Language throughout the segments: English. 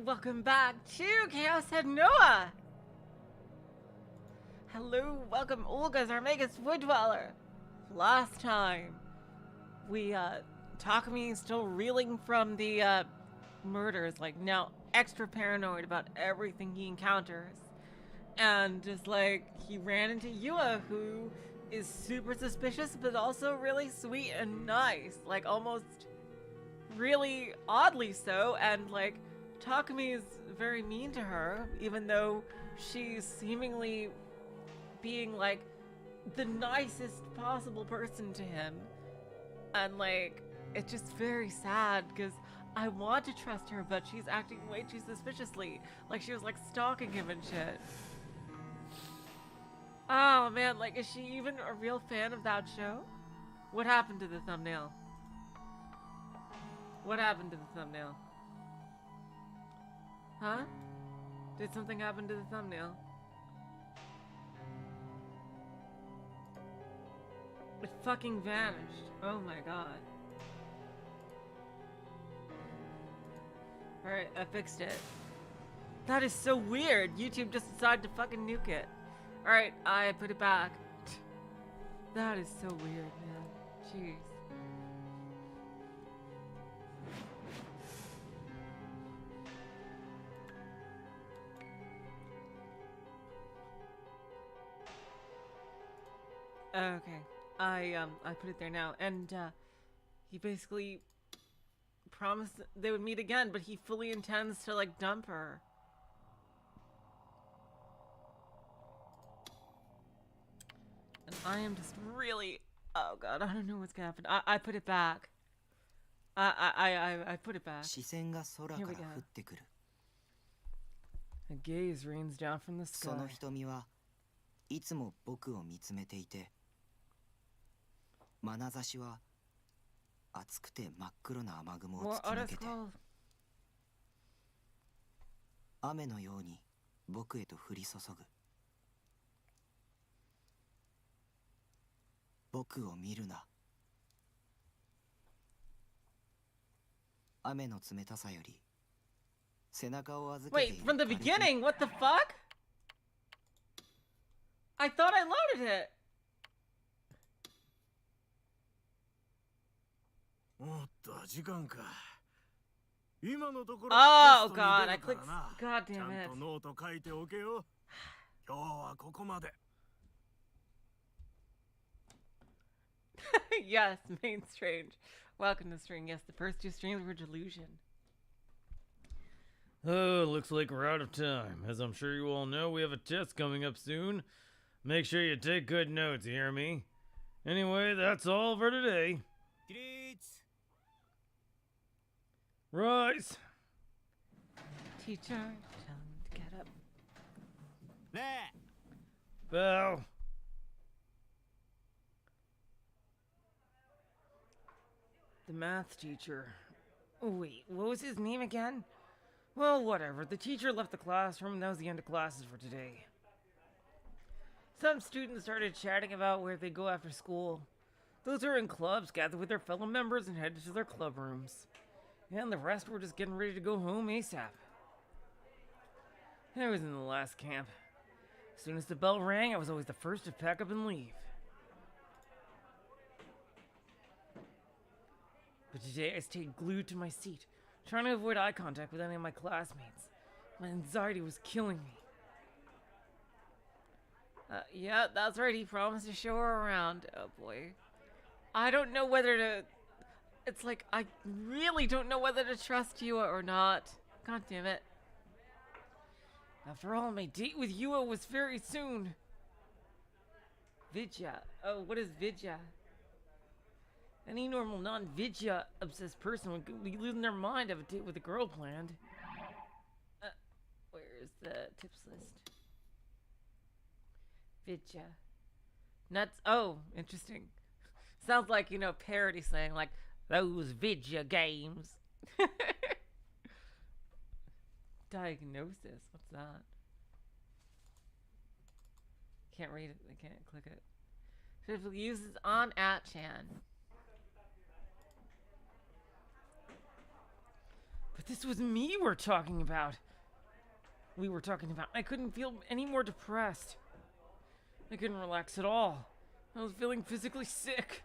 welcome back to Chaos Head NoaH! Hello, welcome Olga's our Megas Wood Dweller. Last time, Takumi is still reeling from the, murders, like, now extra paranoid about everything he encounters. And just, like, he ran into Yua, who is super suspicious, but also really sweet and nice. Like, almost really oddly so, and, like, Takumi is very mean to her, even though she's seemingly being, like, the nicest possible person to him. And, like, it's just very sad, because I want to trust her, but she's acting way too suspiciously. Like, she was, like, stalking him and shit. Oh, man, like, is she even a real fan of that show? What happened to the thumbnail? What happened to the thumbnail? Huh? Did something happen to the thumbnail? It fucking vanished. Oh my god. Alright, I fixed it. That is so weird. YouTube just decided to fucking nuke it. Alright, I put it back. That is so weird, man. Jeez. Okay, I put it there now, and he basically promised they would meet again, but he fully intends to, like, dump her. And I am just really, oh god, I don't know what's gonna happen. I put it back. I put it back. Here we go. A gaze rains down from the sky. More article. 雨のように僕へと降り注ぐ。僕を見るな。雨の冷たさより背中を預けている。 Wait, from the beginning? What the fuck? I thought I loaded it. Oh god, I clicked. God damn it. Yes, main strange. Welcome to String. Yes, the first two streams were Delusion. Oh, looks like we're out of time. As I'm sure you all know, we have a test coming up soon. Make sure you take good notes, you hear me? Anyway, that's all for today. Rise! Teacher, tell him to get up. Bow. The math teacher. Wait, what was his name again? Well, whatever. The teacher left the classroom, and that was the end of classes for today. Some students started chatting about where they go after school. Those who are in clubs gathered with their fellow members and headed to their club rooms. And the rest were just getting ready to go home ASAP. I was in the last camp. As soon as the bell rang, I was always the first to pack up and leave. But today I stayed glued to my seat, trying to avoid eye contact with any of my classmates. My anxiety was killing me. Yeah, that's right, he promised to show her around. Oh boy. I don't know whether to... It's like, I really don't know whether to trust Yua or not. God damn it. After all, my date with Yua was very soon. Vidya. Oh, what is Vidya? Any normal non-Vidya obsessed person would be losing their mind to have a date with a girl planned. Where's the tips list? Vidya. Nuts. Oh, interesting. Sounds like, you know, parody slang, like, those Vidya games. Diagnosis. What's that? Can't read it. I can't click it. Should uses on @chan. But this was me we're talking about. We were talking about. I couldn't feel any more depressed. I couldn't relax at all. I was feeling physically sick.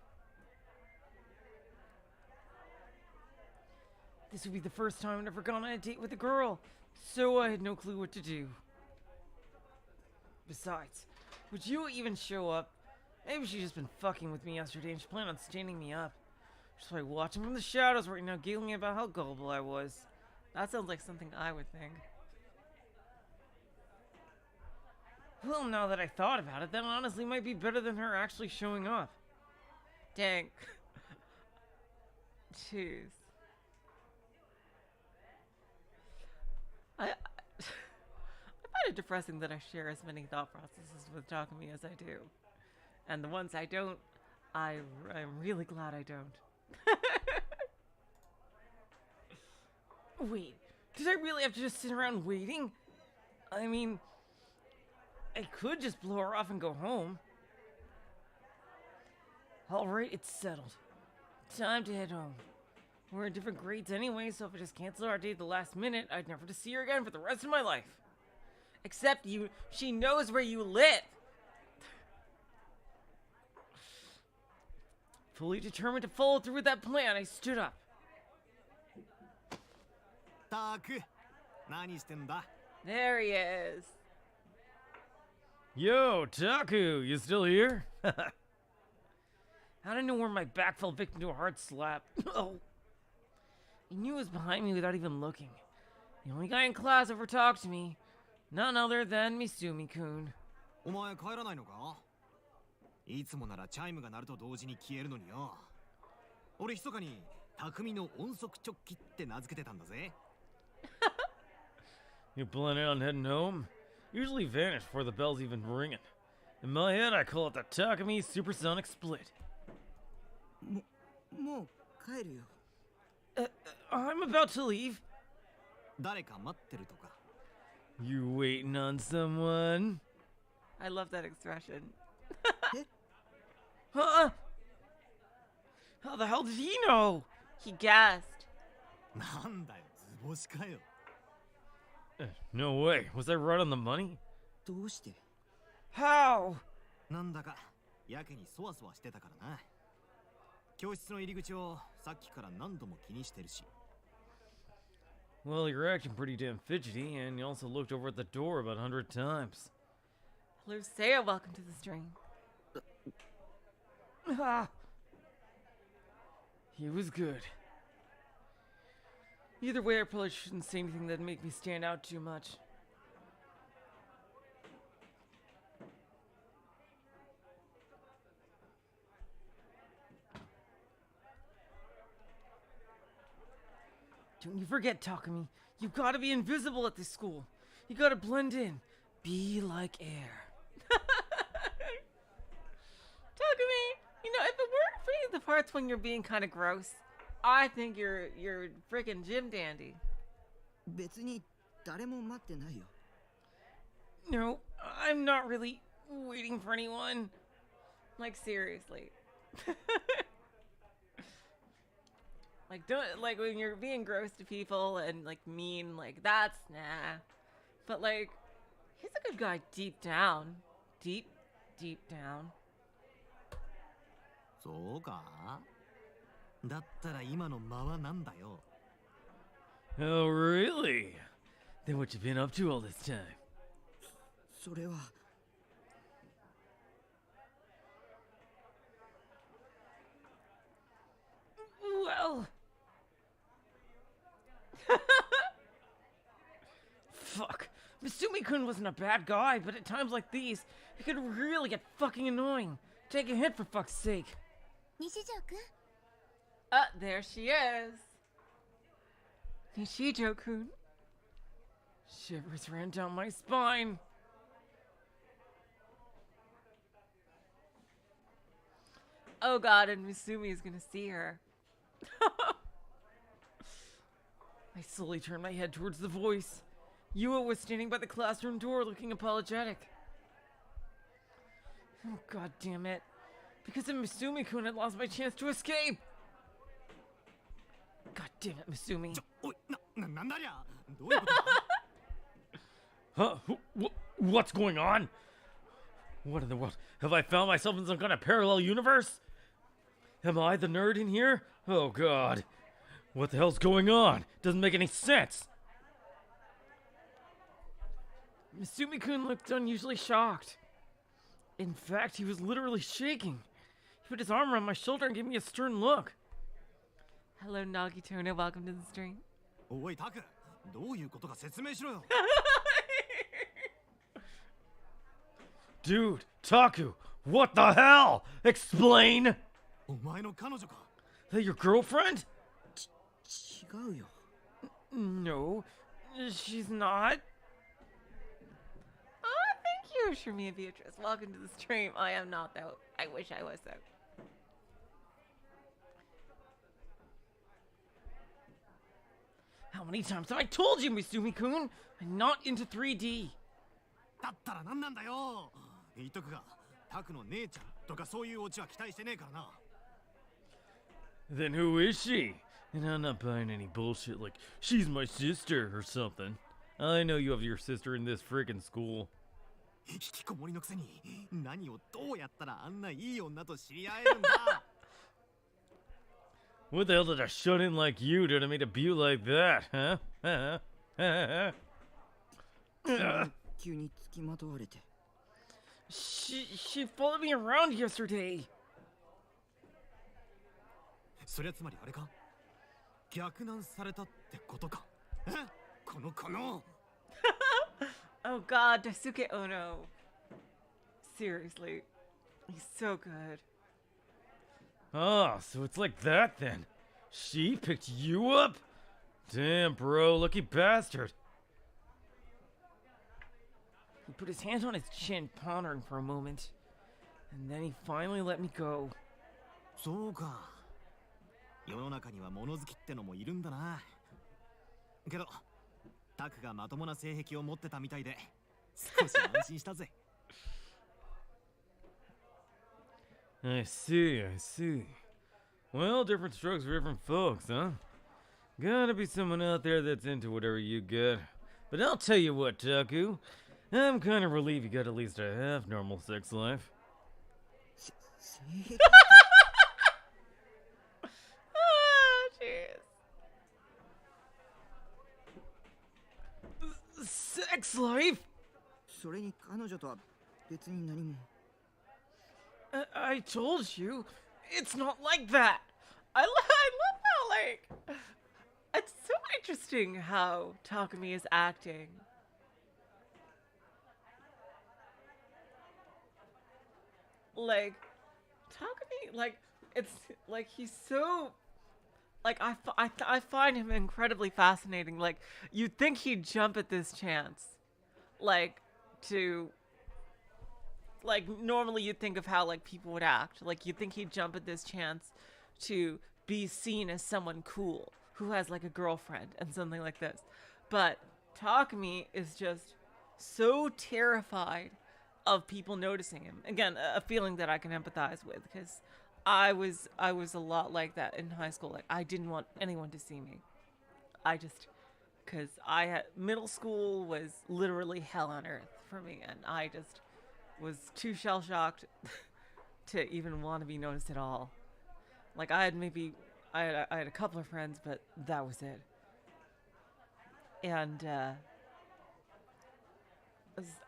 This would be the first time I'd ever gone on a date with a girl, so I had no clue what to do. Besides, would you even show up? Maybe she's just been fucking with me yesterday and she planned on standing me up. Just by watching from the shadows right now, giggling about how gullible I was. That sounds like something I would think. Well, now that I thought about it, that honestly might be better than her actually showing up. Dang. Jeez. I find it depressing that I share as many thought processes with Takumi as I do. And the ones I don't, I'm really glad I don't. Wait, did I really have to just sit around waiting? I mean, I could just blow her off and go home. Alright, it's settled. Time to head home. We're in different grades anyway, so if I just cancel our date at the last minute, I'd never to see her again for the rest of my life. Except she knows where you live. Fully determined to follow through with that plan, I stood up. Taku, nani shiten da? There he is. Yo, Taku, you still here? Out of nowhere, my back fell victim to a hard slap. Oh. He knew it was behind me without even looking. The only guy in class ever talked to me. None other than Misumi-kun. お前帰らないのか？いつもならチャイムが鳴ると同時に消えるのによ。俺密かに匠の音速直帰って名付けてたんだぜ。You planning on heading home? Usually vanish before the bell's even ringing. In my head, I call it the Takumi Supersonic Split. もう帰るよ。I'm about to leave. 誰か待ってるとか。You waiting on someone? I love that expression. Huh? How the hell did he know? He guessed. なんだよ、図星かよ。No way. Was I right on the money? どうして？ How? なんだかやけにそわそわしてたからな。教室の入り口をさっきから何度も気にしてるし。Well, you're acting pretty damn fidgety, and you also looked over at the door about 100 times. Lucia, welcome to the stream. Ah. He was good. Either way, I probably shouldn't say anything that'd make me stand out too much. Don't you forget, Takumi. You gotta be invisible at this school. You gotta blend in. Be like air. Takumi, you know, if it weren't for the parts when you're being kind of gross, I think you're freaking gym dandy. 別に誰も待ってないよ。 No, I'm not really waiting for anyone. Like, seriously. Like, don't, like, when you're being gross to people and, like, mean, like, that's nah. But, like, he's a good guy deep down. Deep down. そうか？だったら今の間はなんだよ。 Oh, really? Then what you been up to all this time? それは。 Well... Fuck. Misumi-kun wasn't a bad guy, but at times like these, it could really get fucking annoying. Take a hit for fuck's sake. 西条くん There she is. Nishijo-kun. Shivers ran down my spine. Oh god, and Misumi is gonna see her. I slowly turned my head towards the voice. Yua was standing by the classroom door looking apologetic. Oh, god damn it. Because of Misumi-kun, I lost my chance to escape. God damn it, Misumi. おい、なんだりゃどういうことだ Huh? What's going on? What in the world? Have I found myself in some kind of parallel universe? Am I the nerd in here? Oh god. What the hell's going on? Doesn't make any sense. Misumi-kun looked unusually shocked. In fact, he was literally shaking. He put his arm around my shoulder and gave me a stern look. Hello, Nagitona. Welcome to the stream. おいタクどういうことか説明しろよ Dude, Taku, what the hell? Explain! お前の彼女か That your girlfriend? 違うよ No, she's not. Oh, thank you, Shermia Beatrice. Welcome to the stream. I am not, though. I wish I was, though. How many times have I told you, Misumi-kun? I'm not into 3D. だったら何なんだよ言っとくがタクの姉ちゃんとかそういうオチは期待してねえからな Then who is she? And I'm not buying any bullshit like she's my sister or something. I know you have your sister in this freaking school. 引きこもりのくせに何をどうやったらあんないい女と知り合えるんだ What the hell did a shut-in like you do to make a debut like that, huh? 急につきまとわれて She followed me around yesterday. そりゃつまりあれか逆難されたってことかえこの Oh god, Daisuke Ono. Seriously. He's so good. Oh, so it's like that then. She picked you up? Damn, bro, lucky bastard. He put his hand on his chin, pondering for a moment. And then he finally let me go. そうか世の中には物好きってのもいるんだなけどタクがまともな性癖を持ってたみたいで少し安心したぜ I see, I see. Well, different strokes for different folks, huh? Gotta be someone out there that's into whatever you get. But I'll tell you what, Taku. I'm kind of relieved you got at least a half normal sex life. 性癖 Oh, jeez. Sex life? それに彼女とは別に何も I told you, it's not like that. I love how, like, it's so interesting how Takumi is acting. Like, Takumi, like, it's, like, he's so, like, I find him incredibly fascinating. Like, you'd think he'd jump at this chance, like, to, like, normally you'd think of how, like, people would act. Like, you'd think he'd jump at this chance to be seen as someone cool who has, like, a girlfriend and something like this. But Takumi is just so terrified of people noticing him. Again, a feeling that I can empathize with, because I was a lot like that in high school. Like, I didn't want anyone to see me. Because middle school was literally hell on earth for me, and I just was too shell-shocked to even want to be noticed at all. Like, I had a couple of friends, but that was it. And,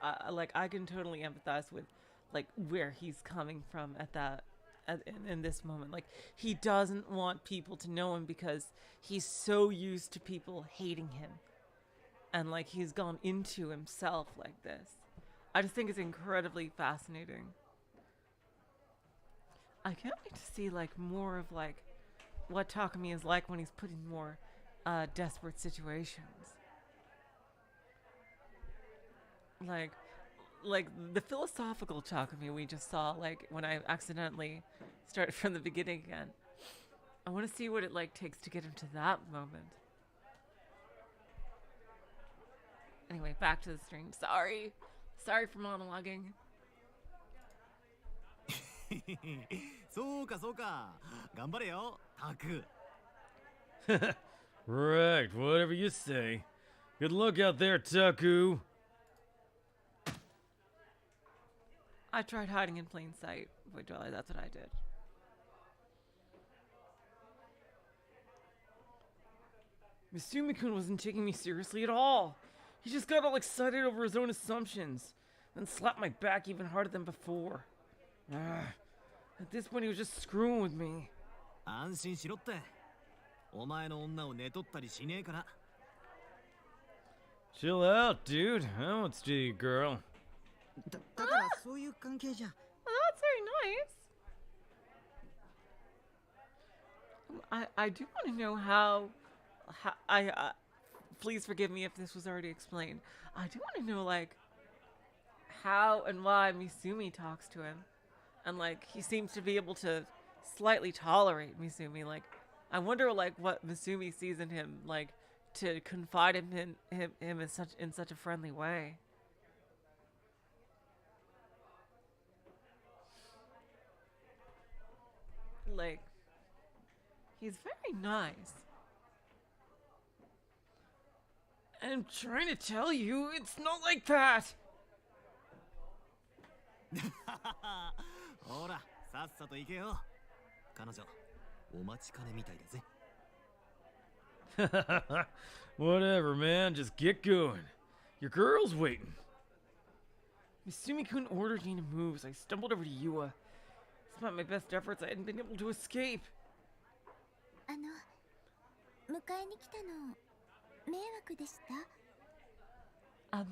I can totally empathize with, like, where he's coming from in this moment. Like, he doesn't want people to know him because he's so used to people hating him. And, like, he's gone into himself like this. I just think it's incredibly fascinating. I can't wait to see, like, more of, like, what Takumi is like when he's put in more desperate situations. Like the philosophical Takumi we just saw, like, when I accidentally started from the beginning again. I want to see what it, like, takes to get him to that moment. Anyway, back to the stream. Sorry for monologuing. そうかそうか頑張れよタク Right, whatever you say. Good luck out there, Taku. I tried hiding in plain sight. But that's what I did. Misumi-kun wasn't taking me seriously at all. He just got all excited over his own assumptions, then slapped my back even harder than before. At this point, he was just screwing with me. 安心しろって。お前の女を寝取ったりしねえから。Chill out, dude. I won't steal you, girl. だからそういう関係じゃ。 Well, that's very nice. I do want to know how please forgive me if this was already explained. I do want to know like how and why Misumi talks to him, and like he seems to be able to slightly tolerate Misumi. Like I wonder like what Misumi sees in him like to confide in him in such a friendly way. Like he's very nice. I'm trying to tell you, it's not like that. ほら、さっさと行けよ。彼女、お待ちかねみたいだぜ。Whatever, man. Just get going. Your girl's waiting. Misumi-kun ordered me to move, so I stumbled over to Yua. Despite my best efforts, I hadn't been able to escape. 迎えに来たの迷惑でした？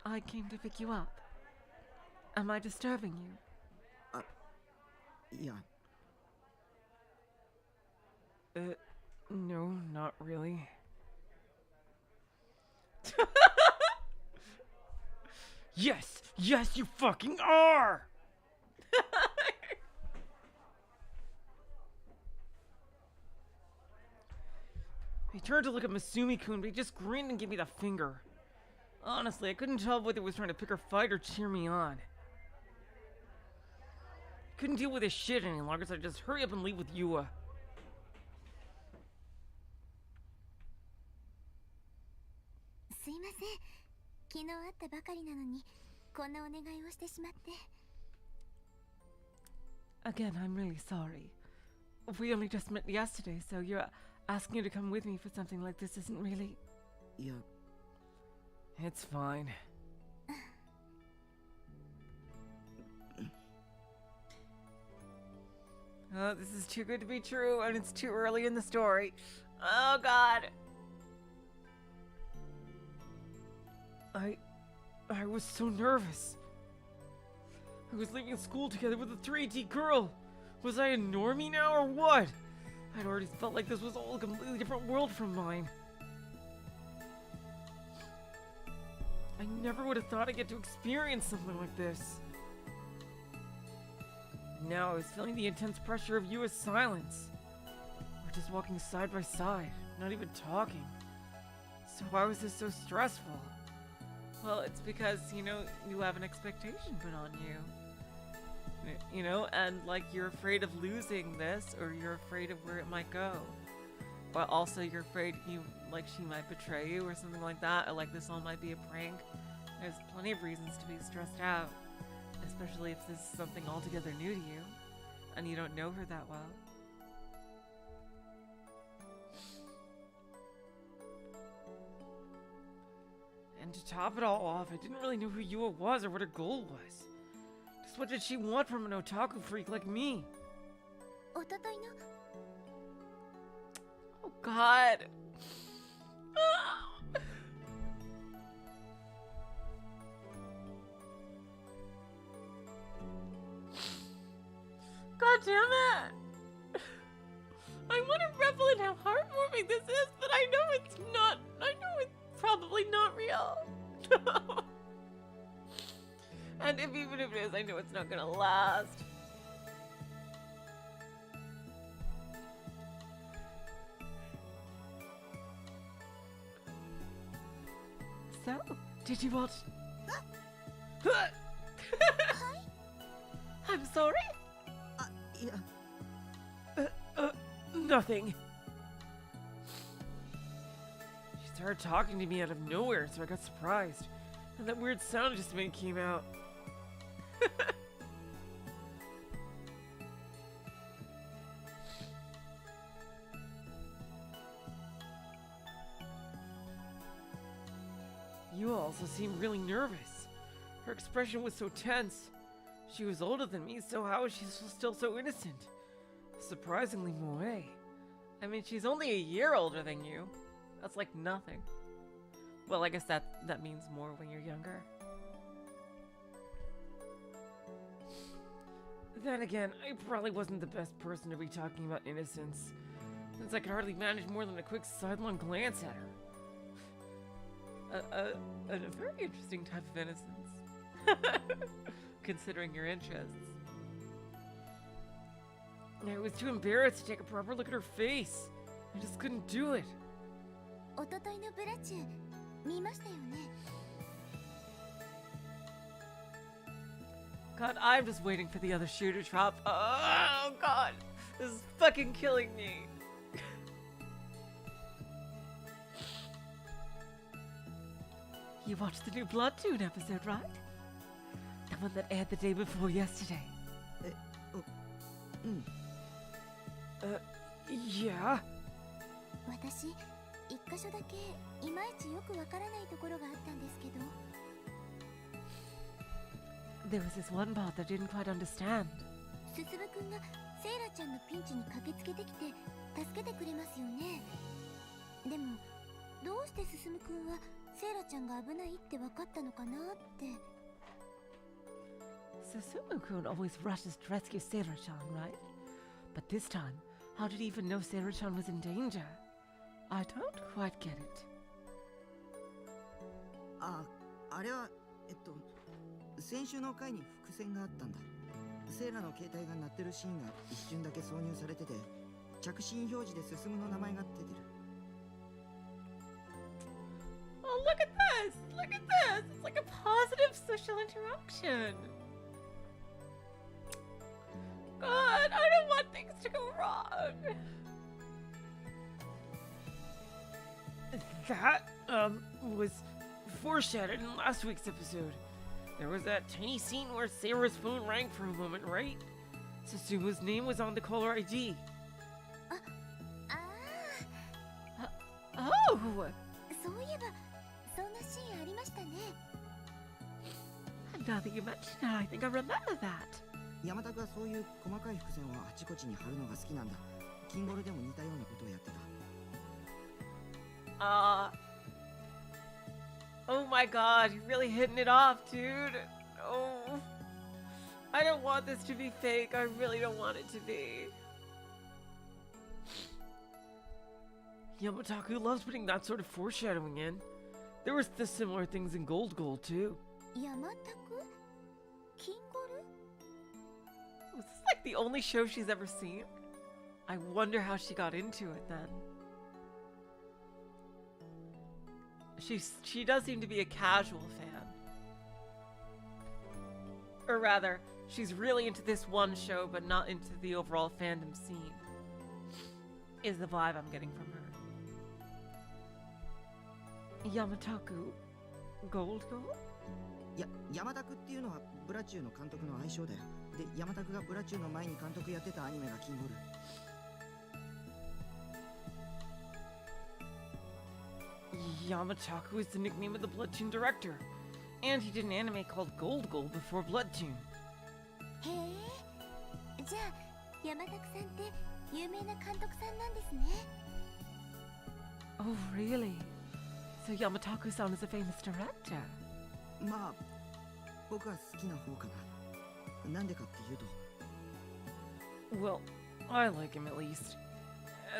I came to pick you up. Am I disturbing you? いや、 No, not really. Yes! Yes, you fucking are! He turned to look at Misumi-kun, but he just grinned and gave me the finger. Honestly, I couldn't tell whether he was trying to pick her fight or cheer me on. I couldn't deal with his shit any longer, so I just hurry up and leave with Yua. すいません。昨日会ったばかりなのにこんなお願いをしてしまって。 Again, I'm really sorry. We only just met yesterday, so you're asking you to come with me for something like this isn't really... いや、 It's fine. Oh, this is too good to be true, and it's too early in the story. Oh, God. I was so nervous. I was leaving school together with a 3D girl. Was I a normie now or what? I'd already felt like this was all a completely different world from mine. I never would have thought I'd get to experience something like this. Now I was feeling the intense pressure of Yua's silence. We're just walking side by side, not even talking. So why was this so stressful? Well, it's because, you know, you have an expectation put on you. You know, and like you're afraid of losing this, or you're afraid of where it might go. But also you're afraid she might betray you or something like that, or like this all might be a prank. There's plenty of reasons to be stressed out, especially if this is something altogether new to you, and you don't know her that well. And to top it all off, I didn't really know who Yua was or what her goal was. Just what did she want from an otaku freak like me? おとといの Oh, God. God damn it! I want to revel in how heartwarming this is, but I know it's not. I know it's probably not real. And even if it is, I know it's not gonna last. So, did you watch? I'm sorry? いや、 Nothing. started talking to me out of nowhere, so I got surprised. And that weird sound just made came out. You also seemed really nervous. Her expression was so tense. She was older than me, so how is she still so innocent? Surprisingly moe. I mean, she's only a year older than you. That's like nothing. Well, I guess that means more when you're younger. Then again, I probably wasn't the best person to be talking about innocence, since I could hardly manage more than a quick sidelong glance at her. A very interesting type of innocence, considering your interests. I was too embarrassed to take a proper look at her face. I just couldn't do it. おとといのブラチュー見ましたよね。 God, I'm just waiting for the other shoe to drop. Oh God, this is fucking killing me. You watched the new Bloodtune episode, right? The one that aired the day before yesterday. Yeah. 私一箇所だけいまいちよくわからないところがあったんですけど。 There was this one part that I didn't quite understand. 進くんがセイラちゃんのピンチに駆けつけてきて助けてくれますよね。でもどうして進くんはセイラちゃんが危ないって分かったのかなって。 Susumu-kun always rushes to rescue Seira-chan, right? But this time, how did he even know Seira-chan was in danger? I don't quite get it. あれは先週の回に伏線があったんだ。セイラの携帯が鳴ってるシーンが一瞬だけ挿入されてて、着信表示で進むの名前が出てる。 Oh, look at this! Look at this! It's like a positive social interaction. God, I don't want things to go wrong. That, was foreshadowed in last week's episode. There was that tiny scene where Sarah's phone rang for a moment, right? Susumu's name was on the caller ID. Oh! そういえばそんなシーンありましたね。 Now that you mention it, I think I remember that. 山田がそういう細かい伏線をあちこちに貼るのが好きなんだ。キンゴルでも似たようなことをやってた。Oh my God, you're really hitting it off, dude. Oh, I don't want this to be fake. I really don't want it to be. Yamataku loves putting that sort of foreshadowing in. There was the similar things in Gold Gold too. 山田くキンゴル Was this like the only show she's ever seen? I wonder how she got into it then. She does seem to be a casual fan. Or rather, she's really into this one show, but not into the overall fandom scene. Is the vibe I'm getting from her. Yamataku Gold Gold? 山田くっていうのはブラチューの監督の愛称だよ。で、山田くがブラチューの前に監督やってたアニメがキンゴル。Yamataku is the nickname of the Bloodtune director, and he did an anime called Gold Gold before Bloodtune. へえ。じゃあ山田くさんって有名な監督さんなんですね。 Oh, really? So Yamataku-san is a famous director? まあ、僕は好きな方かな。なんでかっていうと。Well, I like him at least.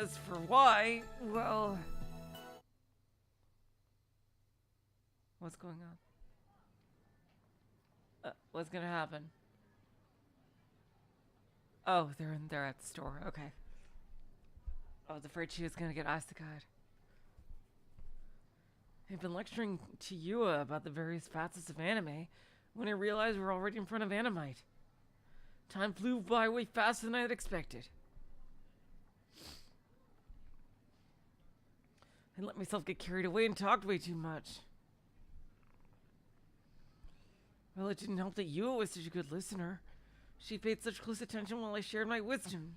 As for why, well... What's going on? What's gonna happen? Oh, they're in there at the store. Okay. I was afraid she was gonna get iced-eyed. I've been lecturing to Yua about the various facets of anime when I realized we're already in front of Animeite. Time flew by way faster than I had expected. I let myself get carried away and talked way too much. Well, it didn't help that Yua was such a good listener. She paid such close attention while I shared my wisdom.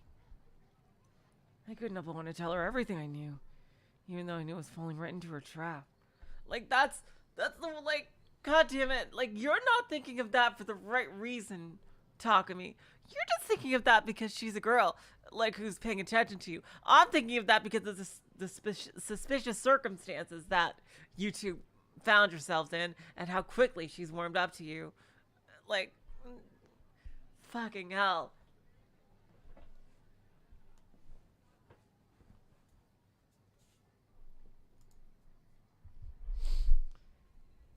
I couldn't help but want to tell her everything I knew, even though I knew I was falling right into her trap. Like, that's the, like, god damn it. Like, you're not thinking of that for the right reason, Takumi. You're just thinking of that because she's a girl, like, who's paying attention to you. I'm thinking of that because of the suspicious circumstances that you two found yourselves in and how quickly she's warmed up to you. Like, fucking hell.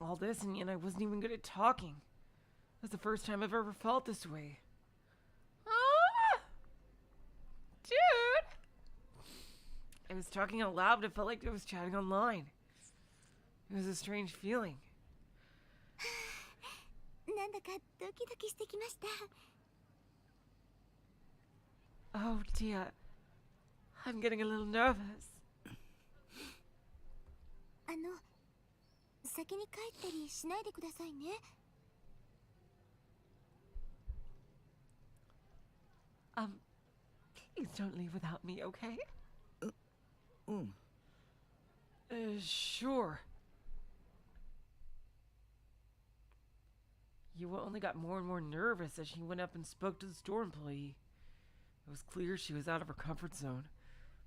All this, and yet I wasn't even good at talking. That's the first time I've ever felt this way. Ah! Dude! I was talking out loud, but it felt like I was chatting online. It was a strange feeling. なんだかドキドキしてきました。 Oh dear. I'm getting a little nervous. 先に帰ったりしないでくださいね。 Please don't leave without me, okay? Sure. Yua only got more and more nervous as she went up and spoke to the store employee. It was clear she was out of her comfort zone,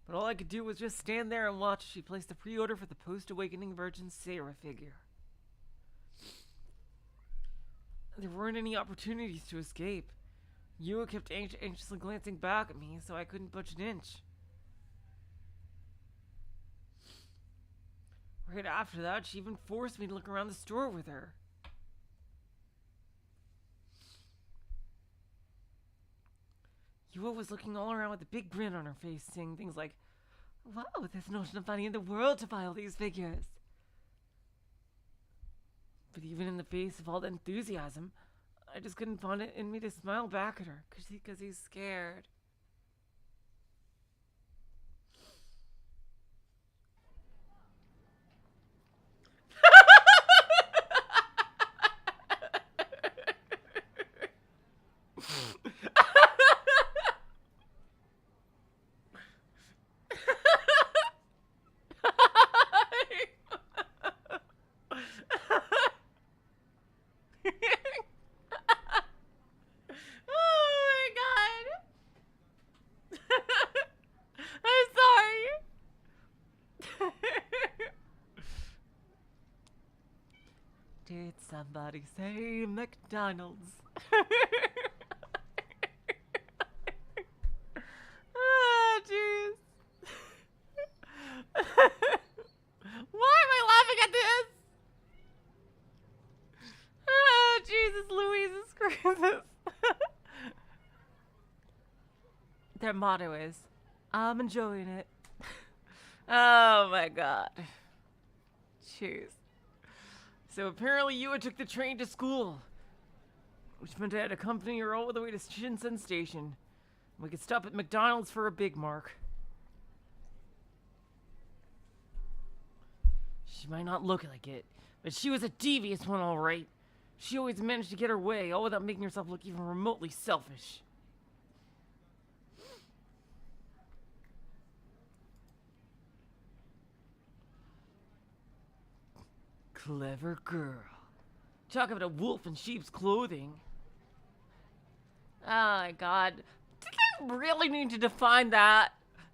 but all I could do was just stand there and watch as she placed the pre-order for the post-awakening Virgin Sarah figure. There weren't any opportunities to escape. Yua kept anxiously glancing back at me, so I couldn't budge an inch. Right after that, she even forced me to look around the store with her. Yua was looking all around with a big grin on her face, saying things like, "Wow, there's not enough money in the world to buy all these figures." But even in the face of all the enthusiasm, I just couldn't find it in me to smile back at her, because he's scared. Did somebody say McDonald's? Ah, jeez. Why am I laughing at this? Ah, Jesus, Louise, screw this. Their motto is, "I'm enjoying it." Oh my god. Jeez. So apparently Yua took the train to school, which meant I had to accompany her all the way to Shinsen Station. We could stop at McDonald's for a Big Mark. She might not look like it, but she was a devious one, all right. She always managed to get her way, all without making herself look even remotely selfish. Clever girl. Talk about a wolf in sheep's clothing. Oh my god. Did I really need to define that?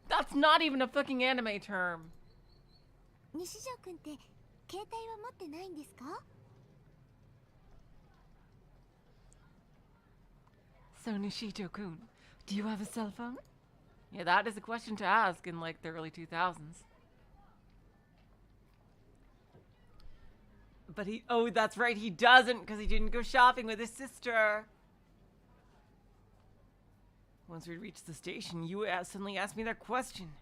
That's not even a fucking anime term. 西条くんって携帯は持ってないんですか? So Nishito-kun, do you have a cell phone? Yeah, that is a question to ask in like the early 2000s. But oh, that's right, he doesn't, because he didn't go shopping with his sister. Once we reached the station, you suddenly asked me that question.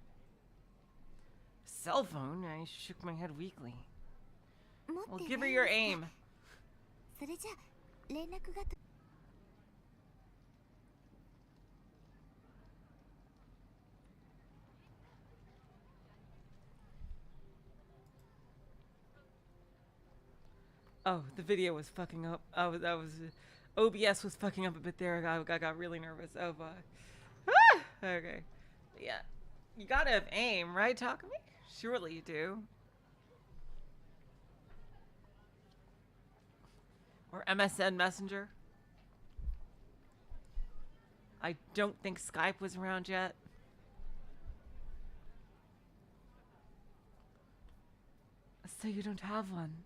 Cell phone? I shook my head weakly. Well, give her your aim. それじゃ連絡がと Oh, the video was fucking up. Oh, that was OBS was fucking up a bit there. I got really nervous. Oh, okay. Yeah, you gotta have aim, right, Takumi? Surely you do. Or MSN Messenger. I don't think Skype was around yet. So you don't have one.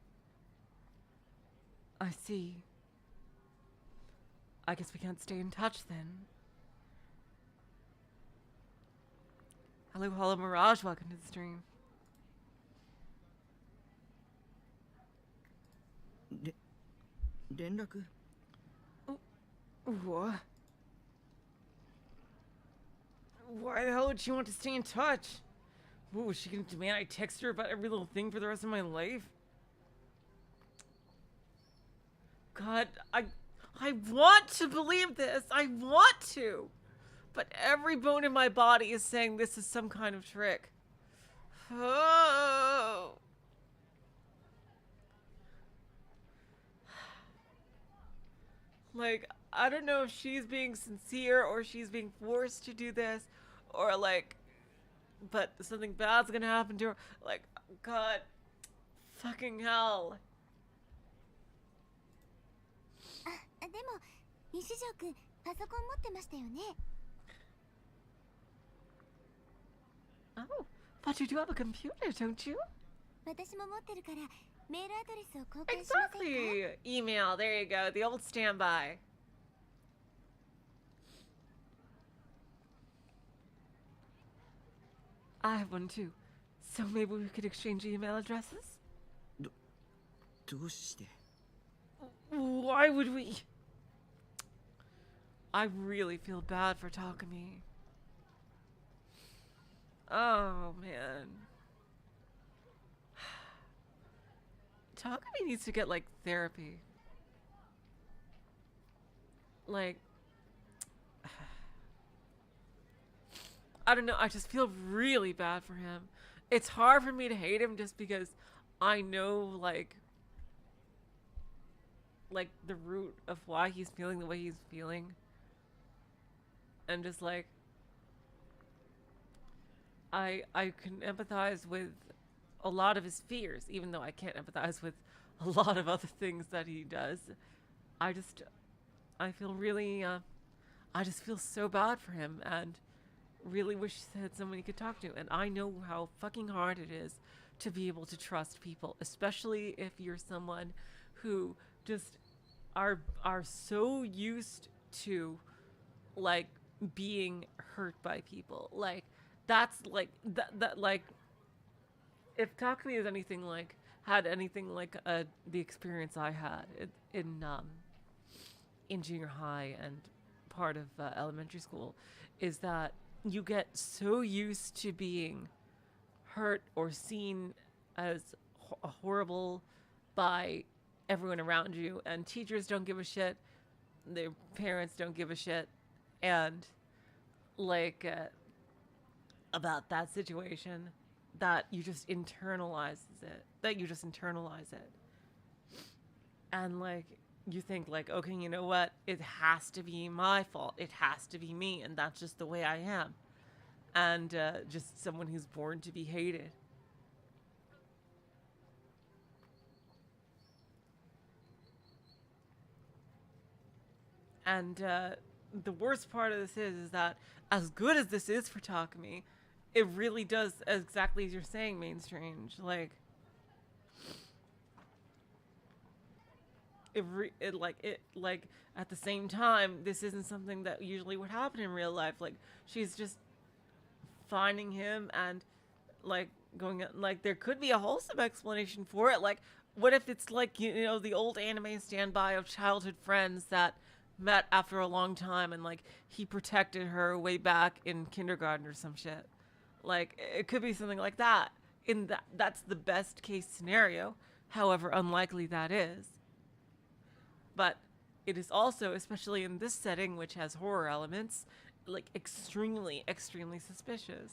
I see. I guess we can't stay in touch then. Hello, Mirage. Welcome to the stream. Renraku? What? Why the hell would she want to stay in touch? What, was she gonna demand I text her about every little thing for the rest of my life? God, I want to believe this. I want to. But every bone in my body is saying this is some kind of trick. Oh. Like, I don't know if she's being sincere or she's being forced to do this, or like, but something bad's gonna happen to her. Like, God, fucking hell. でも西条くんパソコン持ってましたよね。 Oh, but you do have a computer, don't you? 私も持ってるからメールアドレスを交換しませんか？ Exactly. Email. There you go. The old standby. I have one too. So maybe we could exchange email addresses? どうして？ Why would we? I really feel bad for Takumi. Oh, man. Takumi needs to get, like, therapy. Like, I don't know, I just feel really bad for him. It's hard for me to hate him just because I know, like the root of why he's feeling the way he's feeling. And just like, I can empathize with a lot of his fears, even though I can't empathize with a lot of other things that he does. I feel really, I just feel so bad for him and really wish he had someone he could talk to. And I know how fucking hard it is to be able to trust people, especially if you're someone who just are so used to like being hurt by people. Like that's like that like if Takumi is anything like had anything like the experience I had in junior high and part of elementary school, is that you get so used to being hurt or seen as horrible by everyone around you, and teachers don't give a shit, their parents don't give a shit, and like about that situation, that you just internalize it, and like you think like, okay, you know what, it has to be my fault, it has to be me, and that's just the way I am, and just someone who's born to be hated. And the worst part of this is that as good as this is for Takumi, it really does, exactly as you're saying, Mainstrange, like it at the same time, this isn't something that usually would happen in real life. Like, she's just finding him and like going, like, there could be a wholesome explanation for it. Like, what if it's like, you know, the old anime standby of childhood friends that met after a long time, and like he protected her way back in kindergarten or some shit. Like, it could be something like that. That's the best case scenario, however unlikely that is. But it is also, especially in this setting, which has horror elements, like extremely, extremely suspicious.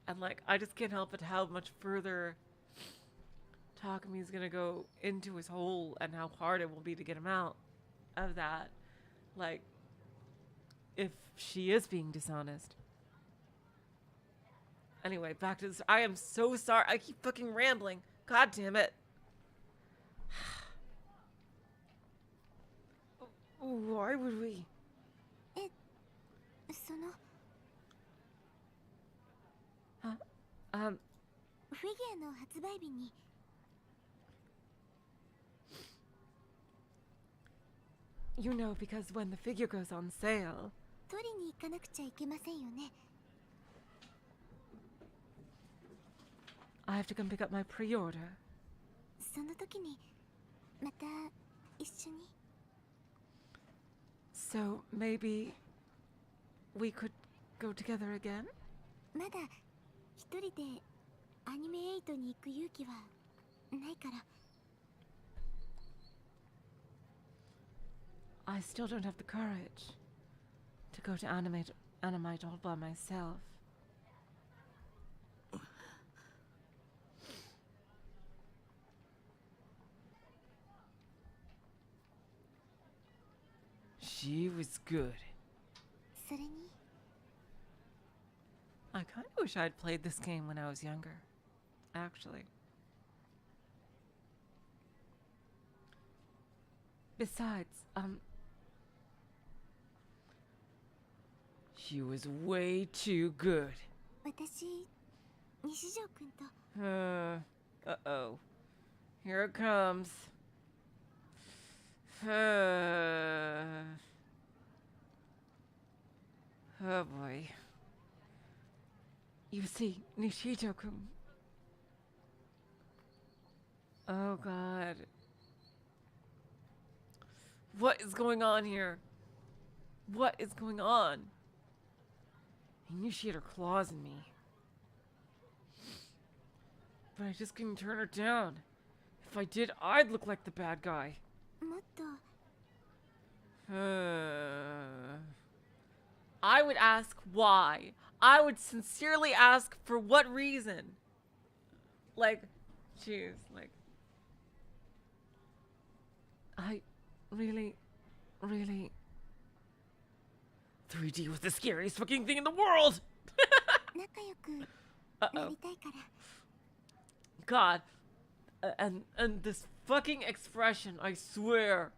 And like, I just can't help but how much further Takumi's gonna go into his hole and how hard it will be to get him out of that. Like, if she is being dishonest. Anyway, back to this. I am so sorry. I keep fucking rambling. God damn it. Why would we? その Huh? フィギュアの発売日に You know, because when the figure goes on sale, 取りに行かなくちゃいけませんよね。 I have to come pick up my pre-order. その時にまた一緒に So maybe we could go together again? まだ一人でアニメ8に行く勇気はないから。 I still don't have the courage to go to Animeite all by myself. She was good. それに I kind of wish I'd played this game when I was younger, actually. Besides, She was way too good. 私西条くんと uh-oh. Here it comes. Oh boy. You see, Nishito-kun. Oh god. What is going on here? What is going on? I knew she had her claws in me. But I just couldn't turn her down. If I did, I'd look like the bad guy. もっと I would ask why. I would sincerely ask for what reason. Like, jeez, like. I really. 3D was the scariest fucking thing in the world! 仲良く Uh-oh. なりたいから。 God. And this fucking expression, I swear.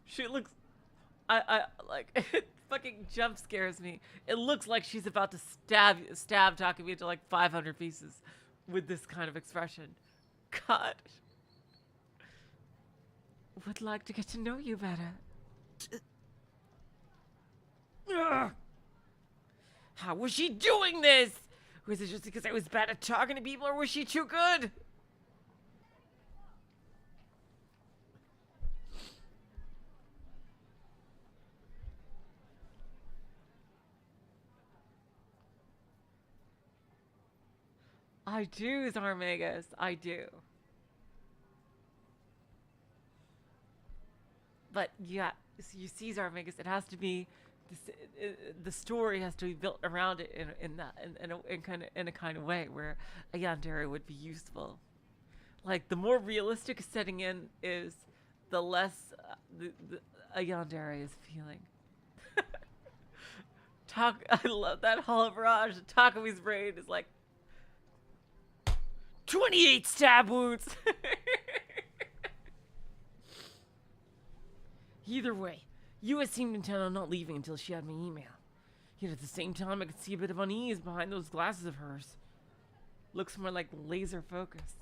She looks I like it fucking jump scares me. It looks like she's about to stab Takumi into like 500 pieces with this kind of expression. God. Would like to get to know you better. Ugh. How was she doing this? Was it just because I was bad at talking to people, or was she too good? I do, Zarmegas. I do. But yeah, you see, Zarmegas, it has to be the story has to be built around it in a kind of way where a yandere would be useful. Like the more realistic setting in is, the less a yandere is feeling. I love that Hall Barrage. Takumi's brain is like 28 stab wounds. Either way, US seemed intent on not leaving until she had my email. Yet at the same time, I could see a bit of unease behind those glasses of hers. Looks more like laser focus.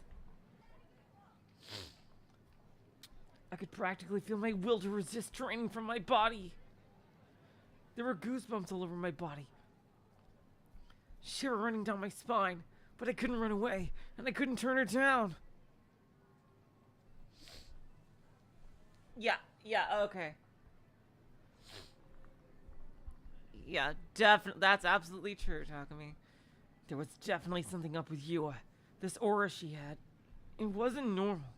I could practically feel my will to resist draining from my body. There were goosebumps all over my body. Shiver running down my spine, but I couldn't run away, and I couldn't turn her down. Yeah, okay. Yeah, definitely. That's absolutely true, Takumi. There was definitely something up with Yua. This aura she had. It wasn't normal.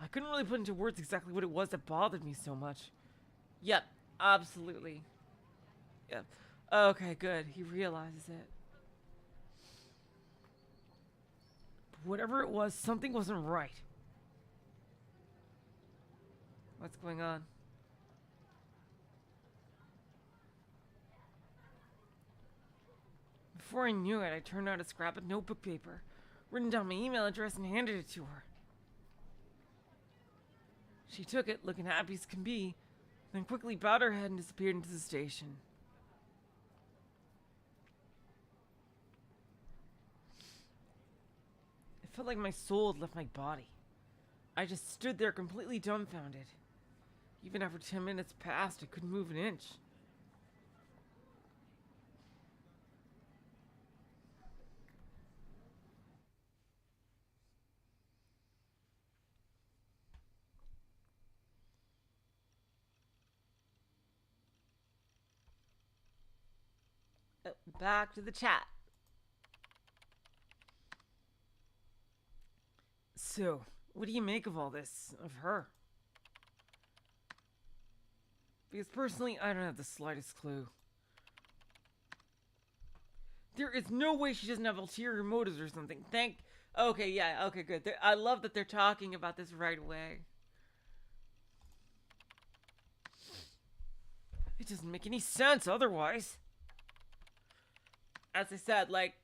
I couldn't really put into words exactly what it was that bothered me so much. Yep, absolutely. Yep. Okay, good. He realizes it. Whatever it was, something wasn't right. What's going on? Before I knew it, I turned out a scrap of notebook paper, written down my email address, and handed it to her. She took it, looking happy as can be, then quickly bowed her head and disappeared into the station. It felt like my soul had left my body. I just stood there completely dumbfounded. Even after 10 minutes passed, I couldn't move an inch. Back to the chat. So, what do you make of all this? Of her? Because personally, I don't have the slightest clue. There is no way she doesn't have ulterior motives or something. Okay, yeah, okay, good. I love that they're talking about this right away. It doesn't make any sense otherwise. As I said, like...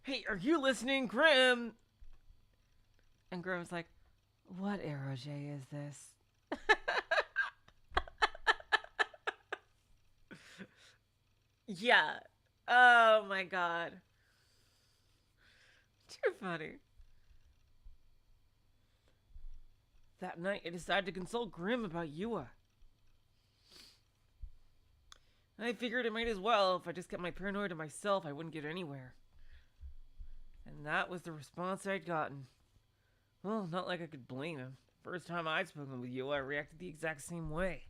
Hey, are you listening, Grim? And Grim's like, what eroge is this? Yeah. Oh my god. Too funny. That night, I decided to consult Grim about Yua. I figured it might as well. If I just kept my paranoia to myself, I wouldn't get anywhere. And that was the response I'd gotten. Well, not like I could blame him. First time I'd spoken with Yua, I reacted the exact same way.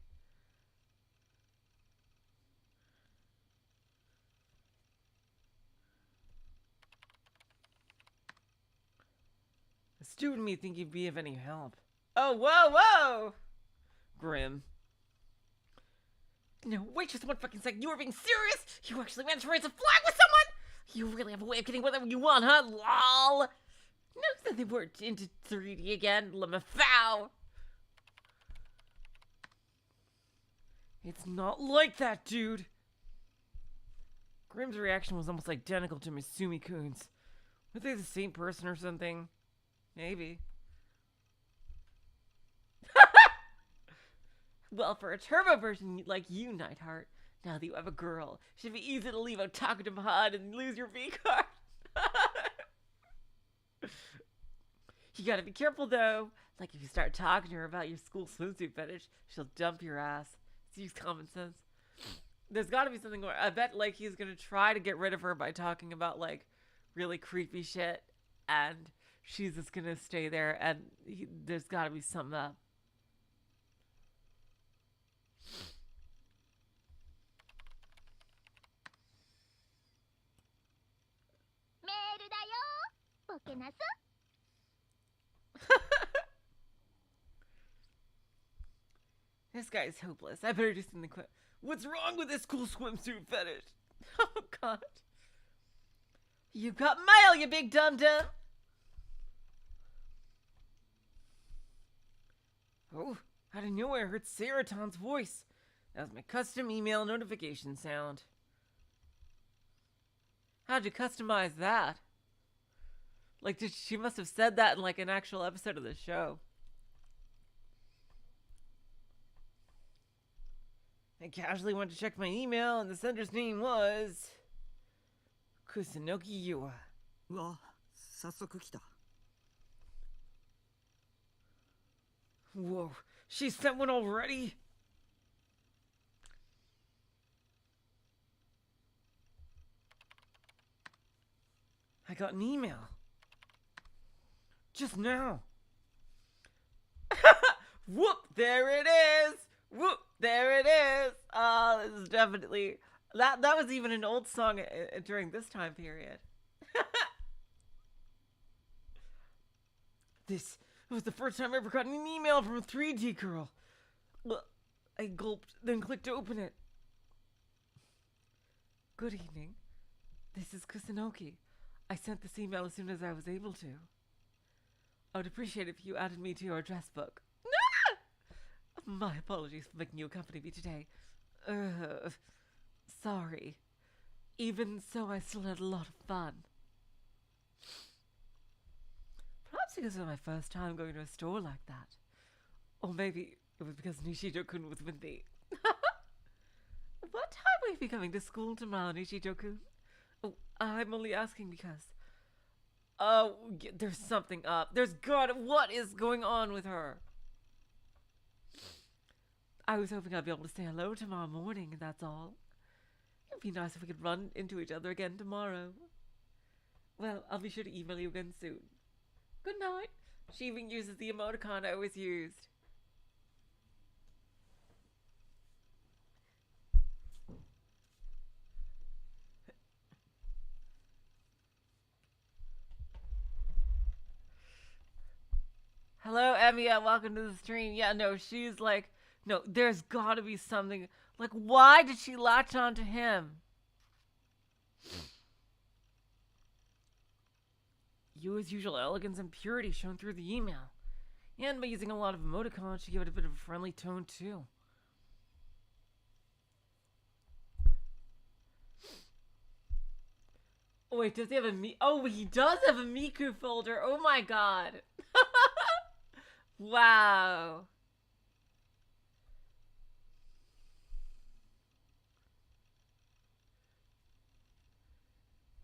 The stupid me think he'd be of any help. Oh, whoa, whoa! Grim. No, wait just one fucking second. You were being serious? You actually managed to raise a flag with someone? You really have a way of getting whatever you want, huh? Lol. Notice that they weren't into 3D again. Lemafau. It's not like that, dude. Grim's reaction was almost identical to Misumi-kun's. Were they the same person or something? Maybe. Well, for a turbo version like you, Nightheart, now that you have a girl, it should be easy to leave a talkative HUD and lose your V-card. You gotta be careful, though. Like, if you start talking to her about your school swimsuit fetish, she'll dump your ass. Use common sense. There's gotta be something more. I bet, like, he's gonna try to get rid of her by talking about, like, really creepy shit, and she's just gonna stay there, and there's gotta be something up. This guy's hopeless. I better do something quick. What's wrong with this cool swimsuit fetish? Oh, God. You got mail, you big dum-dum. Oh, out of nowhere I heard Seraton's voice. That was my custom email notification sound. How'd you customize that? Like, she must have said that in, like, an actual episode of the show. I casually went to check my email, and the sender's name was... Kusunoki Yua. うわ、早速来た。 Whoa, she sent one already? I got an email. Just now. Whoop, there it is. Whoop, there it is. Oh, this is definitely... That was even an old song during this time period. This was the first time I ever got an email from a 3D girl. Well, I gulped, then clicked to open it. Good evening. This is Kusunoki. I sent this email as soon as I was able to. I would appreciate it if you added me to your address book. My apologies for making you accompany me today. Sorry. Even so, I still had a lot of fun. Perhaps because it was my first time going to a store like that. Or maybe it was because Nishijo-kun was with me. What time will you be coming to school tomorrow, Nishijo-kun? Oh, I'm only asking because... Oh, there's something up. What is going on with her? I was hoping I'd be able to say hello tomorrow morning, that's all. It'd be nice if we could run into each other again tomorrow. Well, I'll be sure to email you again soon. Good night. She even uses the emoticon I always used. Hello, Emiya. Welcome to the stream. Yeah, no, she's like... No, there's gotta be something. Like, why did she latch on to him? Yua's usual elegance and purity shown through the email. And by using a lot of emoticons, she gave it a bit of a friendly tone, too. Oh, wait, does he have a Oh, he does have a Miku folder. Oh my god. Wow.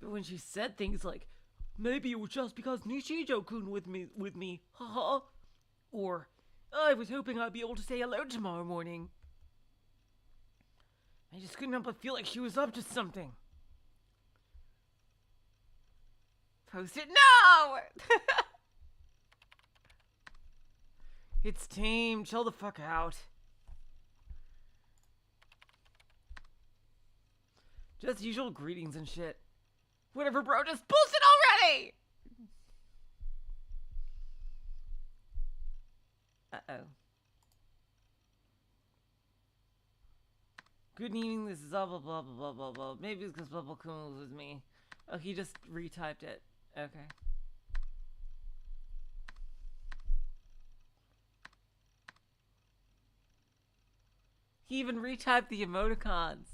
But when she said things like, maybe it was just because Nishijo-kun with me, haha. Or, I was hoping I'd be able to say hello tomorrow morning. I just couldn't help but feel like she was up to something. Post it. No! It's tame. Chill the fuck out. Just usual greetings and shit. Whatever, bro. Just post it already! Uh-oh. Good evening. This is blah, blah, blah, blah, blah, blah. Maybe it's because Bubble-kun was with me. Oh, he just retyped it. Okay. He even retyped the emoticons.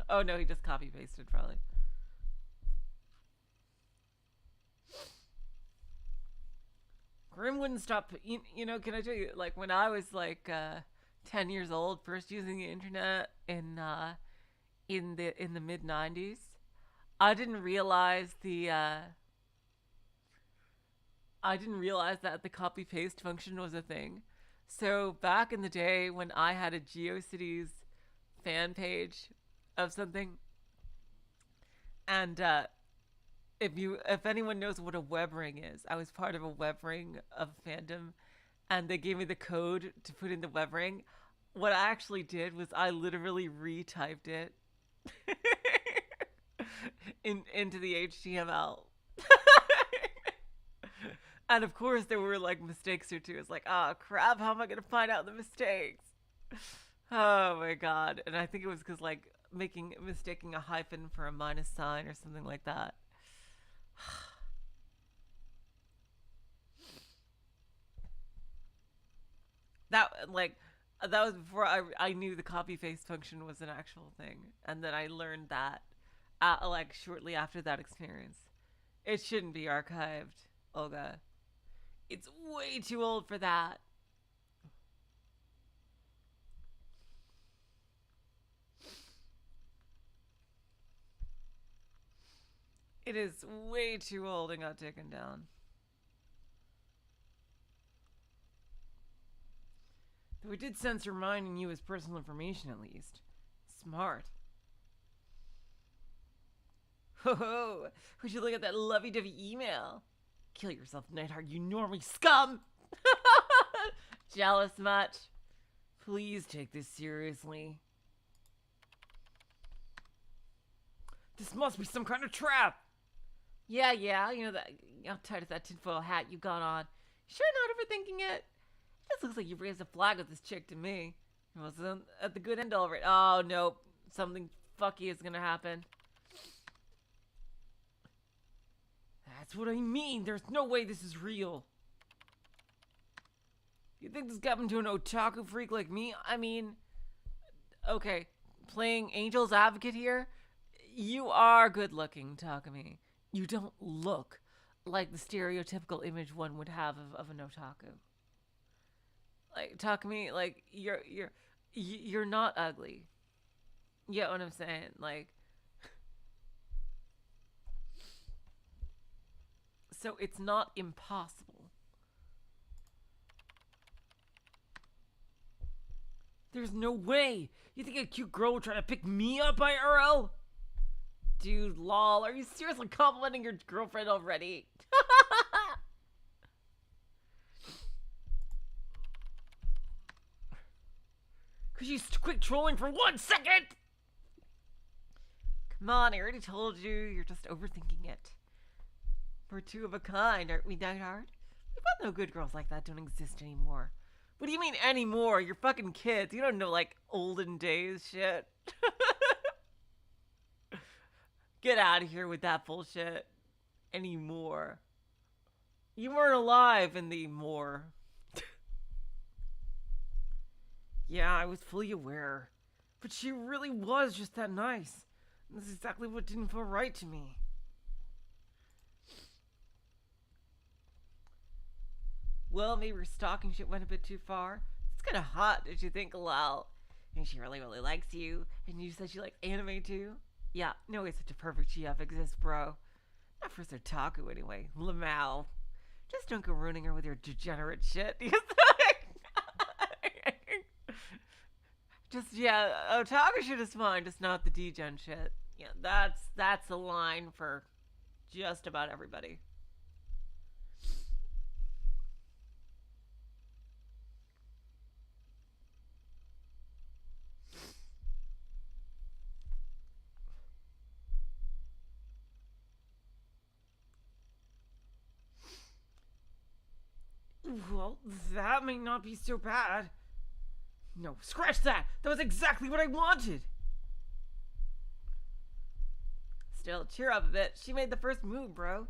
Oh no, he just copy-pasted probably. Grim wouldn't stop, you know, can I tell you, like, when I was, like, 10 years old, first using the internet in the mid-90s, I didn't realize that the copy-paste function was a thing. So, back in the day when I had a GeoCities fan page of something, and, if anyone knows what a web ring is, I was part of a web ring of fandom, and they gave me the code to put in the web ring. What I actually did was I literally retyped it into the HTML. And of course there were like mistakes or two. It's like, oh crap, how am I gonna find out the mistakes? Oh my god. And I think it was because like mistaking a hyphen for a minus sign or something like that. That was before I knew the copy paste function was an actual thing, and then I learned that like shortly after that experience. It shouldn't be archived, Olga. It's way too old for that. It is way too old and got taken down. Though it did censor mine and you as personal information at least. Smart. Ho ho! Would you look at that lovey-dovey email? Kill yourself, Nightheart, you normie scum! Jealous much? Please take this seriously. This must be some kind of trap! Yeah, you know that. I'm tired of that tinfoil hat you got on. Sure not overthinking it? It just looks like you raised a flag with this chick to me. It wasn't at the good end already. Oh, nope. Something fucky is gonna happen. That's what I mean. There's no way this is real. You think this happened to an otaku freak like me? I mean, okay, playing Angel's Advocate here, you are good looking, Takumi. You don't look like the stereotypical image one would have of an otaku. Like, Takumi, like, you're not ugly. You get what I'm saying? Like, so it's not impossible. There's no way. You think a cute girl would try to pick me up IRL? Dude, lol. Are you seriously complimenting your girlfriend already? Could you quit trolling for 1 second? Come on, I already told you. You're just overthinking it. We're two of a kind, aren't we, Nightheart? We both know good girls like that don't exist anymore. What do you mean anymore? You're fucking kids. You don't know, like, olden days shit. Get out of here with that bullshit. Anymore. You weren't alive in the more. Yeah, I was fully aware. But she really was just that nice. And that's exactly what didn't feel right to me. Well, maybe her stalking shit went a bit too far. It's kind of hot, did you think, Lal? And she really, really likes you. And you said she likes anime too? Yeah, no way such a perfect GF exists, bro. Not for Sotaku, anyway. Lamau. Just don't go ruining her with your degenerate shit. Just, yeah, otaku shit is fine, just not the degen shit. Yeah, that's a line for just about everybody. Well, that may not be so bad. No, scratch that! That was exactly what I wanted! Still, cheer up a bit. She made the first move, bro.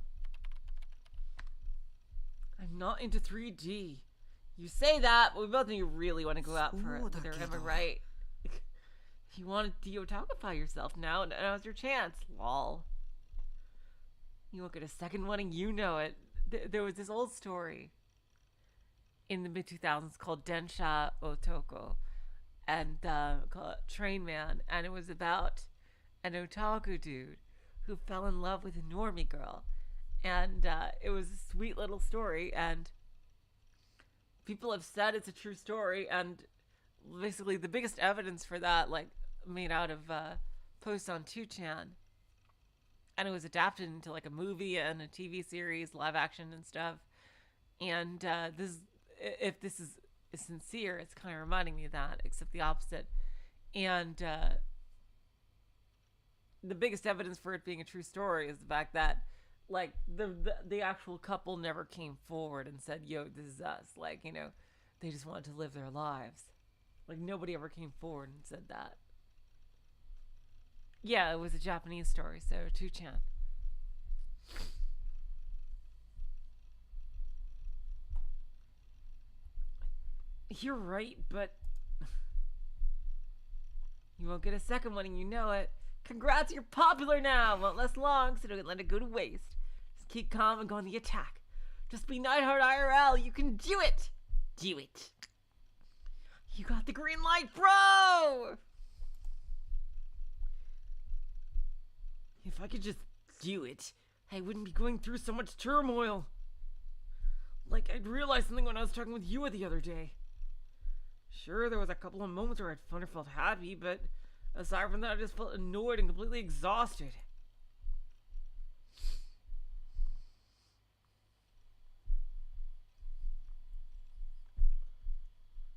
I'm not into 3D. You say that, but we both know you really want to go out for it with her, am I right? If you want to de-otakify yourself now's your chance, lol. You won't get a second one and you know it. There was this old story in the mid-2000s called Densha Otoko, and called Train Man, and it was about an otaku dude who fell in love with a normie girl, and it was a sweet little story, and people have said it's a true story, and basically the biggest evidence for that, like, made out of posts on 2chan, and it was adapted into like a movie and a TV series, live action and stuff, and if this is sincere, it's kind of reminding me of that, except the opposite. And the biggest evidence for it being a true story is the fact that, like, the actual couple never came forward and said, yo, this is us. Like, you know, they just wanted to live their lives. Like, nobody ever came forward and said that. Yeah, it was a Japanese story, so 2chan. You're right, but you won't get a second one and you know it. Congrats, you're popular now. Won't last long, so don't let it go to waste. Just keep calm and go on the attack. Just be Nightheart IRL. You can do it. Do it. You got the green light, bro. If I could just do it, I wouldn't be going through so much turmoil. Like, I'd realized something when I was talking with you the other day. Sure, there was a couple of moments where I had fun or felt happy, but aside from that, I just felt annoyed and completely exhausted.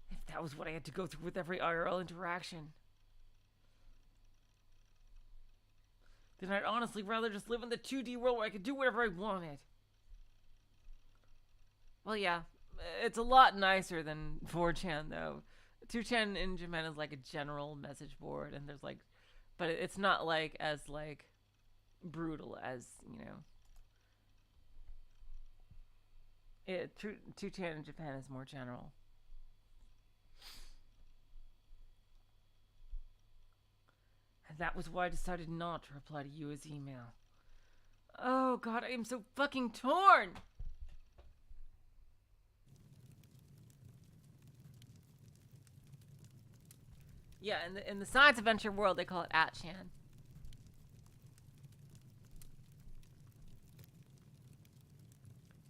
If that was what I had to go through with every IRL interaction, then I'd honestly rather just live in the 2D world where I could do whatever I wanted. Well, yeah, it's a lot nicer than 4chan, though. 2chan in Japan is like a general message board, and there's like, but it's not like as like brutal as, you know. 2chan in Japan is more general. And that was why I decided not to reply to Yua's email. Oh god, I am so fucking torn! Yeah, in the science adventure world, they call it at-chan.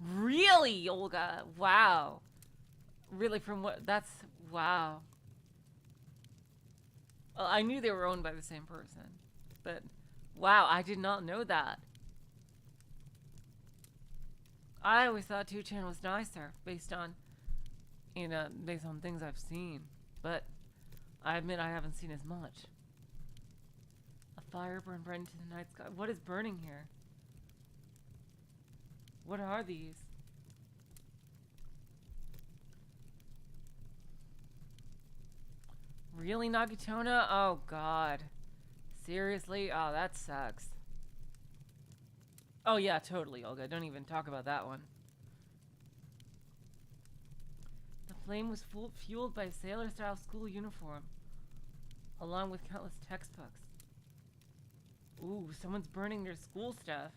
Really, Olga? Wow. Really, from what? That's... Wow. Well, I knew they were owned by the same person. But, wow, I did not know that. I always thought 2chan was nicer, based on, you know, based on things I've seen. But, I admit I haven't seen as much. A fire burned bright into the night sky. What is burning here? What are these? Really, Nagitona? Oh, God. Seriously? Oh, that sucks. Oh, yeah, totally, Olga. Don't even talk about that one. The flame was fueled by a sailor-style school uniform, along with countless textbooks. Ooh, someone's burning their school stuff.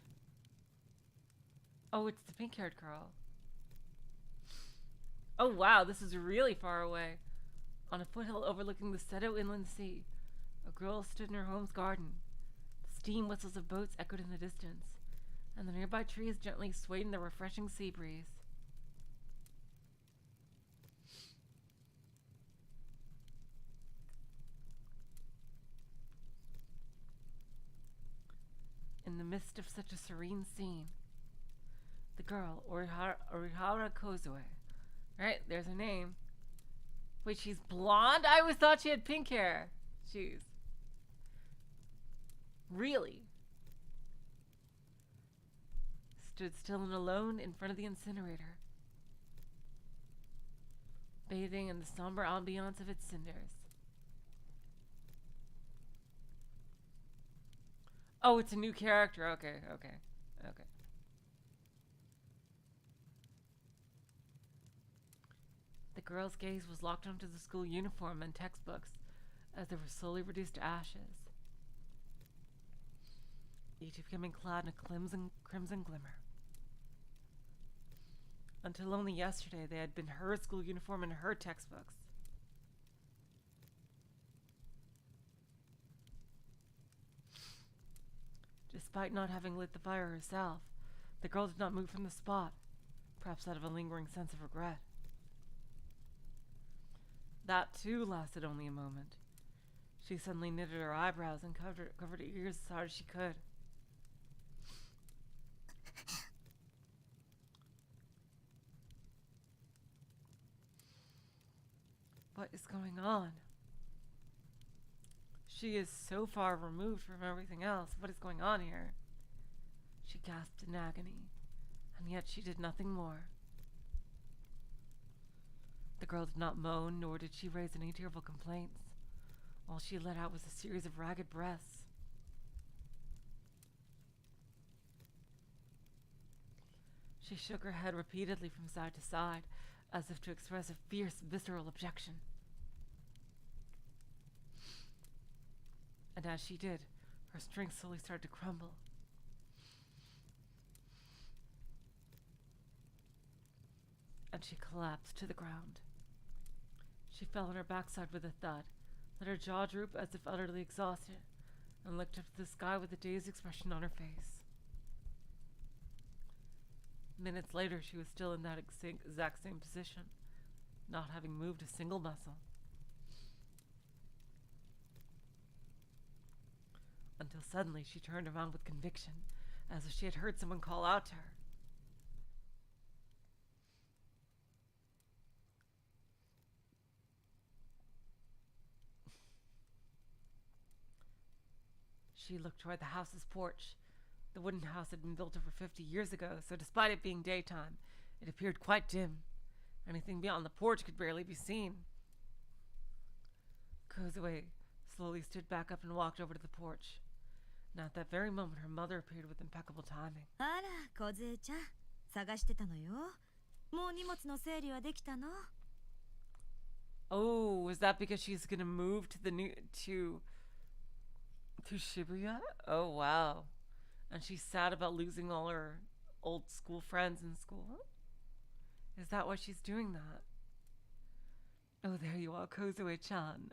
Oh, it's the pink-haired girl. Oh, wow, this is really far away. On a foothill overlooking the Seto Inland Sea, a girl stood in her home's garden. The steam whistles of boats echoed in the distance, and the nearby trees gently swayed in the refreshing sea breeze. In the midst of such a serene scene, the girl, Orihara Kozue. Right, there's her name. Wait, she's blonde? I always thought she had pink hair. Jeez. Really? Stood still and alone in front of the incinerator, bathing in the somber ambiance of its cinders. Oh, it's a new character. Okay. The girl's gaze was locked onto the school uniform and textbooks as they were slowly reduced to ashes, each becoming clad in a crimson glimmer. Until only yesterday, they had been her school uniform and her textbooks. Despite not having lit the fire herself, the girl did not move from the spot, perhaps out of a lingering sense of regret. That too lasted only a moment. She suddenly knitted her eyebrows and covered her ears as hard as she could. What is going on? She is so far removed from everything else. What is going on here? She gasped in agony, and yet she did nothing more. The girl did not moan, nor did she raise any tearful complaints. All she let out was a series of ragged breaths. She shook her head repeatedly from side to side, as if to express a fierce, visceral objection. And as she did, her strength slowly started to crumble. And she collapsed to the ground. She fell on her backside with a thud, let her jaw droop as if utterly exhausted, and looked up to the sky with a dazed expression on her face. Minutes later, she was still in that exact same position, not having moved a single muscle. Until suddenly she turned around with conviction, as if she had heard someone call out to her. She looked toward the house's porch. The wooden house had been built over 50 years ago, so despite it being daytime, it appeared quite dim. Anything beyond the porch could barely be seen. Kozue slowly stood back up and walked over to the porch. Now at that very moment, her mother appeared with impeccable timing. あら、小杖ちゃん、探してたのよ。もう荷物の整理はできたの？ Oh, is that because she's gonna move to the new to Shibuya? Oh wow. And she's sad about losing all her old school friends in school? Is that why she's doing that? Oh, there you are, Kozue-chan.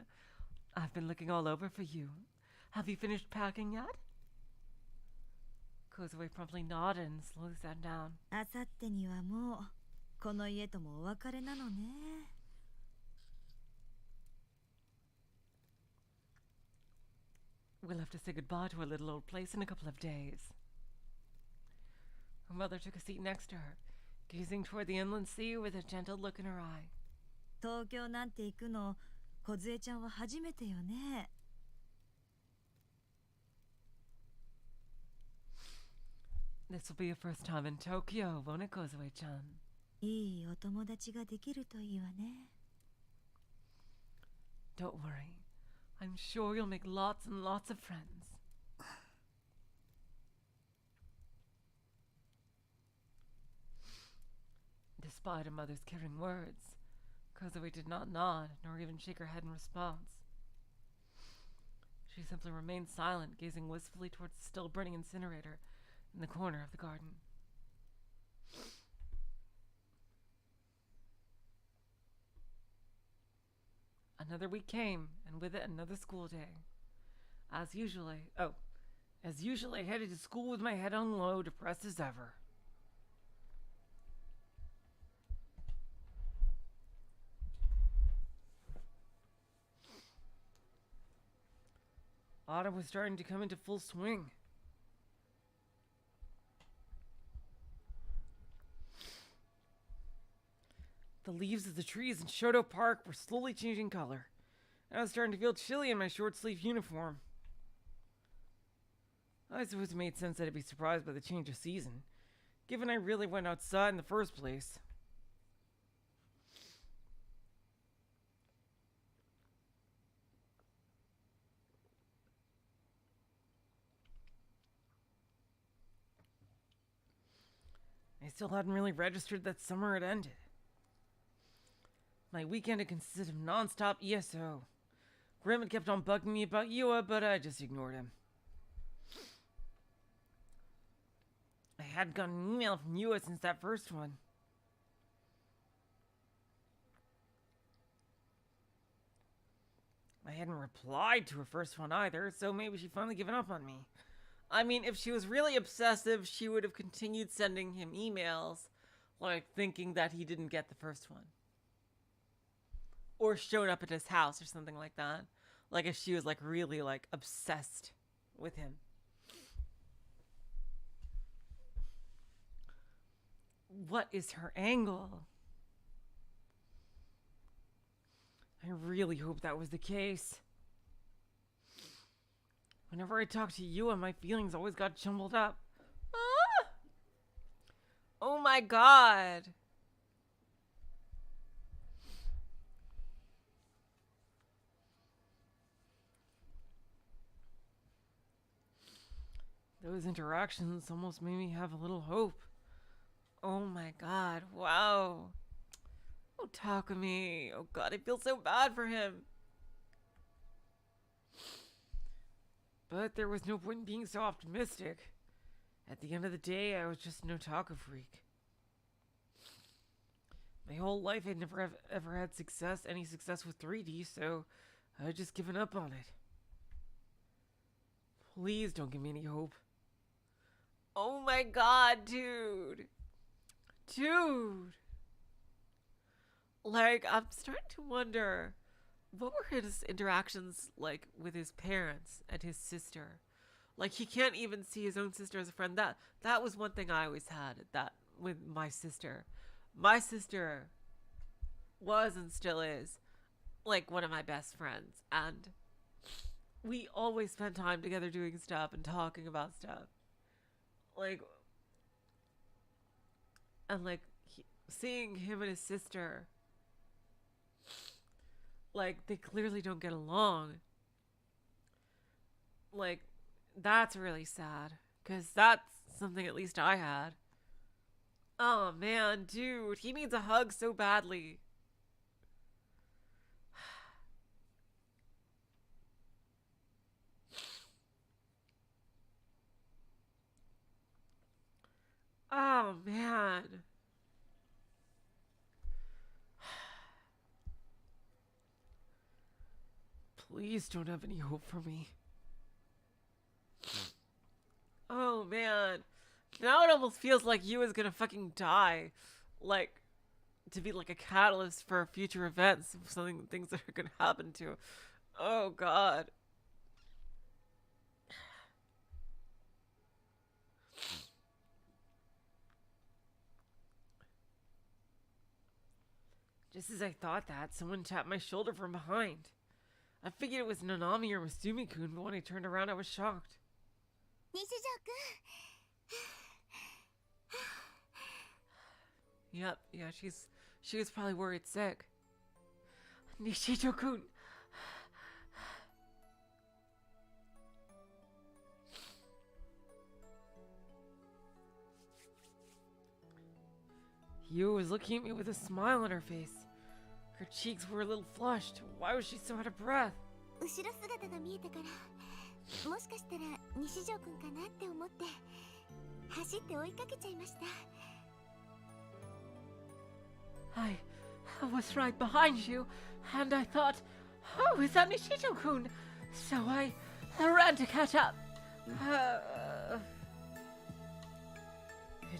I've been looking all over for you. Have you finished packing yet? Kozue promptly nodded and slowly sat down. あさってにはもうこの家ともお別れなのね。We'll have to say goodbye to our little old place in a couple of days. Her mother took a seat next to her, gazing toward the inland sea with a gentle look in her eye. 東京なんて行くの、小杖ちゃんは初めてよね。This will be your first time in Tokyo, won't it, Kozue-chan? いいお友達ができるといいわね。Don't worry. I'm sure you'll make lots and lots of friends. Despite her mother's caring words, Kozue did not nod nor even shake her head in response. She simply remained silent, gazing wistfully towards the still burning incinerator in the corner of the garden. Another week came, and with it another school day. As usually, I headed to school with my head on low, depressed as ever. Autumn was starting to come into full swing. The leaves of the trees in Shoto Park were slowly changing color, and I was starting to feel chilly in my short-sleeved uniform. I suppose it made sense that I'd be surprised by the change of season, given I really went outside in the first place. I still hadn't really registered that summer had ended. My weekend had consisted of non-stop ESO. Grim had kept on bugging me about Yua, but I just ignored him. I hadn't gotten an email from Yua since that first one. I hadn't replied to her first one either, so maybe she'd finally given up on me. I mean, if she was really obsessive, she would have continued sending him emails, like thinking that he didn't get the first one. Or showed up at his house or something like that. Like if she was like really like obsessed with him. What is her angle? I really hope that was the case. Whenever I talked to Yua, my feelings always got jumbled up. Ah! Oh my god. Those interactions almost made me have a little hope. Oh my god, wow. Oh, Takumi. Oh god, I feel so bad for him. But there was no point in being so optimistic. At the end of the day, I was just an otaku freak. My whole life I'd never ever had any success with 3D, so I'd just given up on it. Please don't give me any hope. Oh my god, dude. Dude. Like, I'm starting to wonder, what were his interactions like with his parents and his sister? Like, he can't even see his own sister as a friend. That was one thing I always had that with my sister. My sister was and still is like one of my best friends, and we always spend time together doing stuff and talking about stuff. Like, and like seeing him and his sister Like, they clearly don't get along. Like, that's really sad. Because that's something at least I had. Oh, man, dude. He needs a hug so badly. Oh, man. Please don't have any hope for me. Oh, man. Now it almost feels like you is gonna fucking die. Like, to be like a catalyst for future events, things that are gonna happen to. Oh, God. Just as I thought that, someone tapped my shoulder from behind. I figured it was Nanami or Masumi-kun, but when I turned around, I was shocked. Yep, yeah, she was probably worried sick. Nishito-kun. Yu was looking at me with a smile on her face. Her cheeks were a little flushed. Why was she so out of breath? 後ろ姿が見えたからもしかしたら西条くんかなって思って走って追いかけちゃいました I was right behind you, and I thought, oh, is that Nishito-kun? So I ran to catch up. Had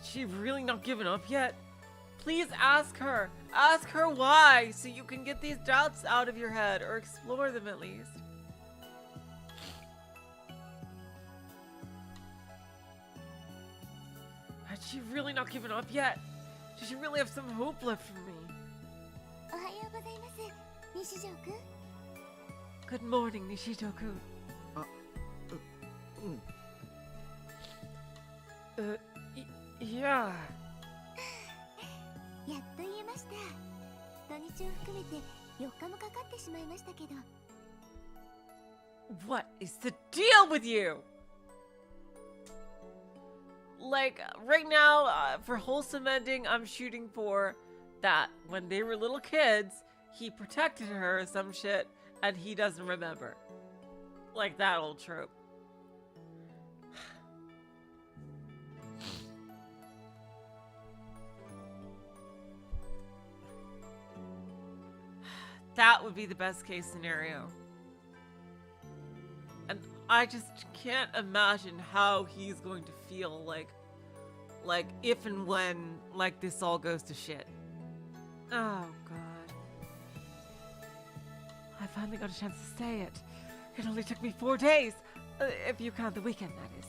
she really not given up yet? Please ask her. Ask her why, so you can get these doubts out of your head, or explore them at least. Had she really not given up yet? Did she really have some hope left for me? おはようございます西条くん Good morning, Nishito-kun. Yeah. やっと言えました土日を含めて4日もかかってしまいましたけど What is the deal with you? Like, right now, for wholesome ending, I'm shooting for that when they were little kids, he protected her or some shit, and he doesn't remember. Like that old trope. That would be the best case scenario. And I just can't imagine how he's going to feel like if and when like this all goes to shit. Oh god. I finally got a chance to say it. It only took me 4 days. If you count the weekend, that is.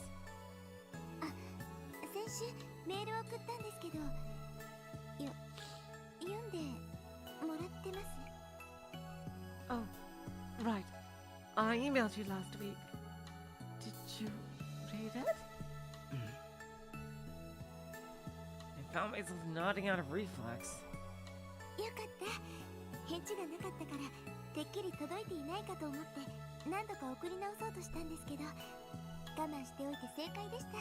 先週メールを送ったんですけど読んでもらってます Oh, right. I emailed you last week. Did you read it? I found myself nodding out of reflex. よかった返事がなかったからてっきり届いていないかと思って何度か送り直そうとしたんですけど我慢しておいて正解でした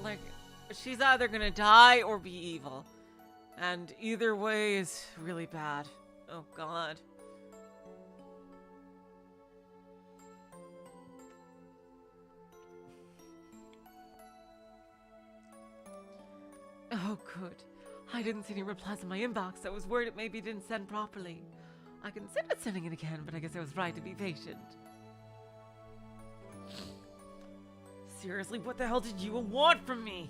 Like, she's either gonna die or be evil. And either way is really bad. Oh god. Oh good. I didn't see any replies in my inbox. I was worried it maybe didn't send properly. I considered sending it again, but I guess I was right to be patient. Seriously, what the hell did you want from me?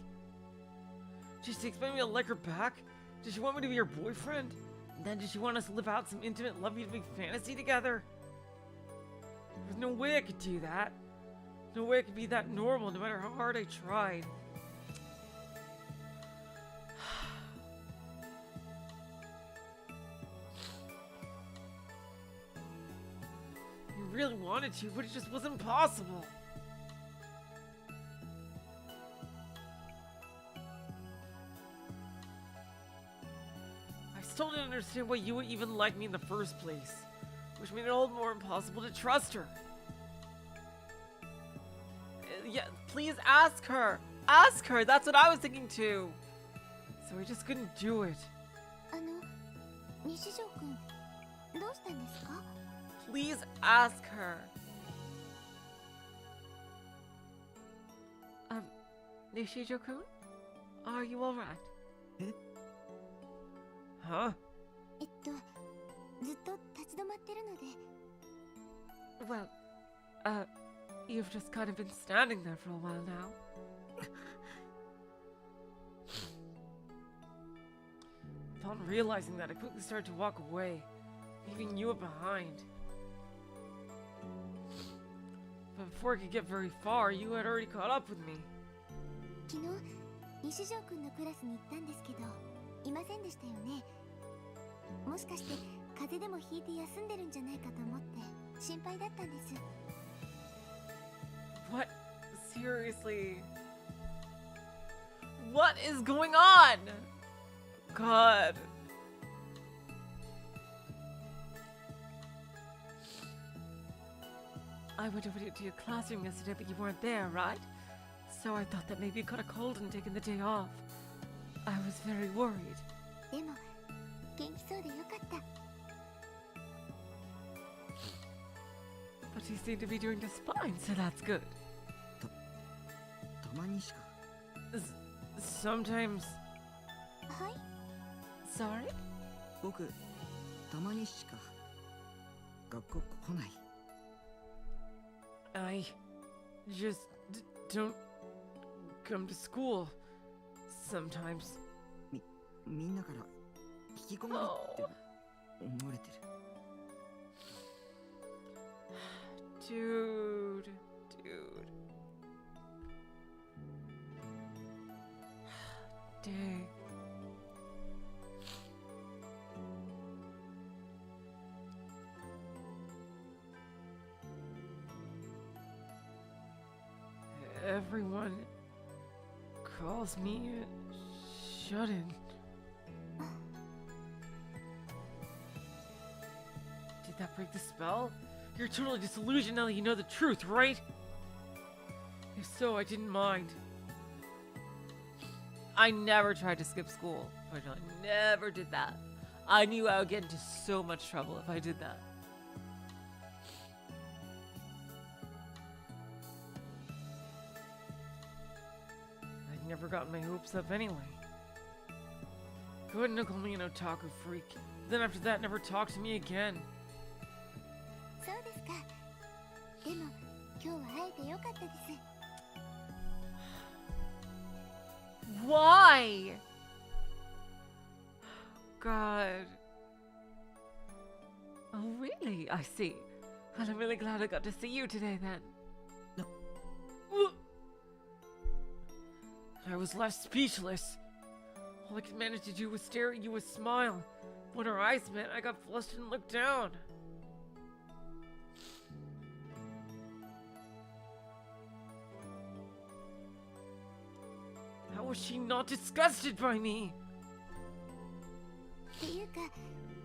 Did she expect me to like her back? Did she want me to be her boyfriend? And then did she want us to live out some intimate, lovey-dovey fantasy together? There's no way I could do that. No way I could be that normal, no matter how hard I tried. I really wanted to, but it just wasn't possible. I still didn't understand why you would even like me in the first place, which made it all the more impossible to trust her. Yeah, please ask her. Ask her. That's what I was thinking too. So I just couldn't do it. 西条くん、どうしたんですか? Please ask her. Nishijo-kun? Are you alright? え? Huh? ずっと立ち止まってるので。 Well, you've just kind of been standing there for a while now. Upon realizing that, I quickly started to walk away, leaving you behind. But before I could get very far, you had already caught up with me. 昨日、西条くんのクラスに行ったんですけど、いませんでしたよね。もしかして風邪でもひいて休んでるんじゃないかと思って心配だったんです。 What? Seriously? What is going on? God. I went over to your classroom yesterday, but you weren't there, right? So I thought that maybe you caught a cold and taken the day off. I was very worried. でも元気そうでよかった。 But you seem to be doing just fine, so that's good. たまにしか。 Sometimes. はい。 Sorry? 僕、たまにしか学校来ない。 I just don't come to school sometimes. みんなから引きこもりって思われてる。Dude. Dang. Everyone calls me shut-in. Did that break the spell? You're totally disillusioned now that you know the truth, right? If so, I didn't mind. I never tried to skip school. I never did that. I knew I would get into so much trouble if I did that. I'd never gotten my hopes up anyway. Go ahead and call me an otaku freak. Then after that, never talk to me again. そうですか。でも今日は会えてよかったです。 Why? God. Oh, really? I see. Well, I'm really glad I got to see you today then. No. I was left speechless. All I could manage to do was stare at you and smile. When our eyes met, I got flustered and looked down. How was she not disgusted by me? っていうか、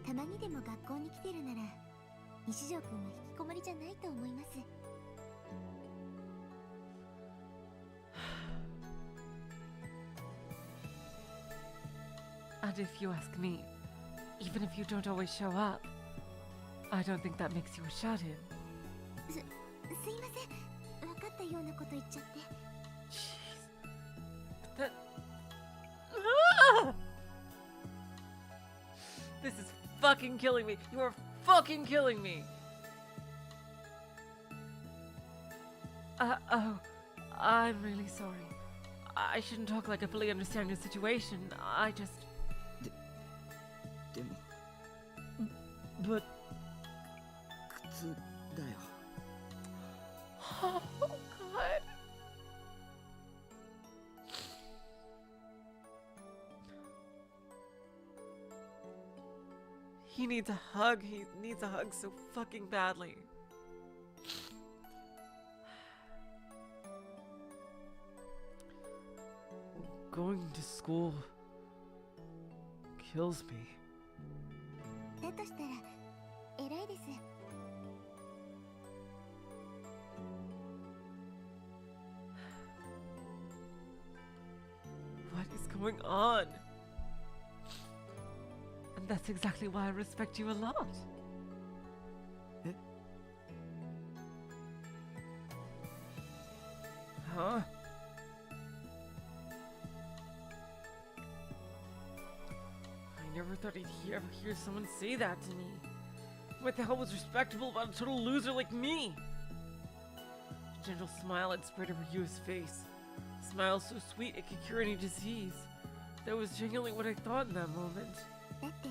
たまにでも学校に来てるなら、西条くんは引きこもりじゃないと思います。 And if you ask me, even if you don't always show up, I don't think that makes you a shut-in. すいません。分かったようなこと言っちゃって。 Jeez. That... This is fucking killing me. You are fucking killing me. Oh, I'm really sorry. I shouldn't talk like I fully understand your situation. I just... でも But... 靴だよ。 Oh, God. He needs a hug. He needs a hug so fucking badly. Going to school kills me. だとしたら偉いです。 What is going on? And that's exactly why I respect you a lot. Huh? I never thought I'd ever hear someone say that to me. What the hell was respectable about a total loser like me? A gentle smile had spread over Yua's face. A smile so sweet it could cure any disease. That was genuinely what I thought in that moment. だって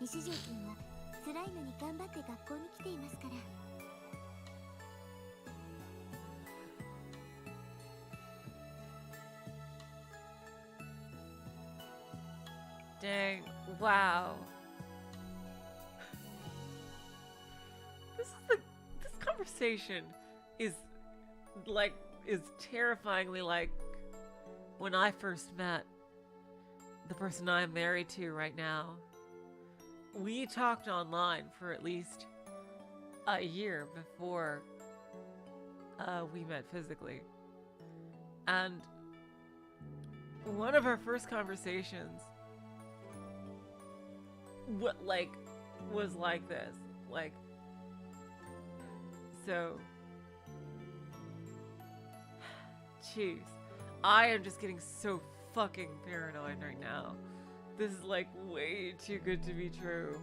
西条くんは辛いのに頑張って学校に来ていますから。 Dang, wow. This conversation is terrifyingly like when I first met the person I'm married to right now. We talked online for at least a year before we met physically. And one of our first conversations was like this, like, so jeez, I am just getting so fucking paranoid right now. This is like way too good to be true.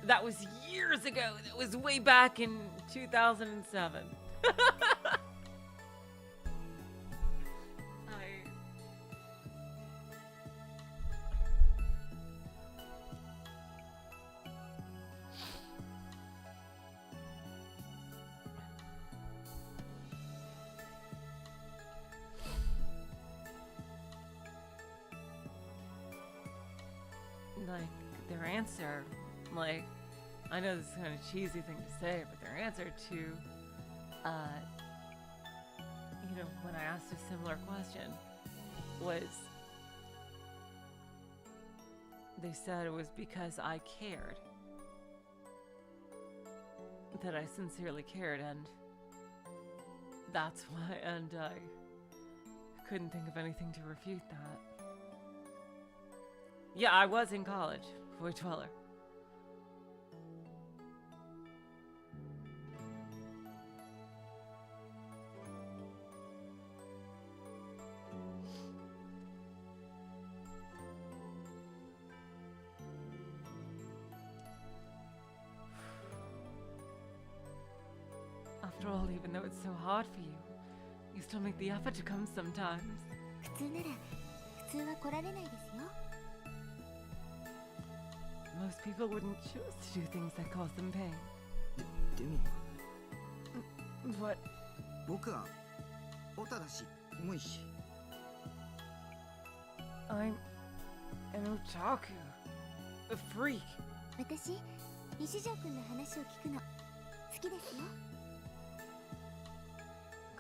That was years ago. That was way back in 2007. Like, their answer, like, I know this is kind of cheesy thing to say, but their answer to, you know, when I asked a similar question, was, they said it was because I cared. That I sincerely cared, and that's why, and I couldn't think of anything to refute that. Yeah, I was in college, Void Dweller. After all, even though it's so hard for you, you still make the effort to come sometimes. 普通なら普通は来られないですよ。 Most people wouldn't choose to do things that cause them pain. でも What? 僕はオタだしキモいし I'm an otaku. A freak. 私西条くんの話を聞くの好きですよ。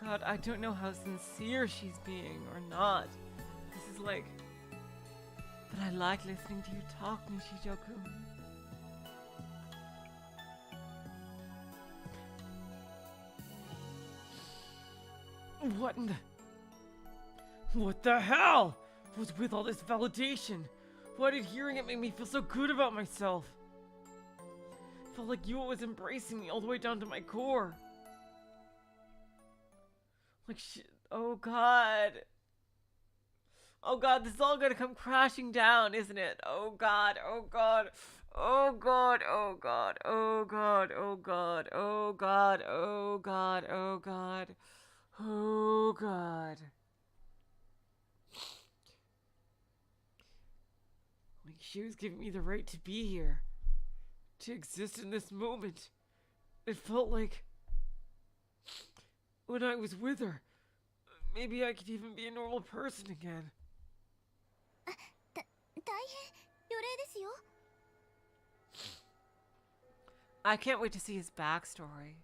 God, I don't know how sincere she's being or not. This is like... But I like listening to you talk, Nishijoku. What in the... What the hell? What's with all this validation? Why did hearing it make me feel so good about myself? It felt like Yua was embracing me all the way down to my core. Like shit. Oh god. Oh god, this is all gonna come crashing down, isn't it? Oh god, oh god. Oh god, oh god, oh god, oh god, oh god, oh god, oh god. Oh god. Like she was giving me the right to be here. To exist in this moment. It felt like when I was with her, maybe I could even be a normal person again. 大変予例ですよ。 I can't wait to see his backstory.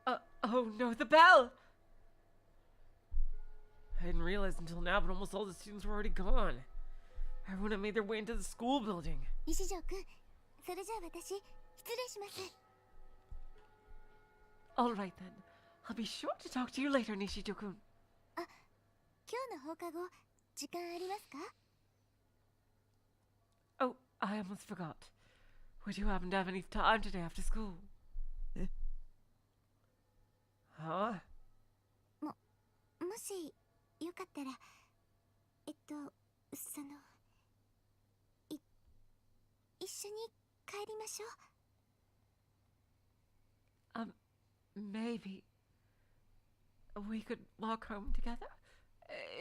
Oh no, the bell! hadn't realized until now, but almost all the students were already gone. Everyone had made their way into the school building. 西条くん、それじゃあ私、失礼します。All right then. I'll be sure to talk to you later, Nishijo-kun. あ、今日の放課後、時間ありますか？ Oh, I almost forgot. Would you happen to have any time today after school? え？ Huh? もしよかったら、その、一緒に帰りましょう。Maybe. We could walk home together?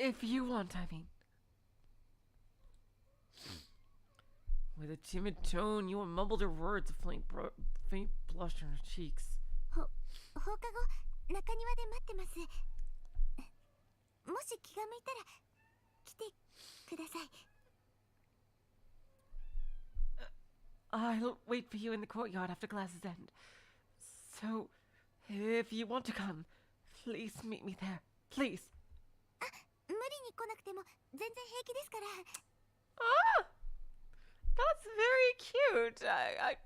If you want, I mean. With a timid tone, Yua mumbled her words, a faint blush on her cheeks. 放課後、中庭で待ってます。もし気が向いたら、来てください。I'll wait for you in the courtyard after classes end. So, if you want to come, please meet me there. Please. 無理に来なくても全然平気ですから。Ah! That's very cute. I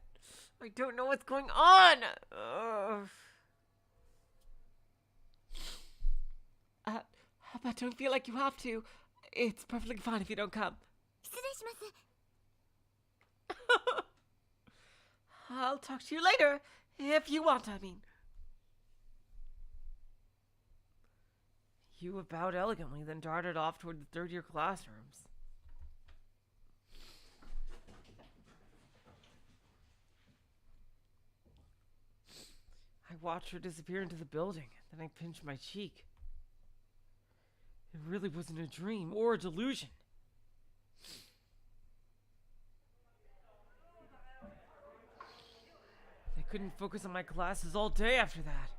don't know what's going on. But don't feel like you have to. It's perfectly fine if you don't come. 失礼します。I'll talk to you later, if you want, I mean. Yua bowed elegantly, then darted off toward the third-year classrooms. I watched her disappear into the building, then I pinched my cheek. It really wasn't a dream or a delusion. I couldn't focus on my classes all day after that.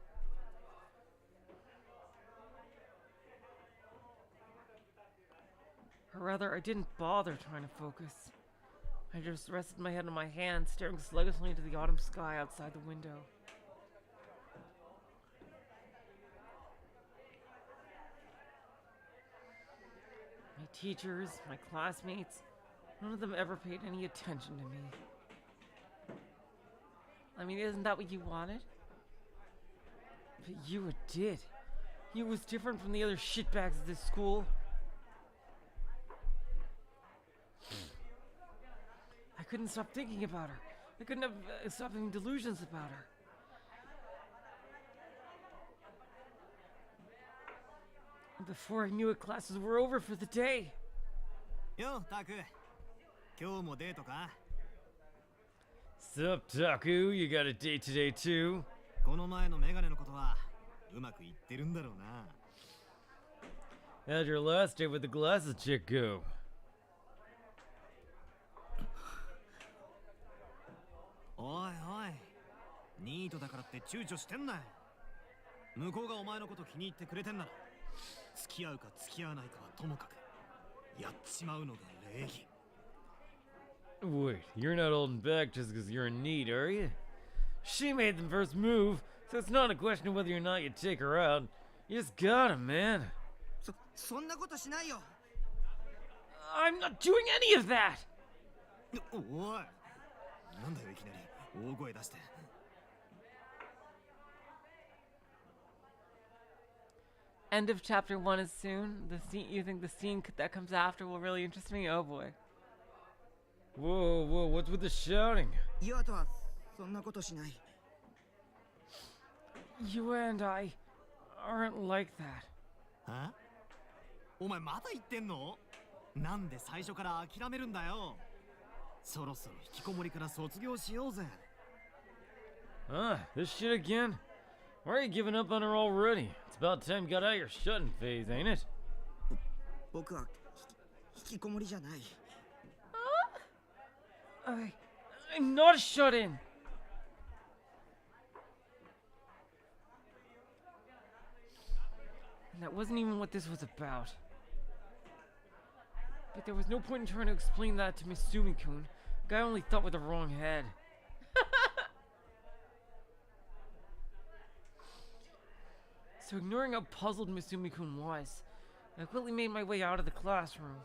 Or rather, I didn't bother trying to focus. I just rested my head on my hand, staring sluggishly into the autumn sky outside the window. My teachers, my classmates, none of them ever paid any attention to me. I mean, isn't that what you wanted? But Yua did. Yua was different from the other shitbags at this school. I couldn't stop thinking about her. I couldn't stop having delusions about her. And before I knew it, classes were over for the day. Yo, Taku. 今日もデートか? Sup, Taku? You got a date today too? この前のメガネのことはうまくいってるんだろうな。How'd your last date with the glasses chick go? おいおい、ニートだからって躊躇してんなよ。向こうがお前のこと気に入ってくれてんなら、付き合うか付き合わないかはともかく、やっちまうのが礼儀。Wait, you're not holding back just because you're in need, are you? She made the first move, so it's not a question of whether or not you take her out. You just gotta, man. そんなことしないよ。I'm not doing any of that! おい、なんだよいきなり大声出して。End of chapter 1 is soon. You think the scene that comes after will really interest me? Oh boy. Whoa, what's with the shouting? ユアとはそんなことしない。You and I aren't like that. は？お前まだ言ってんの？なんで最初から諦めるんだよ。そろそろ引きこもりから卒業しようぜ。This shit again? Why are you giving up on her already? It's about time you got out of your shutting phase, ain't it? 僕は引きこもりじゃない。I'm not shut in. And that wasn't even what this was about. But there was no point in trying to explain that to Misumi-kun. Guy only thought with the wrong head. So ignoring how puzzled Misumi-kun was, I quickly made my way out of the classroom.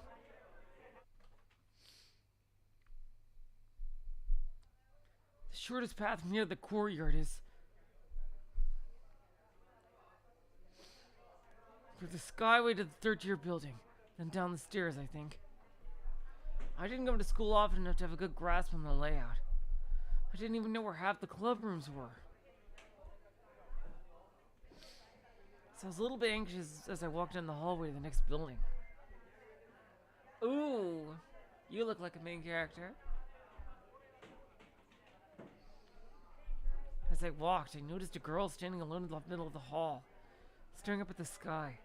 The shortest path near the courtyard is through the skyway to the third-tier building, then down the stairs, I think. I didn't go to school often enough to have a good grasp on the layout. I didn't even know where half the club rooms were. So I was a little bit anxious as I walked down the hallway to the next building. Ooh, you look like a main character. As I walked, I noticed a girl standing alone in the middle of the hall, staring up at the sky.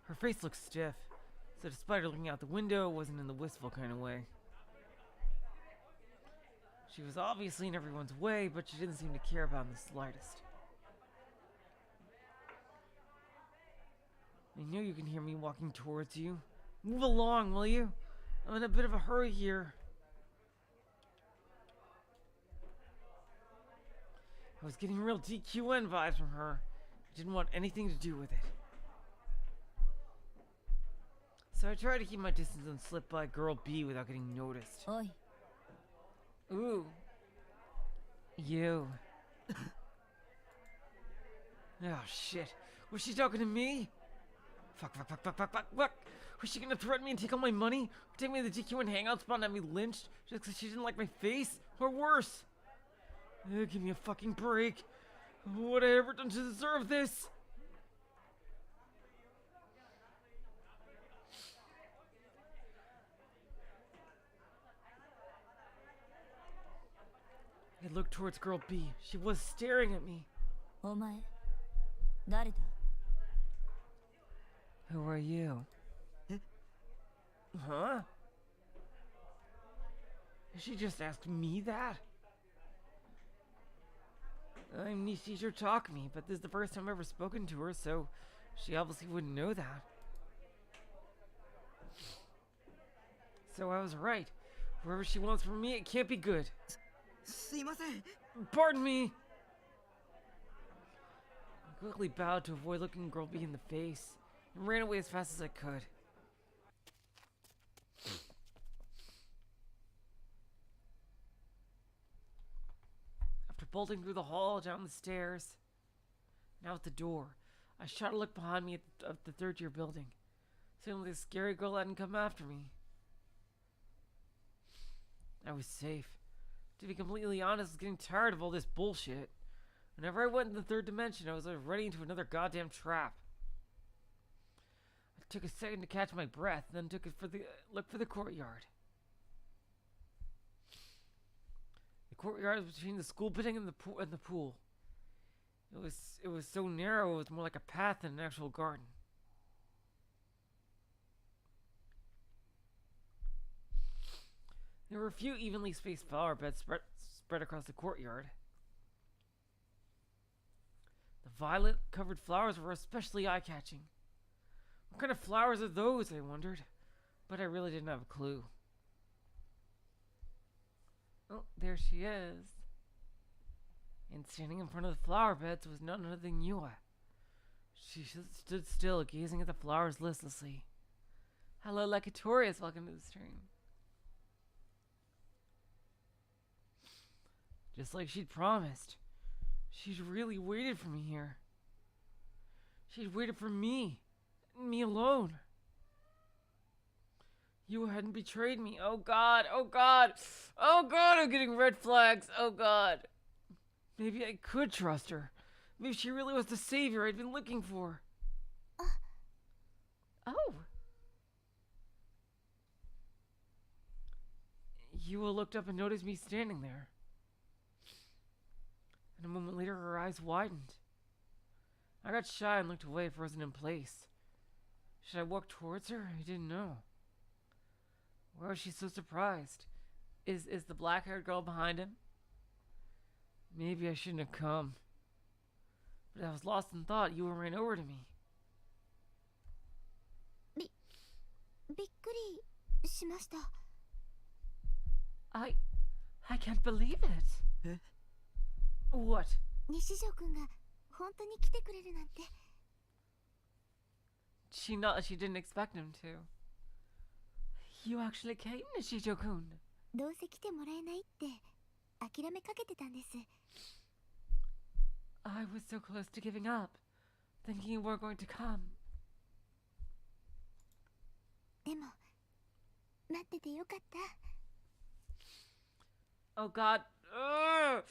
Her face looked stiff, so despite her looking out the window, it wasn't in the wistful kind of way. She was obviously in everyone's way, but she didn't seem to care about it in the slightest. I know you can hear me walking towards you. Move along, will you? I'm in a bit of a hurry here. I was getting real DQN vibes from her. I didn't want anything to do with it. So I tried to keep my distance and slip by Girl B without getting noticed. Oi. Ooh. You. Oh shit. Was she talking to me? Fuck. Was she gonna threaten me and take all my money? Or take me to the DQ and hangout spot and have me lynched just because she didn't like my face? Or worse? Give me a fucking break. What have I ever done to deserve this? I looked towards Girl B. She was staring at me. お前誰だ Who are you? Huh? She just asked me that? I'm niece teacher Takumi, but this is the first time I've ever spoken to her, so she obviously wouldn't know that. So I was right. Whatever she wants from me, it can't be good. すいません Pardon me! I quickly bowed to avoid looking Girl B in the face, and ran away as fast as I could. After bolting through the hall, down the stairs, now at the door, I shot a look behind me at the third-tier building. Suddenly, the scary girl hadn't come after me. I was safe. To be completely honest, I was getting tired of all this bullshit. Whenever I went in the third dimension, I was already into another goddamn trap. I took a second to catch my breath, then took it look for the courtyard. The courtyard was between the school building and the pool. It was so narrow, it was more like a path than an actual garden. There were a few evenly spaced flower beds spread across the courtyard. The violet-covered flowers were especially eye-catching. What kind of flowers are those, I wondered, but I really didn't have a clue. Oh, there she is. And standing in front of the flower beds was none other than Yua. She stood still, gazing at the flowers listlessly. Hello, Lecatorius, welcome to the stream. Just like she'd promised. She'd really waited for me here. She'd waited for me. Me alone. You hadn't betrayed me. Oh God, oh God. Oh God, I'm getting red flags. Oh God. Maybe I could trust her. Maybe she really was the savior I'd been looking for. Oh. Yua looked up and noticed me standing there. And a moment later, her eyes widened. I got shy and looked away, frozen in place. Should I walk towards her? I didn't know. Why was she so surprised? Is the black-haired girl behind him? Maybe I shouldn't have come. But I was lost in thought. You ran over to me. びっくりしました。 I can't believe it. What? 西条くんが本当に来てくれるなんて。She didn't expect him to. You actually came, Nishijo-kun. どうせ来てもらえないって諦めかけてたんです。 I was so close to giving up, thinking you weren't going to come. でも待っててよかった。 Oh God. Ugh.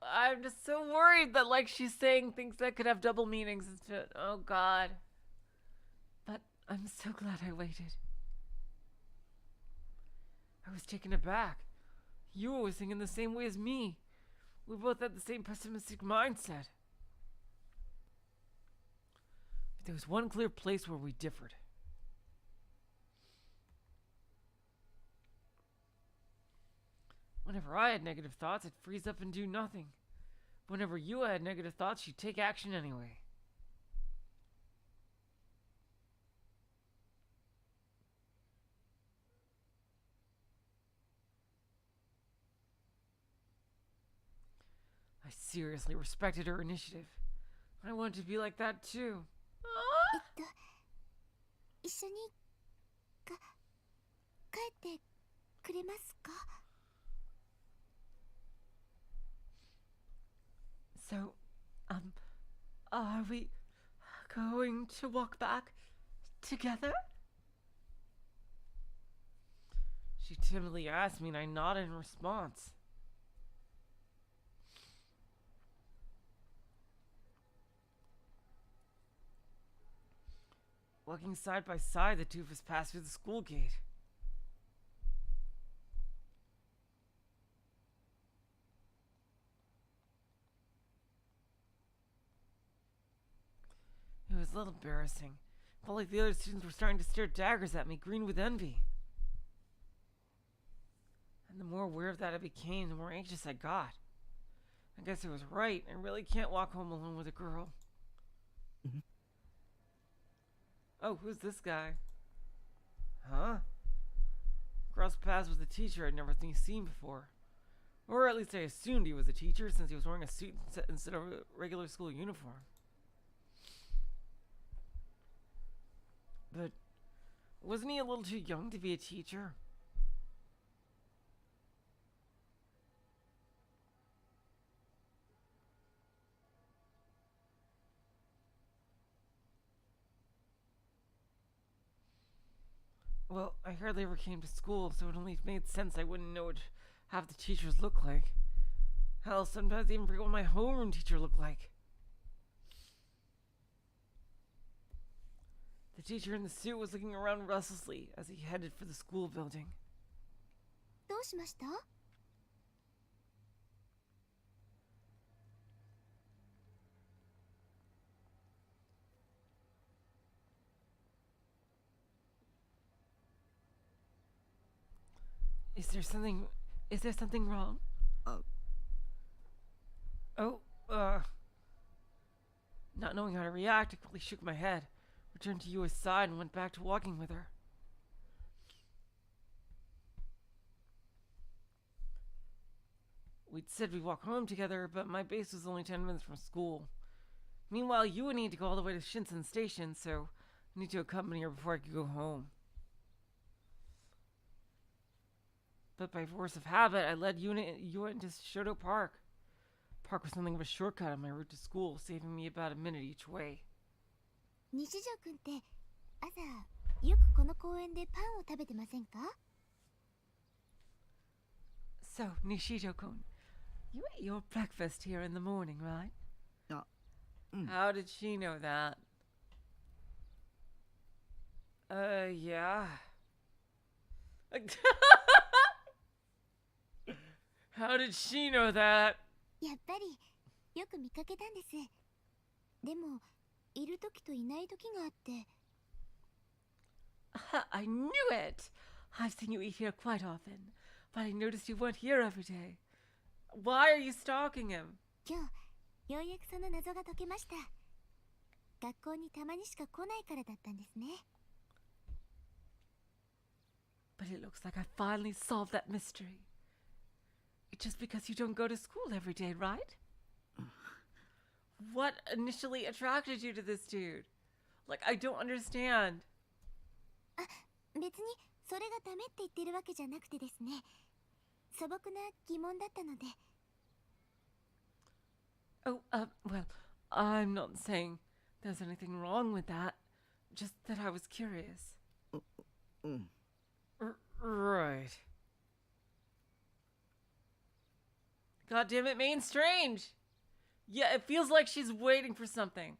I'm just so worried that like she's saying things that could have double meanings instead. Oh God. But I'm so glad I waited. I was taken aback. You were thinking the same way as me. We both had the same pessimistic mindset. But there was one clear place where we differed. Whenever I had negative thoughts, I'd freeze up and do nothing. Whenever you had negative thoughts, you'd take action anyway. I seriously respected her initiative. I wanted to be like that too. 一緒に帰ってくれますか？ So, are we going to walk back together? She timidly asked me and I nodded in response. Walking side by side, the two of us passed through the school gate. It was a little embarrassing. Felt like the other students were starting to stare daggers at me, green with envy. And the more aware of that I became, the more anxious I got. I guess I was right. I really can't walk home alone with a girl. Mhm. Oh, who's this guy? Huh? Crossed paths with a teacher I'd never seen before. Or at least I assumed he was a teacher since he was wearing a suit instead of a regular school uniform. But wasn't he a little too young to be a teacher? Well, I hardly ever came to school, so it only made sense I wouldn't know what half the teachers look like. Hell, sometimes I even forget what my homeroom teacher looked like. The teacher in the suit was looking around restlessly as he headed for the school building. どうしました？ Is there something wrong? Not knowing how to react, I quickly shook my head, returned to Yua's side, and went back to walking with her. We'd said we'd walk home together, but my base was only 10 minutes from school. Meanwhile, Yua needed to go all the way to Shinsen Station, so I need to accompany her before I could go home. But by force of habit, I led Yua into Shoto Park. Park was something of a shortcut on my route to school, saving me about a minute each way. 西条くんって朝よくこの公園でパンを食べてませんか？ So, Nishijo-kun, you ate your breakfast here in the morning, right? How did she know that? Yeah. How did she know that? やっぱりよく見かけたんです。でもいる時といない時があって。I knew it! I've seen you eat here quite often, but I noticed you weren't here every day. Why are you stalking him? 今日ようやくその謎が解けました。学校にたまにしか来ないからだったんですね。 But it looks like I finally solved that mystery. It's just because you don't go to school every day, right? What initially attracted you to this dude? Like, I don't understand. 別にそれがダメって言ってるわけじゃなくてですね。素朴な疑問だったので。Oh, well, I'm not saying there's anything wrong with that. Just that I was curious. うん。 Right. God damn it, Maine's strange. Yeah, it feels like she's waiting for something.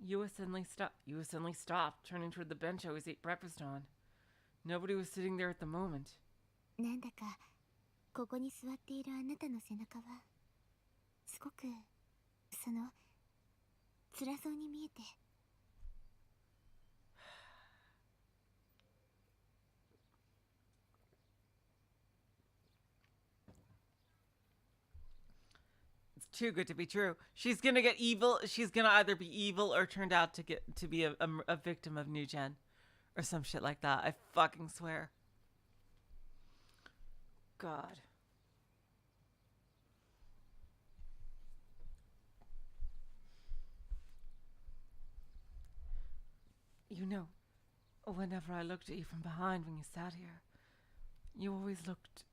Yua suddenly stopped, turning toward the bench I always ate breakfast on. Nobody was sitting there at the moment. なんだかここに座っているあなたの背中はすごく辛そうに見えて。It's too good to be true. She's gonna get evil. She's gonna either be evil or turned out to be a victim of New Gen, or some shit like that. I fucking swear. God. You know, whenever I looked at you from behind when you sat here, you always looked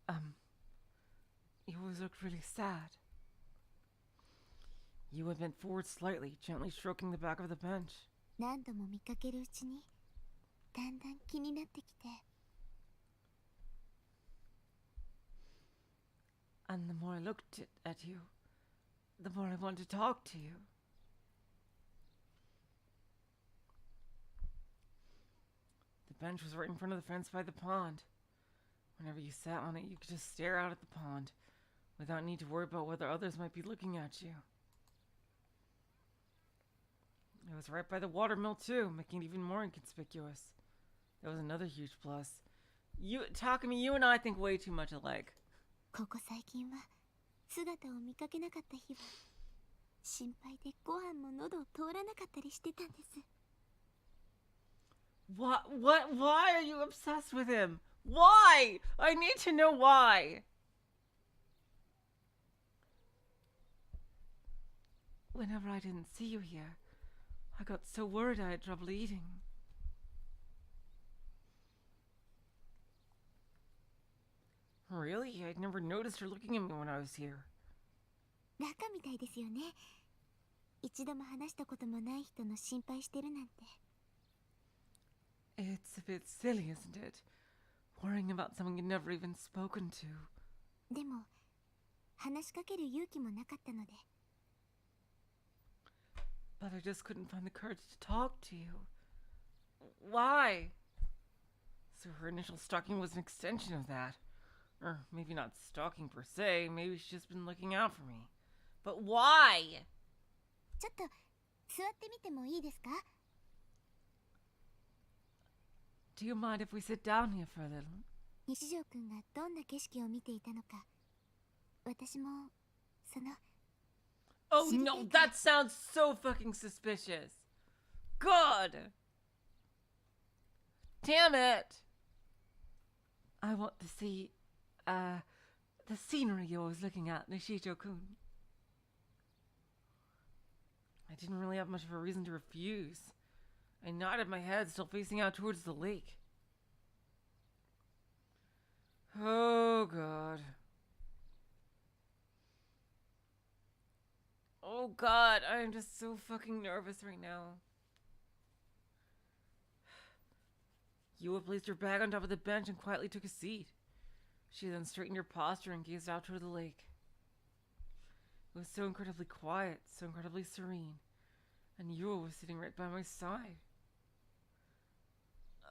really sad. You had bent forward slightly, gently stroking the back of the bench. 何度も見かけるうちにだんだん気になってきて。And the more I looked at you, the more I wanted to talk to you. The bench was right in front of the fence by the pond. Whenever you sat on it, you could just stare out at the pond, without need to worry about whether others might be looking at you. It was right by the watermill too, making it even more inconspicuous. That was another huge plus. Takumi, you and I think way too much alike. ここ最近は姿を見かけなかった日は心配でご飯も喉を通らなかったりしてたんです。Why are you obsessed with him? Why? I need to know why. Whenever I didn't see you here, I got so worried I had trouble eating. Really? I'd never noticed her looking at me when I was here. 仲みたいですよね。一度も話したこともない人の心配してるなんて。It's a bit silly, isn't it? Worrying about someone you've never even spoken to. でも話しかける勇気もなかったので。But I just couldn't find the courage to talk to you. Why? So her initial stalking was an extension of that. Or maybe not stalking per se, maybe she's just been looking out for me. But why? ちょっと座ってみてもいいですか？ Do you mind if we sit down here for a little? 西条くんがどんな景色を見ていたのか、私もOh no, that sounds so fucking suspicious. God! Damn it! I want to see, the scenery you're always looking at, Nishijo-kun. I didn't really have much of a reason to refuse. I nodded my head, still facing out towards the lake. Oh, God. Oh, God, I'm just so fucking nervous right now. Yua placed her bag on top of the bench and quietly took a seat. She then straightened her posture and gazed out toward the lake. It was so incredibly quiet, so incredibly serene, and Yua was sitting right by my side.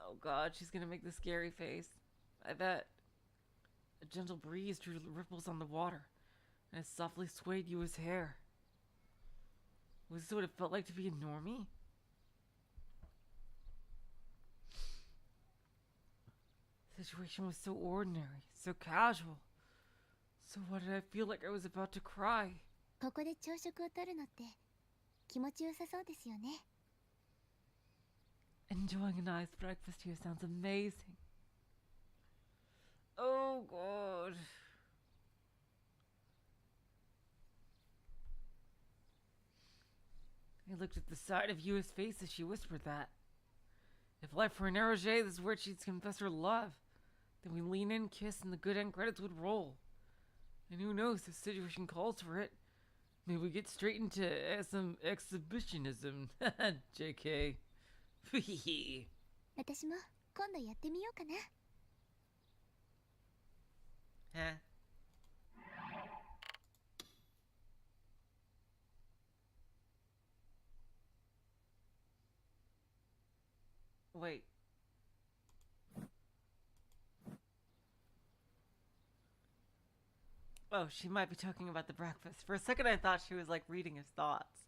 Oh God, she's gonna make the scary face. I bet. A gentle breeze drew ripples on the water, and it softly swayed Yua's hair. Was this what it felt like to be a normie? The situation was so ordinary, so casual. So why did I feel like I was about to cry? ここで朝食をとるのって気持ちよさそうですよね。 Enjoying a nice breakfast here sounds amazing. Oh God. I looked at the side of Yua's face as she whispered that. If life were an eroge, this is where she'd confess her love. Then we lean in, kiss, and the good end credits would roll. And who knows, if the situation calls for it, maybe we get straight into some exhibitionism. JK. 私も今度やってみようかな。Huh? Wait. Oh, she might be talking about the breakfast. For a second I thought she was like reading his thoughts.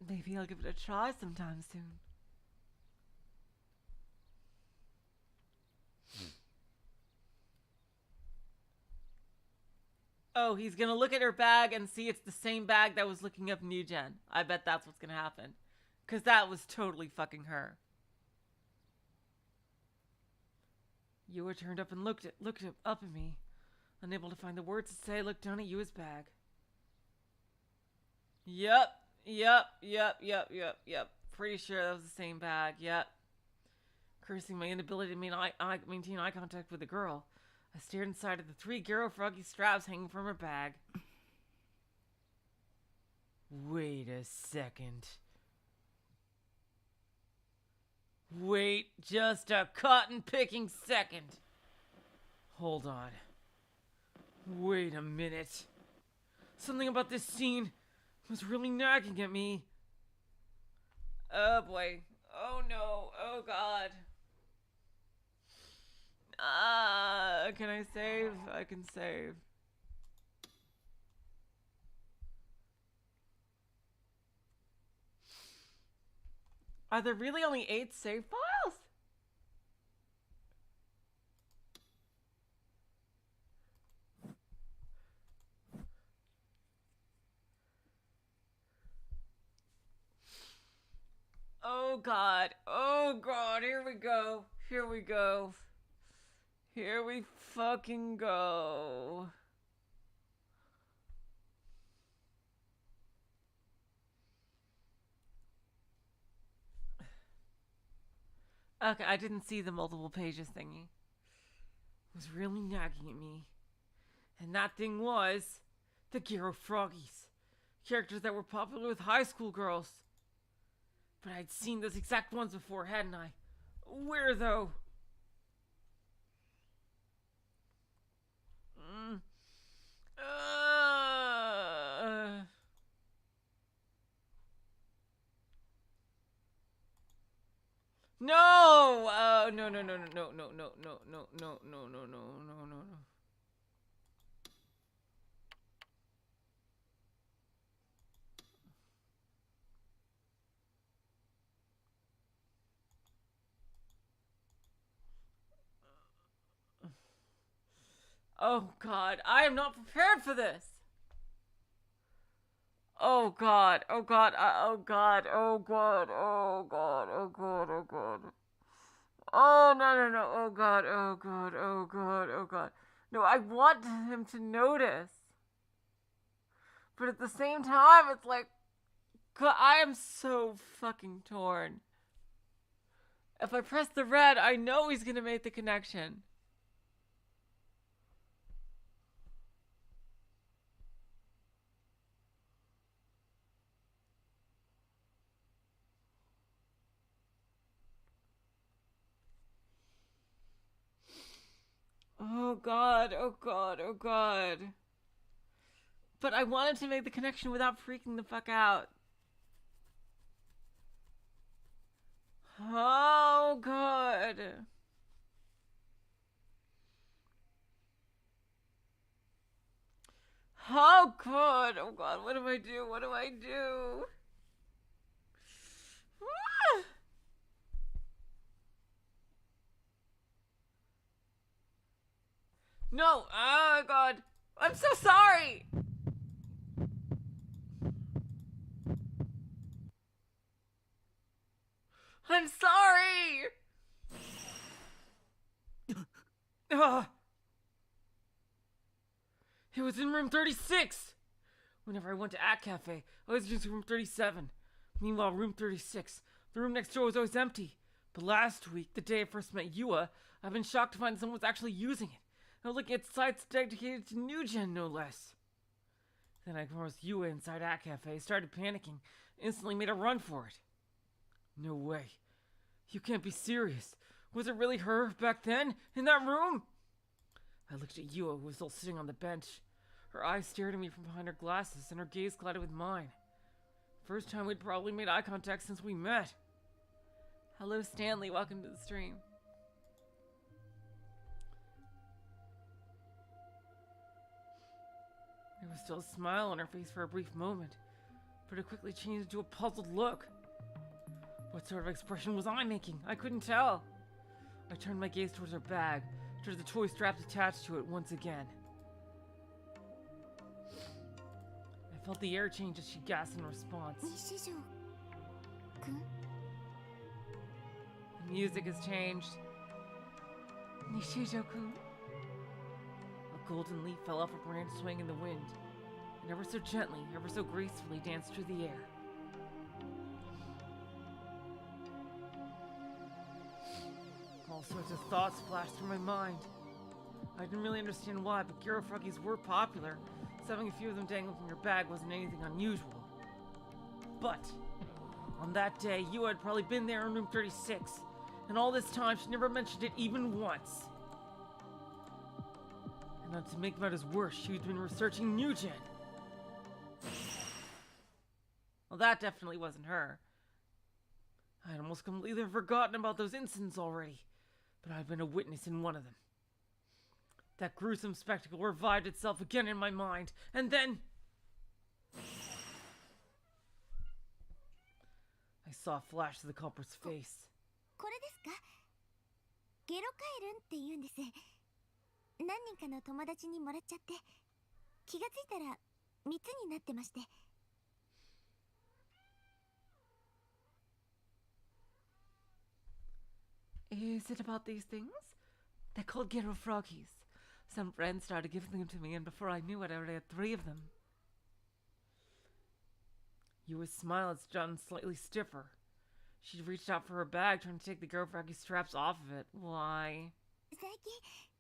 Maybe I'll give it a try sometime soon. Oh, he's gonna look at her bag and see it's the same bag that was looking up New Gen. I bet that's what's gonna happen. Because that was totally fucking her. Yua turned up and looked up at me. Unable to find the words to say, I looked down at Yua's bag. Yep. Pretty sure that was the same bag. Yep. Cursing my inability to maintain eye contact with the girl, I stared inside at the 3 Garo Froggy straps hanging from her bag. Wait a second. Wait just a cotton-picking second. Hold on. Wait a minute. Something about this scene was really nagging at me. Oh boy. Oh no. Oh god. Can I save? I can save. Are there really only 8 save files? Oh god. Oh god. Here we go. Here we go. Here we fucking go. Okay, I didn't see the multiple pages thingy. It was really nagging at me. And that thing was the Garo Froggies. Characters that were popular with high school girls. But I'd seen those exact ones before, hadn't I? Where though? No! No. Oh god, I am not prepared for this. Oh god, oh god, oh god, oh god, oh god, oh god, oh god. Oh no, oh god, oh god, oh god, oh god. No, I want him to notice. But at the same time, it's like, god, I am so fucking torn. If I press the red, I know he's gonna make the connection. Oh god, oh god, oh god. But I wanted to make the connection without freaking the fuck out. Oh god. Oh god, oh god, what do I do? What do I do? Ah! No, oh god, I'm so sorry. I'm sorry. It was in room 36. Whenever I went to At Cafe, I always used room 37. Meanwhile, room 36, the room next door was always empty. But last week, the day I first met Yua, I've been shocked to find someone was actually using it. I was looking at sites dedicated to New Gen, no less. Then I crossed Yua inside At Cafe, started panicking, instantly made a run for it. No way. You can't be serious. Was it really her back then, in that room? I looked at Yua, who was still sitting on the bench. Her eyes stared at me from behind her glasses, and her gaze collided with mine. First time we'd probably made eye contact since we met. Hello, Stanley. Welcome to the stream. There was still a smile on her face for a brief moment, but it quickly changed into a puzzled look. What sort of expression was I making? I couldn't tell. I turned my gaze towards her bag, towards the toy straps attached to it once again. I felt the air change as she gasped in response. The music has changed. Nishijo-kun. A golden leaf fell off a branch swaying in the wind, and ever so gently, ever so gracefully danced through the air. All sorts of thoughts flashed through my mind. I didn't really understand why, but gyro froggies were popular, so having a few of them dangling from your bag wasn't anything unusual. But on that day, you had probably been there in room 36, and all this time she never mentioned it even once. And not to make matters worse, she'd been researching New Gen. Well, that definitely wasn't her. I had almost completely forgotten about those incidents already, but I'd been a witness in one of them. That gruesome spectacle revived itself again in my mind, and then I saw a flash to the culprit's face. これですか？ゲロカエルンって言うんです。何人かの友達にもらっちゃって、気がついたら3つになってまして。Is it about these things? They're called Gero Froggies. Some friends started giving them to me, and before I knew it, I already had 3 of them. Yua's smile had gotten slightly stiffer. She'd reached out for her bag, trying to take the Gero Froggie straps off of it. Why? 最近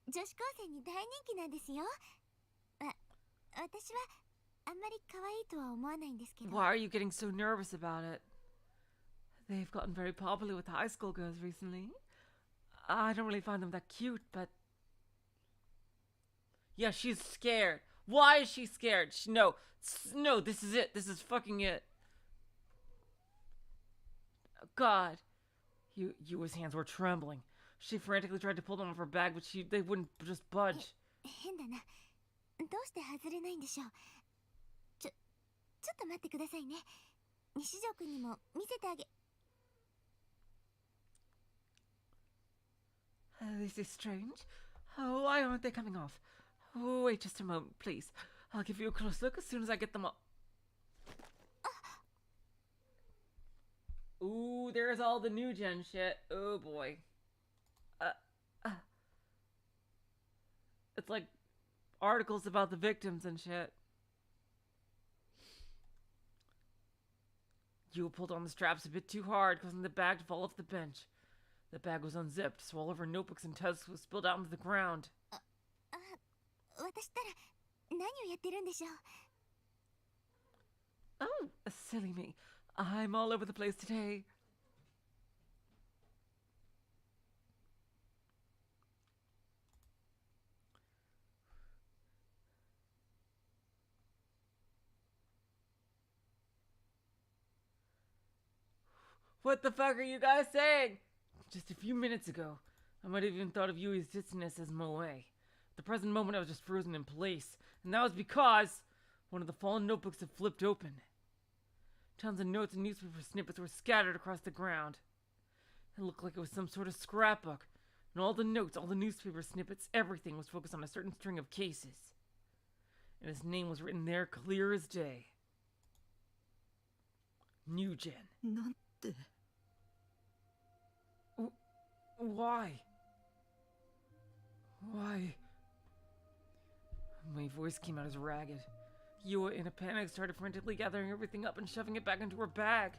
女子高生に大人気なんですよ。私はあんまり可愛いとは思わないんですけど。 Why are you getting so nervous about it? They've gotten very popular with high school girls recently. I don't really find them that cute, but... Yeah, she's scared. Why is she scared? No, this is it. This is fucking it. God. Yua's hands were trembling. She frantically tried to pull them off her bag, but they wouldn't just budge. 変だな。どうして外れないんでしょう。ちょっと待ってくださいね。西条くんにも見せてあげ。This is strange. Oh, why aren't they coming off? Oh, wait just a moment, please. I'll give you a close look as soon as I get them off. Ooh, there's all the new gen shit. Oh boy. It's like articles about the victims and shit. You pulled on the straps a bit too hard, causing the bag to fall off the bench. The bag was unzipped, so all of her notebooks and tests was spilled out onto the ground. 私ったら何をやってるんでしょう。 Oh, silly me. I'm all over the place today. What the fuck are you guys saying? Just a few minutes ago, I might have even thought of Yui's dissonance as moe. At the present moment, I was just frozen in place, and that was because one of the fallen notebooks had flipped open. Tons of notes and newspaper snippets were scattered across the ground. It looked like it was some sort of scrapbook, and all the notes, all the newspaper snippets, everything was focused on a certain string of cases. And his name was written there clear as day. New Gen. なんて Why? Why? My voice came out as ragged. Yua, in a panic, started frantically gathering everything up and shoving it back into her bag.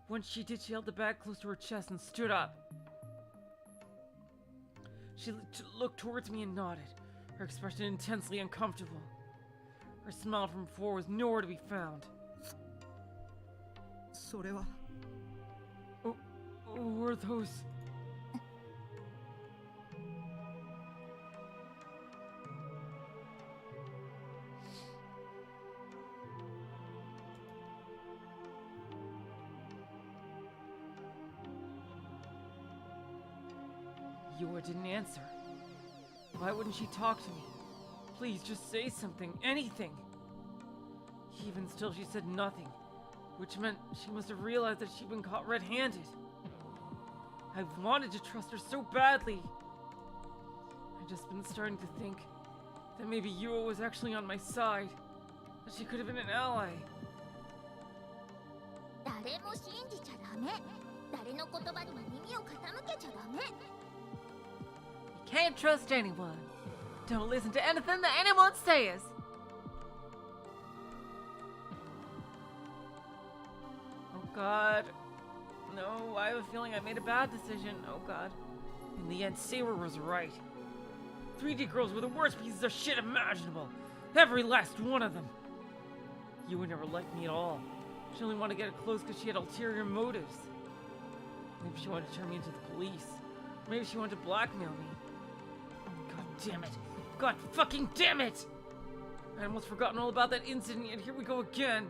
Once she did, she held the bag close to her chest and stood up. She looked towards me and nodded, her expression intensely uncomfortable. Her smile from before was nowhere to be found. それは Were those... Yua didn't answer. Why wouldn't she talk to me? Please, just say something, anything. Even still, she said nothing, which meant she must have realized that she'd been caught red-handed. I wanted to trust her so badly. I'd just been starting to think that maybe Yua was actually on my side, that she could have been an ally. 誰も信じちゃダメ。誰の言葉にも耳を傾けちゃダメ。 You can't trust anyone. Don't listen to anything that anyone says. Oh God. No, I have a feeling I made a bad decision. Oh God. In the end, Saber was right. 3D girls were the worst pieces of shit imaginable. Every last one of them. Yua never liked me at all. She only wanted to get close because she had ulterior motives. Maybe she wanted to turn me into the police. Maybe she wanted to blackmail me. God damn it. God fucking damn it! I had almost forgotten all about that incident, yet here we go again.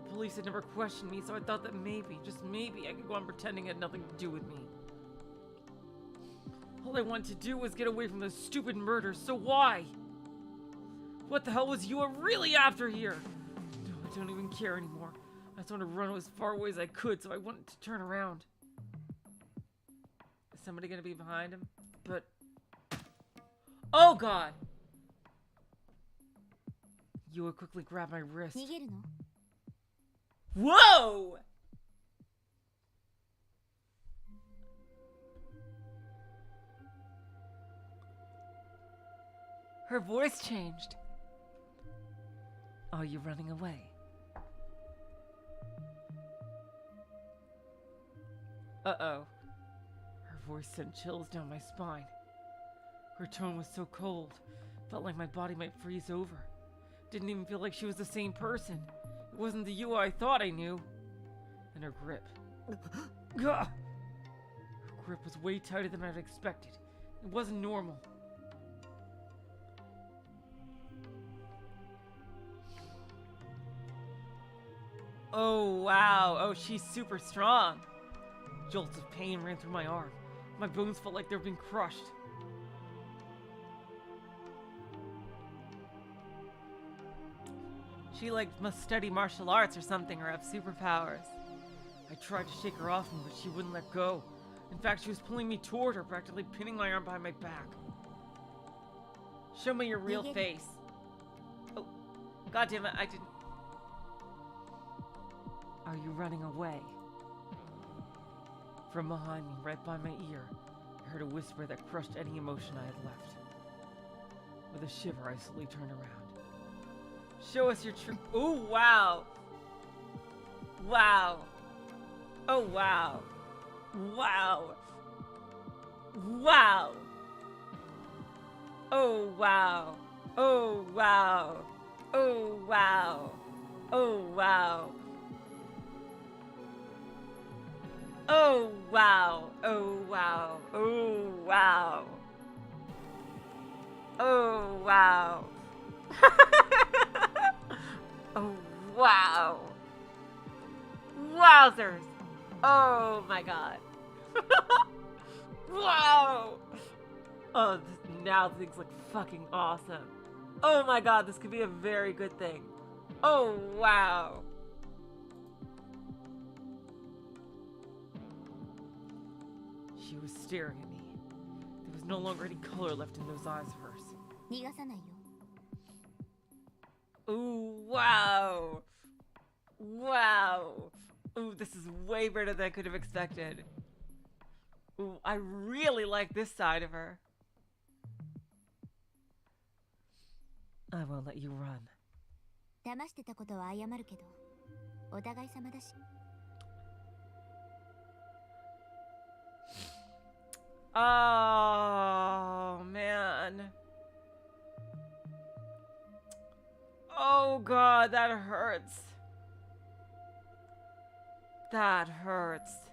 The police had never questioned me, so I thought that maybe, just maybe, I could go on pretending it had nothing to do with me. All I wanted to do was get away from those stupid murders, so why? What the hell was Yua really after here? No, I don't even care anymore. I just wanted to run as far away as I could, so I wanted to turn around. Is somebody gonna be behind him? But... Oh God! Yua quickly grabbed my wrist. 逃げるの？ Whoa! Her voice changed. Are you running away? Uh-oh. Her voice sent chills down my spine. Her tone was so cold, felt like my body might freeze over. Didn't even feel like she was the same person. It wasn't the Yua I thought I knew. And her grip. Gah! Her grip was way tighter than I'd expected. It wasn't normal. Oh, wow. Oh, she's super strong. Jolts of pain ran through my arm. My bones felt like they were being crushed. She must study martial arts or something or have superpowers. I tried to shake her off me, but she wouldn't let go. In fact, she was pulling me toward her, practically pinning my arm behind my back. Show me your real face. Oh, God damn it, I didn't... Are you running away? From behind me, right by my ear, I heard a whisper that crushed any emotion I had left. With a shiver, I slowly turned around. Show us your true... Oh, wow. Wow. Oh, wow. Wow. Wow. Oh, wow. Oh, wow. Oh, wow. Oh, wow. Oh, wow. Oh, wow. Oh, wow. Oh, wow. Oh, wow. Wowzers. Oh, my God. Wow. Oh, now things look fucking awesome. Oh, my God, this could be a very good thing. Oh, wow. She was staring at me. There was no longer any color left in those eyes of hers. 逃がさないよ。 Ooh, wow. Wow. Ooh, this is way better than I could have expected. Ooh, I really like this side of her. I won't let you run. 騙してたことは謝るけど、お互い様だし。Oh, man. Oh, God, that hurts. That hurts.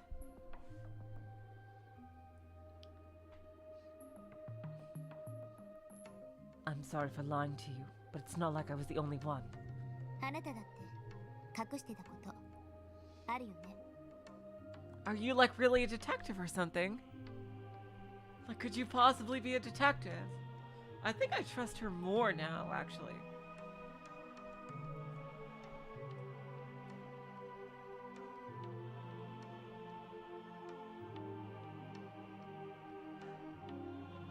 I'm sorry for lying to you, but it's not like I was the only one. あなただって隠してたことあるよね。 Are you like really a detective or something? Like, could you possibly be a detective? I think I trust her more now, actually.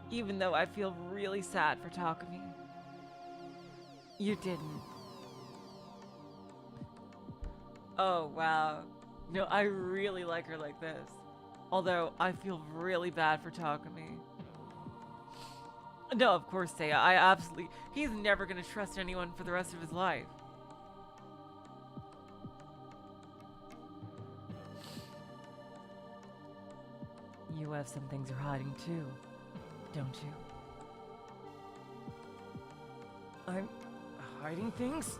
Even though I feel really sad for Takumi. You didn't. Oh, wow. No, I really like her like this. Although, I feel really bad for Takumi. No, of course, Seiya. I absolutely... He's never gonna trust anyone for the rest of his life. You have some things you're hiding too, don't you? I'm hiding things?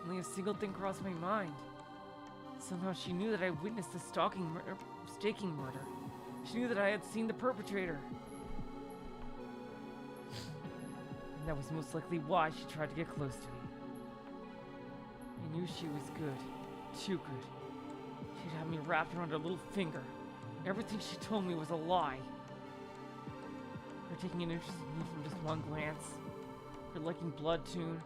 Only a single thing crossed my mind. Somehow she knew that I witnessed the staking murder. She knew that I had seen the perpetrator. And that was most likely why she tried to get close to me. I knew she was good. Too good. She'd have me wrapped around her little finger. Everything she told me was a lie. Her taking an interest in me from just one glance. Her liking Bloodtoon.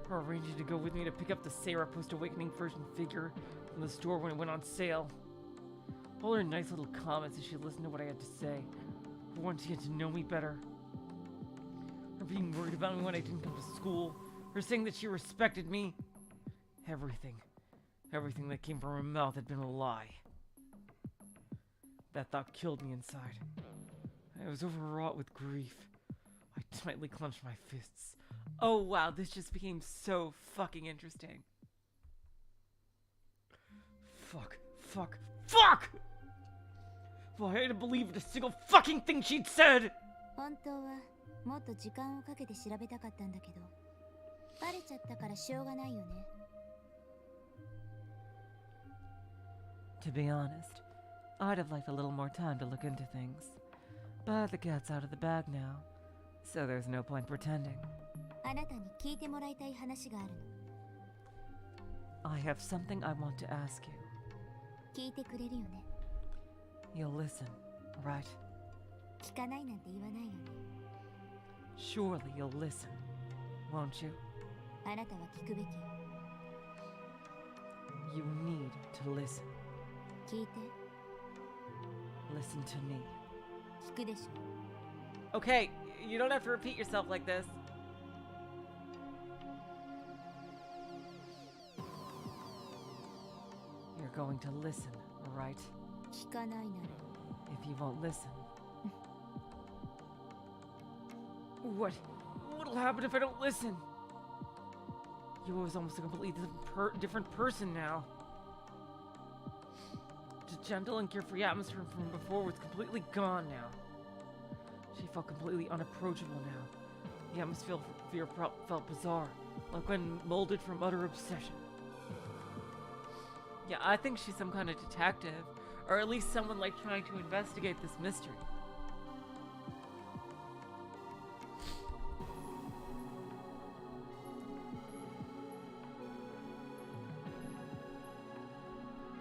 Her arranging to go with me to pick up the Sarah post-awakening version figure from the store when it went on sale. All her nice little comments as she listened to what I had to say. Her wanting to get to know me better. Her being worried about me when I didn't come to school. Her saying that she respected me. Everything. Everything that came from her mouth had been a lie. That thought killed me inside. I was overwrought with grief. I tightly clenched my fists. Oh wow, this just became so fucking interesting. Fuck, fuck, fuck! Well, I hadn't believed a single fucking thing she'd said! 本当はもっと時間をかけて調べたかったんだけど、バレちゃったからしょうがないよね。 To be honest, I'd have liked a little more time to look into things. But the cat's out of the bag now, so there's no point pretending. あなたに聞いてもらいたい話があるの。 I have something I want to ask you. 聞いてくれるよね。 You'll listen, right? 聞かないなんて言わないよね。 Surely you'll listen, won't you? あなたは聞くべきよ。 You need to listen. 聞いて。 Listen to me. 聞くでしょ。 Okay, you don't have to repeat yourself like this. You're going to listen, right? 聞かないなら。 If you won't listen. What'll happen if I don't listen? You was almost a completely different person now. The gentle and carefree atmosphere from before was completely gone now. She felt completely unapproachable now. The atmosphere felt bizarre, like when molded from utter obsession. Yeah, I think she's some kind of detective, or at least someone like trying to investigate this mystery.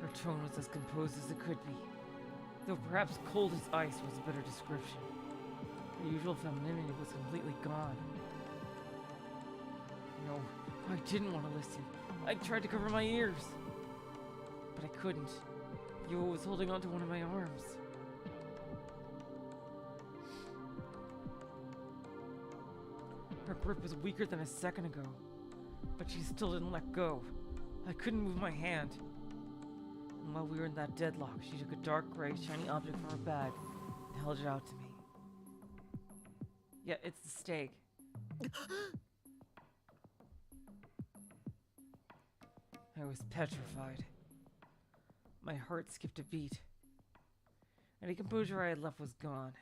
Her tone was as composed as it could be, though perhaps cold as ice was a better description. Her usual femininity was completely gone. No, I didn't want to listen. I tried to cover my ears. But I couldn't. Yo was holding onto one of my arms. Her grip was weaker than a second ago, but she still didn't let go. I couldn't move my hand. And while we were in that deadlock, she took a dark gray, shiny object from her bag and held it out to me. Yeah, it's the stake. I was petrified. My heart skipped a beat. Any composure I had left was gone.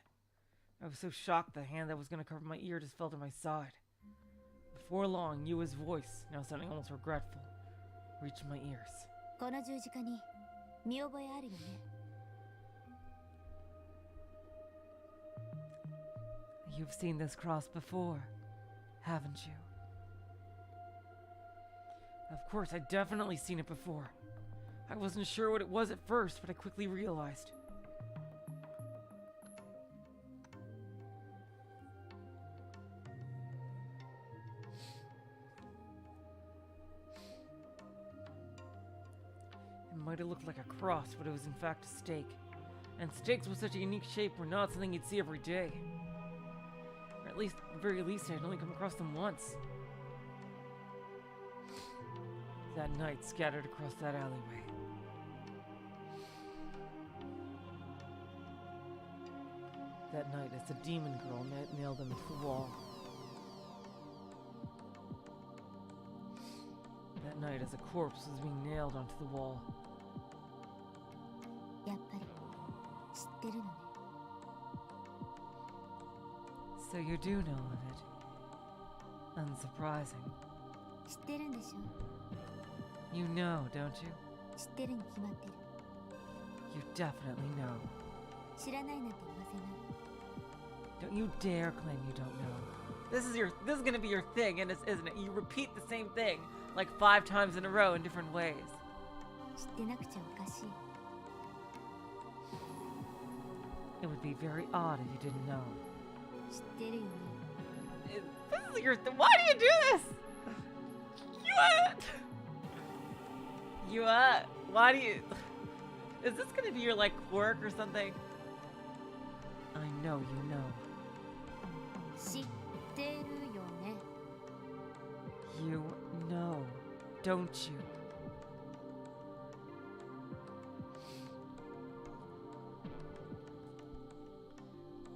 I was so shocked the hand that was going to cover my ear just fell to my side. Before long, Yua's voice, now sounding almost regretful, reached my ears. この十字架に見覚えあるよね。You've seen this cross before, haven't you? Of course, I'd definitely seen it before. I wasn't sure what it was at first, but I quickly realized. It might have looked like a cross, but it was in fact a stake. And stakes with such a unique shape were not something you'd see every day. Or at the very least, I'd only come across them once. That night, scattered across that alleyway. That night, as the demon girl nailed them to the wall. That night, as a corpse was being nailed onto the wall. やっぱり知ってるのね。 So you do know of it. Unsurprising. 知ってるんでしょ。 You know, don't you? 知ってるに決まってる。 You definitely know. 知らないなんて言わせない。 Don't you dare claim you don't know. This is gonna be your thing, and isn't it? You repeat the same thing like 5 times in a row in different ways. 知ってなくちゃおかしい。 It would be very odd if you didn't know. 知ってるよね。 This is your why do you do this? Why do you... Is this gonna be your, like, quirk or something? I know you know. 知ってるよね。 You know, don't you?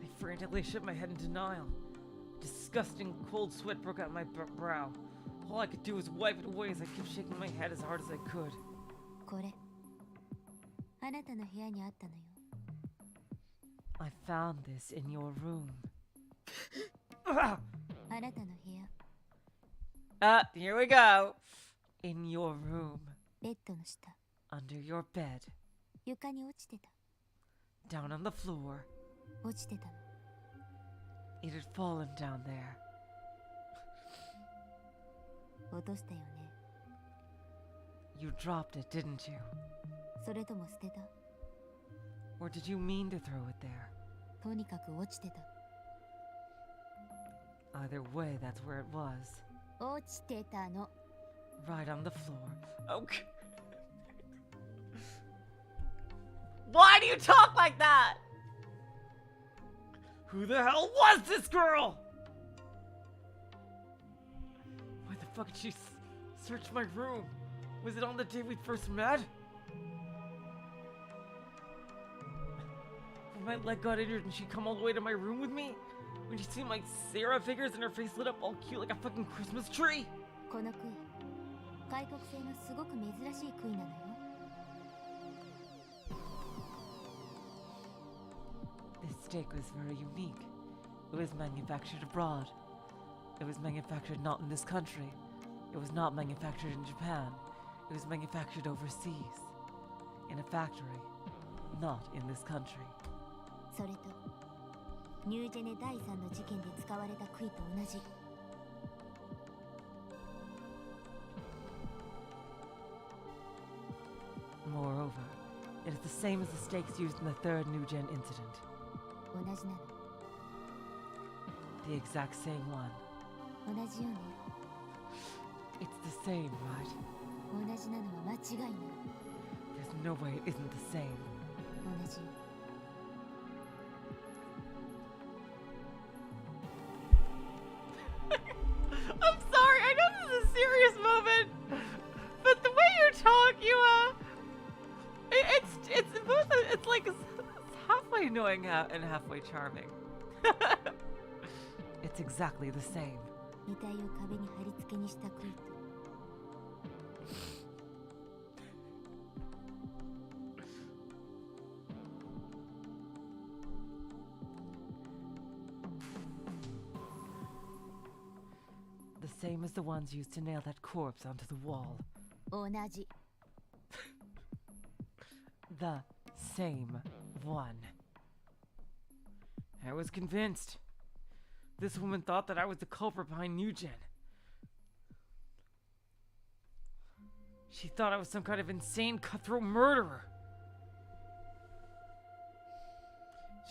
I frantically shook my head in denial. Disgusting cold sweat broke out my brow. All I could do was wipe it away as I kept shaking my head as hard as I could. これ、あなたの部屋にあったのよ。 I found this in your room. あなたの部屋、 Here we go. In your room. ベッドの下、 Under your bed. 床に落ちてた。 Down on the floor. 落ちてたの。 It had fallen down there. 落としたよね。 You dropped it, didn't you? それとも捨てた？ Or did you mean to throw it there? とにかく落ちてた。 Either way, that's where it was. 落ちてたの。 Right on the floor. Okay. Why do you talk like that? Who the hell was this girl? Why the fuck did she search my room? Was it on the day we first met? When my leg got injured and she come all the way to my room with me? When she seen my Sarah figures and her face lit up all cute like a fucking Christmas tree? この杭、外国製のすごく珍しい杭なのよ。 This steak was very unique. It was manufactured abroad. It was manufactured not in this country. It was not manufactured in Japan. It was manufactured overseas. In a factory. Not in this country. それと、ニュージェネ第3の事件で使われた杭と同じ。 Moreover, it is the same as the stakes used in the third New Gen incident. 同じなの。 The exact same one. 同じよね。 It's the same, right? 同じなのは間違いない。 There's no way it isn't the same. 同じよ。 I'm sorry, I know this is a serious moment, but the way you talk, annoying and halfway charming. It's exactly the same. 遺体を壁に貼り付けにしたクイット。 The same as the ones used to nail that corpse onto the wall. 同じ。 The same one. I was convinced. This woman thought that I was the culprit behind Nugent. She thought I was some kind of insane cutthroat murderer.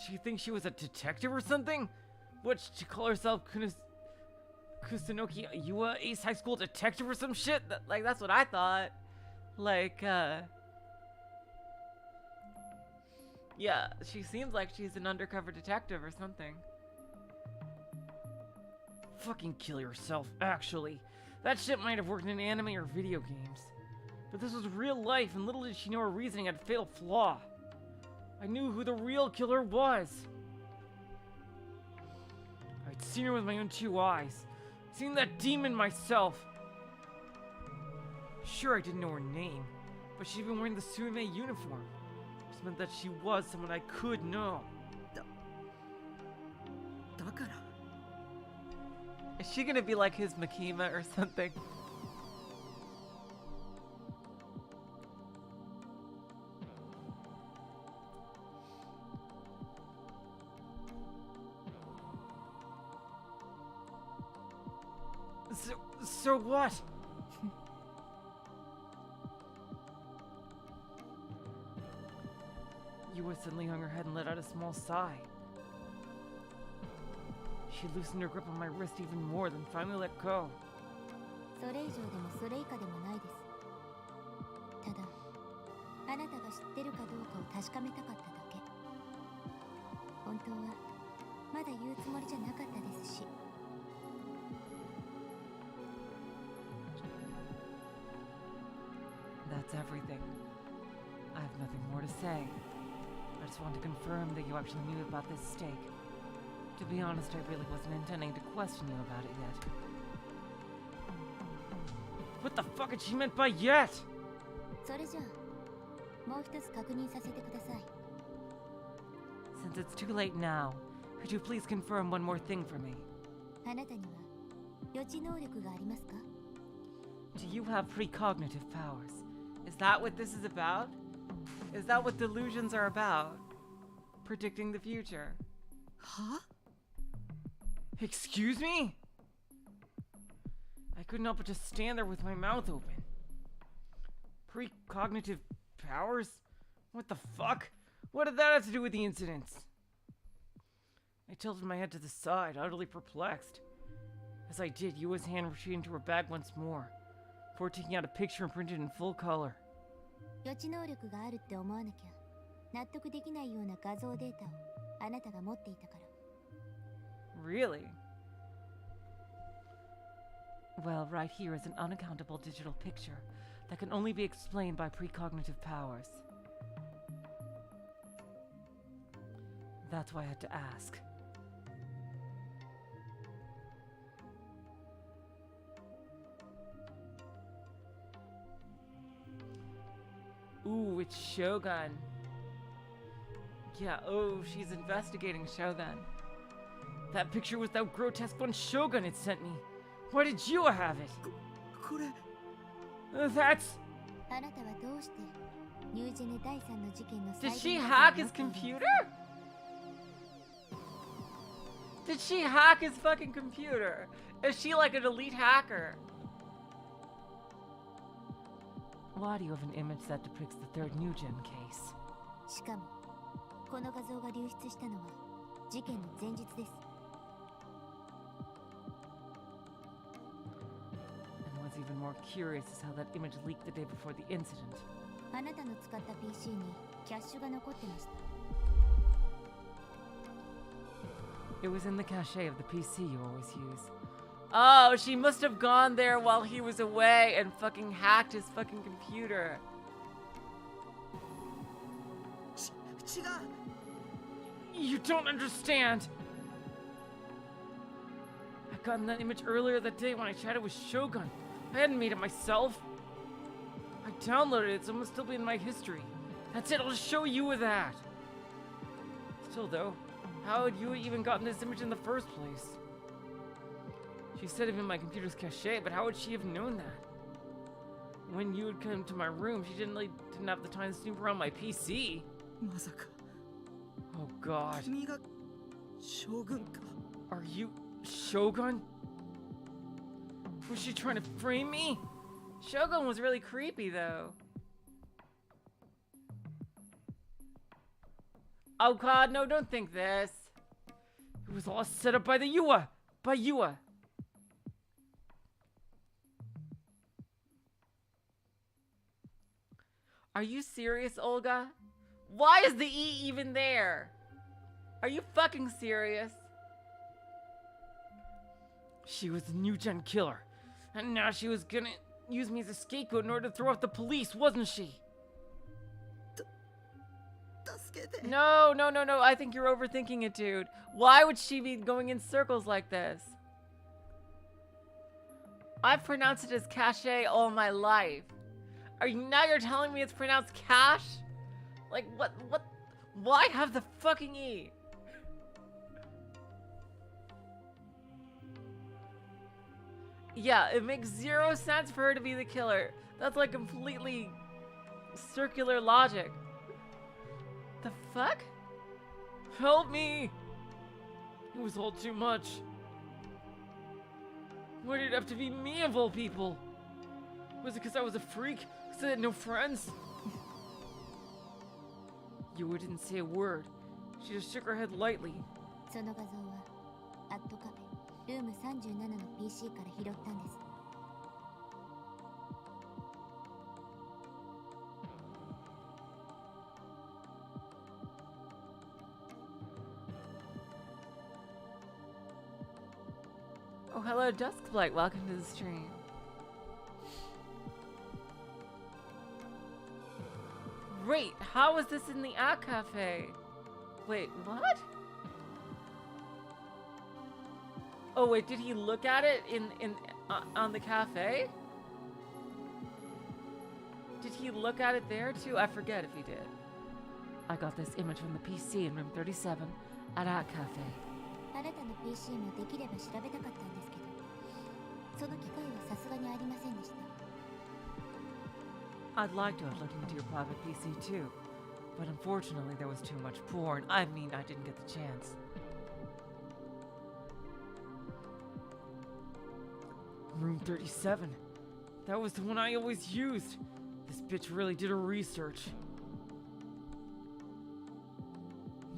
She thinks she was a detective or something? What, she call herself Kusunoki Yua, Ace High School detective or some shit? That's what I thought. Yeah, she seems like she's an undercover detective or something. Fucking kill yourself, actually. That shit might have worked in anime or video games. But this was real life, and little did she know her reasoning had a fatal flaw. I knew who the real killer was. I'd seen her with my own 2 eyes. Seen that demon myself. Sure, I didn't know her name, but she'd been wearing the Suime uniform. Which meant that she was someone I could know. だから Is she gonna be like his Makima or something? So what? Yua suddenly hung her head and let out a small sigh. She loosened her grip on my wrist even more, then finally let go. それ以上でもそれ以下でもないです。ただ、あなたが知ってるかどうかを確かめたかっただけ。本当はまだ言うつもりじゃなかったですし。That's everything. I have nothing more to say. I just want to confirm that you actually knew about this stake. To be honest, I really wasn't intending to question you about it yet. What the fuck had she meant by yet? それじゃあ、もう一つ確認させてください。 Since it's too late now, could you please confirm one more thing for me? あなたには予知能力がありますか？ Do you have precognitive powers? Is that what this is about? Is that what delusions are about? Predicting the future. は？ Excuse me? I couldn't help but just stand there with my mouth open. Precognitive powers? What the fuck? What did that have to do with the incidents? I tilted my head to the side, utterly perplexed. As I did, Yua's hand retreated into her bag once more, before taking out a picture and printed in full color. 予知能力があるって思わなきゃ納得できないような画像データをあなたが持っていたから。 Really? Well, right here is an unaccountable digital picture that can only be explained by precognitive powers. That's why I had to ask. Ooh, it's Shogun. Yeah, oh, she's investigating Shogun. That picture was that grotesque one Shogun had sent me. Why did you have it? これ That's... あなたはどうしてニュージェネ第3の事件の Did 最 she 後の hack 件を his 持っている computer? Did she hack his fucking computer? Is she like an elite hacker? Why do you have an image that depicts the third New Gen case? しかもこの画像が流出したのは事件の前日です。 And what's even more curious is how that image leaked the day before the incident. あなたの使った PC にキャッシュが残ってました。 It was in the cache of the PC you always use. Oh, she must have gone there while he was away and fucking hacked his fucking computer. 違う You don't understand. I got that image earlier that day when I chatted with Shogun. I hadn't made it myself. I downloaded it, so it must still be in my history. That's it, I'll just show you that. Still though, how had you even gotten this image in the first place? She said it in my computer's cache, but how would she have known that? When you would come to my room, she didn't have the time to snoop around my PC. まさか Oh god. 君が将軍か Are you Shogun? Was she trying to frame me? Shogun was really creepy though. Oh god, no, don't think this. It was all set up by the Yua. By Yua. Are you serious, Olga? Why is the E even there? Are you fucking serious? She was the new gen killer. And now she was gonna use me as a scapegoat in order to throw off the police, wasn't she? 助けて No, no, no, no. I think you're overthinking it, dude. Why would she be going in circles like this? I've pronounced it as cache all my life. Now you're telling me it's pronounced cash? Like, what? Why have the fucking E? Yeah, it makes zero sense for her to be the killer. That's like completely circular logic. The fuck? Help me! It was all too much. Why did it have to be me of all people? Was it because I was a freak? Because I had no friends? Yua didn't say a word. She just shook her head lightly. その画像はアットカフェルーム37の PC から拾ったんです。 Oh, hello, Duskblight. Welcome to the stream. Wait, how is this in the Art Cafe? Wait, what? Oh wait, did he look at it on the cafe? Did he look at it there too? I forget if he did. I got this image from the PC in room 37 at Art Cafe. あなたの PC もできれば調べたかったんですけど、その機会はさすがにありませんでした。 I'd like to have looked into your private PC too, but unfortunately there was too much porn. I mean, I didn't get the chance. Room 37. That was the one I always used. This bitch really did her research.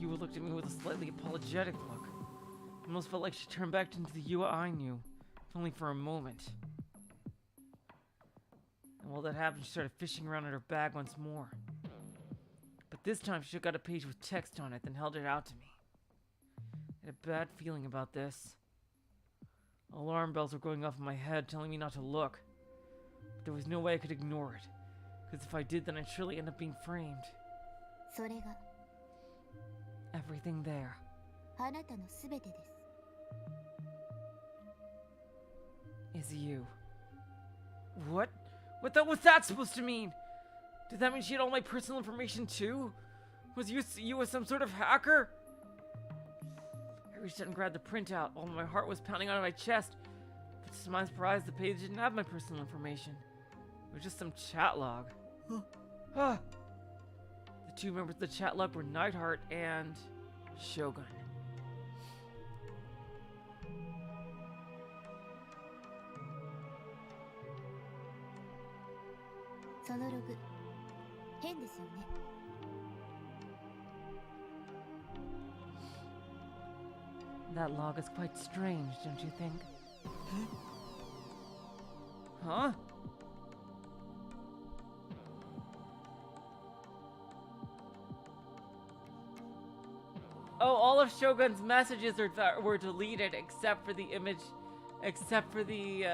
Yua looked at me with a slightly apologetic look. It almost felt like she turned back into the Yua I knew, if only for a moment. And while that happened, she started fishing around in her bag once more. But this time she took out a page with text on it, then held it out to me. I had a bad feeling about this. Alarm bells were going off in my head, telling me not to look. But there was no way I could ignore it, because if I did, then I'd surely end up being framed. それが Everything there. あなたのすべてです。 Is you. What? What's that supposed to mean? Did that mean she had all my personal information too? Was you was some sort of hacker? I reached out and grabbed the printout while my heart was pounding out of my chest. But to my surprise, the page didn't have my personal information. It was just some chat log. Ah. The two members of the chat log were Nightheart and Shogun. そのログ、変ですよね。 That log is quite strange, don't you think? Huh? Oh, all of Shogun's messages were deleted except for the image, except for the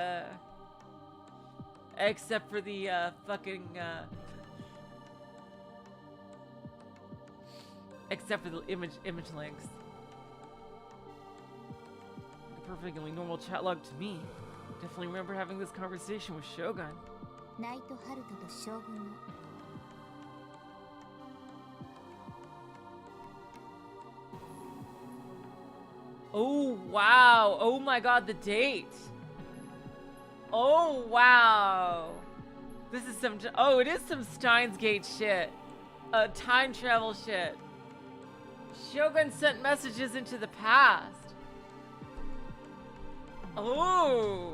fucking Except for the image links. A perfectly normal chat log to me. Definitely remember having this conversation with Shogun. ナイト・ハルトと将軍の Oh, wow. Oh my god, the date. Oh, wow. This is some... Oh, it is some Steins Gate shit. Time travel shit. Shogun sent messages into the past. Oh,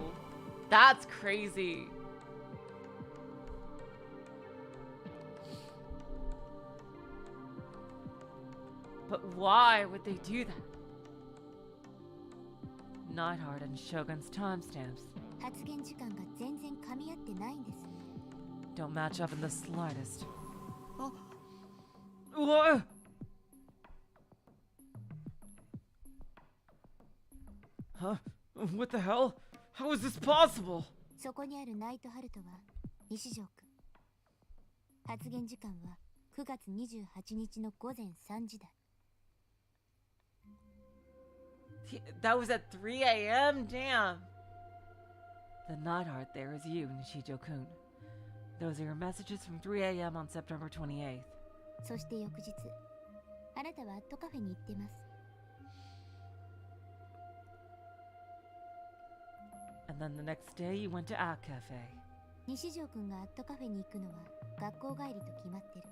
that's crazy. But why would they do that? Neidhart and Shogun's timestamps 発言時間が全然噛み合ってないんです don't match up in the slightest. Oh. What? Huh? What the hell? How is this possible? そこにあるナイト・ハルトは西条区発言時間は9月28日の午前3時だ That was at 3 a.m.? Damn. The Neidhart there is you, Nishijo-kun. Those are your messages from 3 a.m. on September 28th. そして翌日あなたはアットカフェに行ってます And then the next day you went to Art Cafe. 西条くんがアットカフェに行くのは学校帰りと決まってる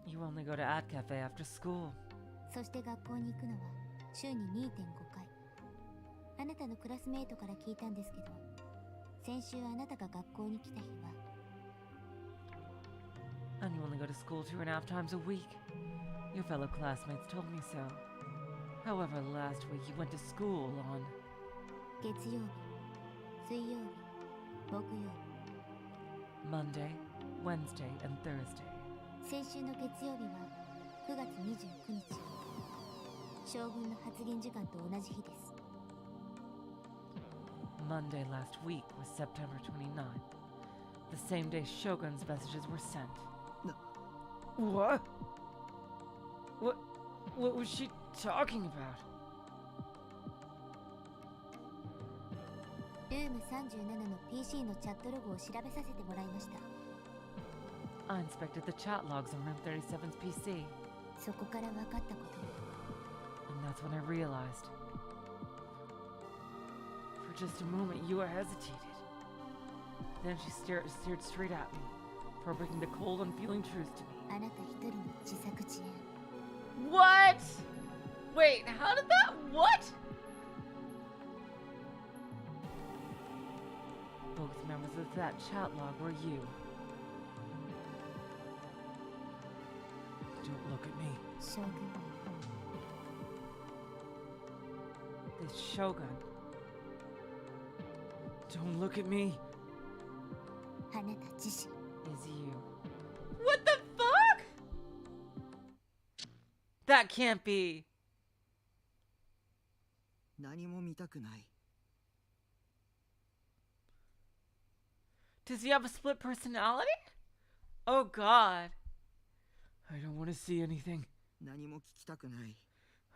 You only go to Art Cafe after school. そして学校に行くのは週に 2.5 回あなたのクラスメイトから聞いたんですけど先週あなたが学校に来た日は And you only go to school 2.5 times a week. Your fellow classmates told me so. However, last week you went to school on... 月曜日水曜日木曜日 Monday, Wednesday, and Thursday. 先週の月曜日は9月29日将軍の発言時間と同じ日です Monday last week was September 29th. The same day Shogun's messages were sent. What? What was she talking about? ルーム37の PC のチャットログを調べさせてもらいました I inspected the chat logs on Room 37's PC, そこから分かったこと and that's when I realized. For just a moment, Yua hesitated. Then she stared straight at me, breaking the cold, unfeeling truth to me. あなた一人の自作自演 What? Wait, how did that? What? Both members of that chat log were you. Don't look at me. 将軍 This Shogun. Don't look at me. あなた自身 Is you. What the fuck? That can't be. 何も見たくない Does he have a split personality? Oh god. I don't want to see anything. 何も聞きたくない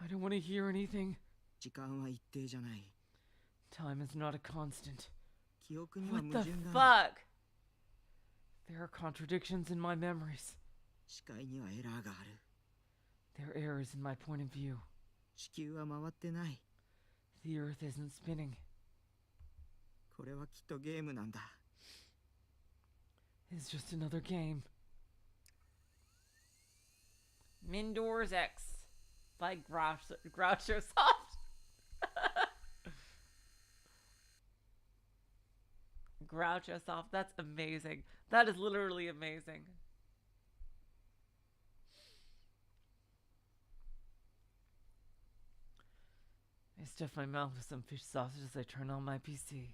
I don't want to hear anything. 時間は一定じゃない Time is not a constant. 記憶には What 矛 the 盾がある fuck? There are contradictions in my memories. 視界にはエラーがある There are errors in my point of view. 地球は回ってない The earth isn't spinning. これはきっとゲームなんだ It's just another game. Mindor's X by Groucho Soft. Groucho Soft, that's amazing. That is literally amazing. I stuff my mouth with some fish sausage as I turn on my PC.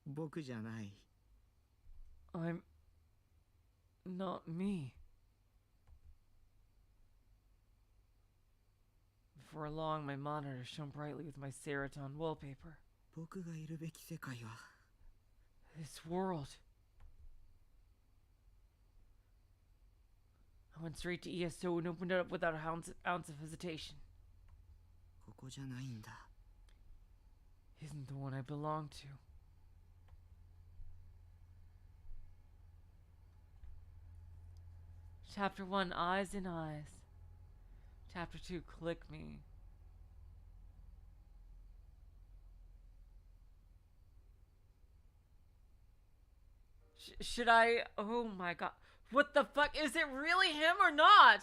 僕じゃない I'm not me. For long, my monitor shone brightly with my Seraton wallpaper. 僕がいるべき世界は This world. I went straight to ESO and opened it up without an ounce of hesitation. ここじゃないんだ。 Isn't the one I belong to. Chapter 1, Eyes in Eyes. Chapter 2, Click Me. Should I... Oh my god. What the fuck? Is it really him or not?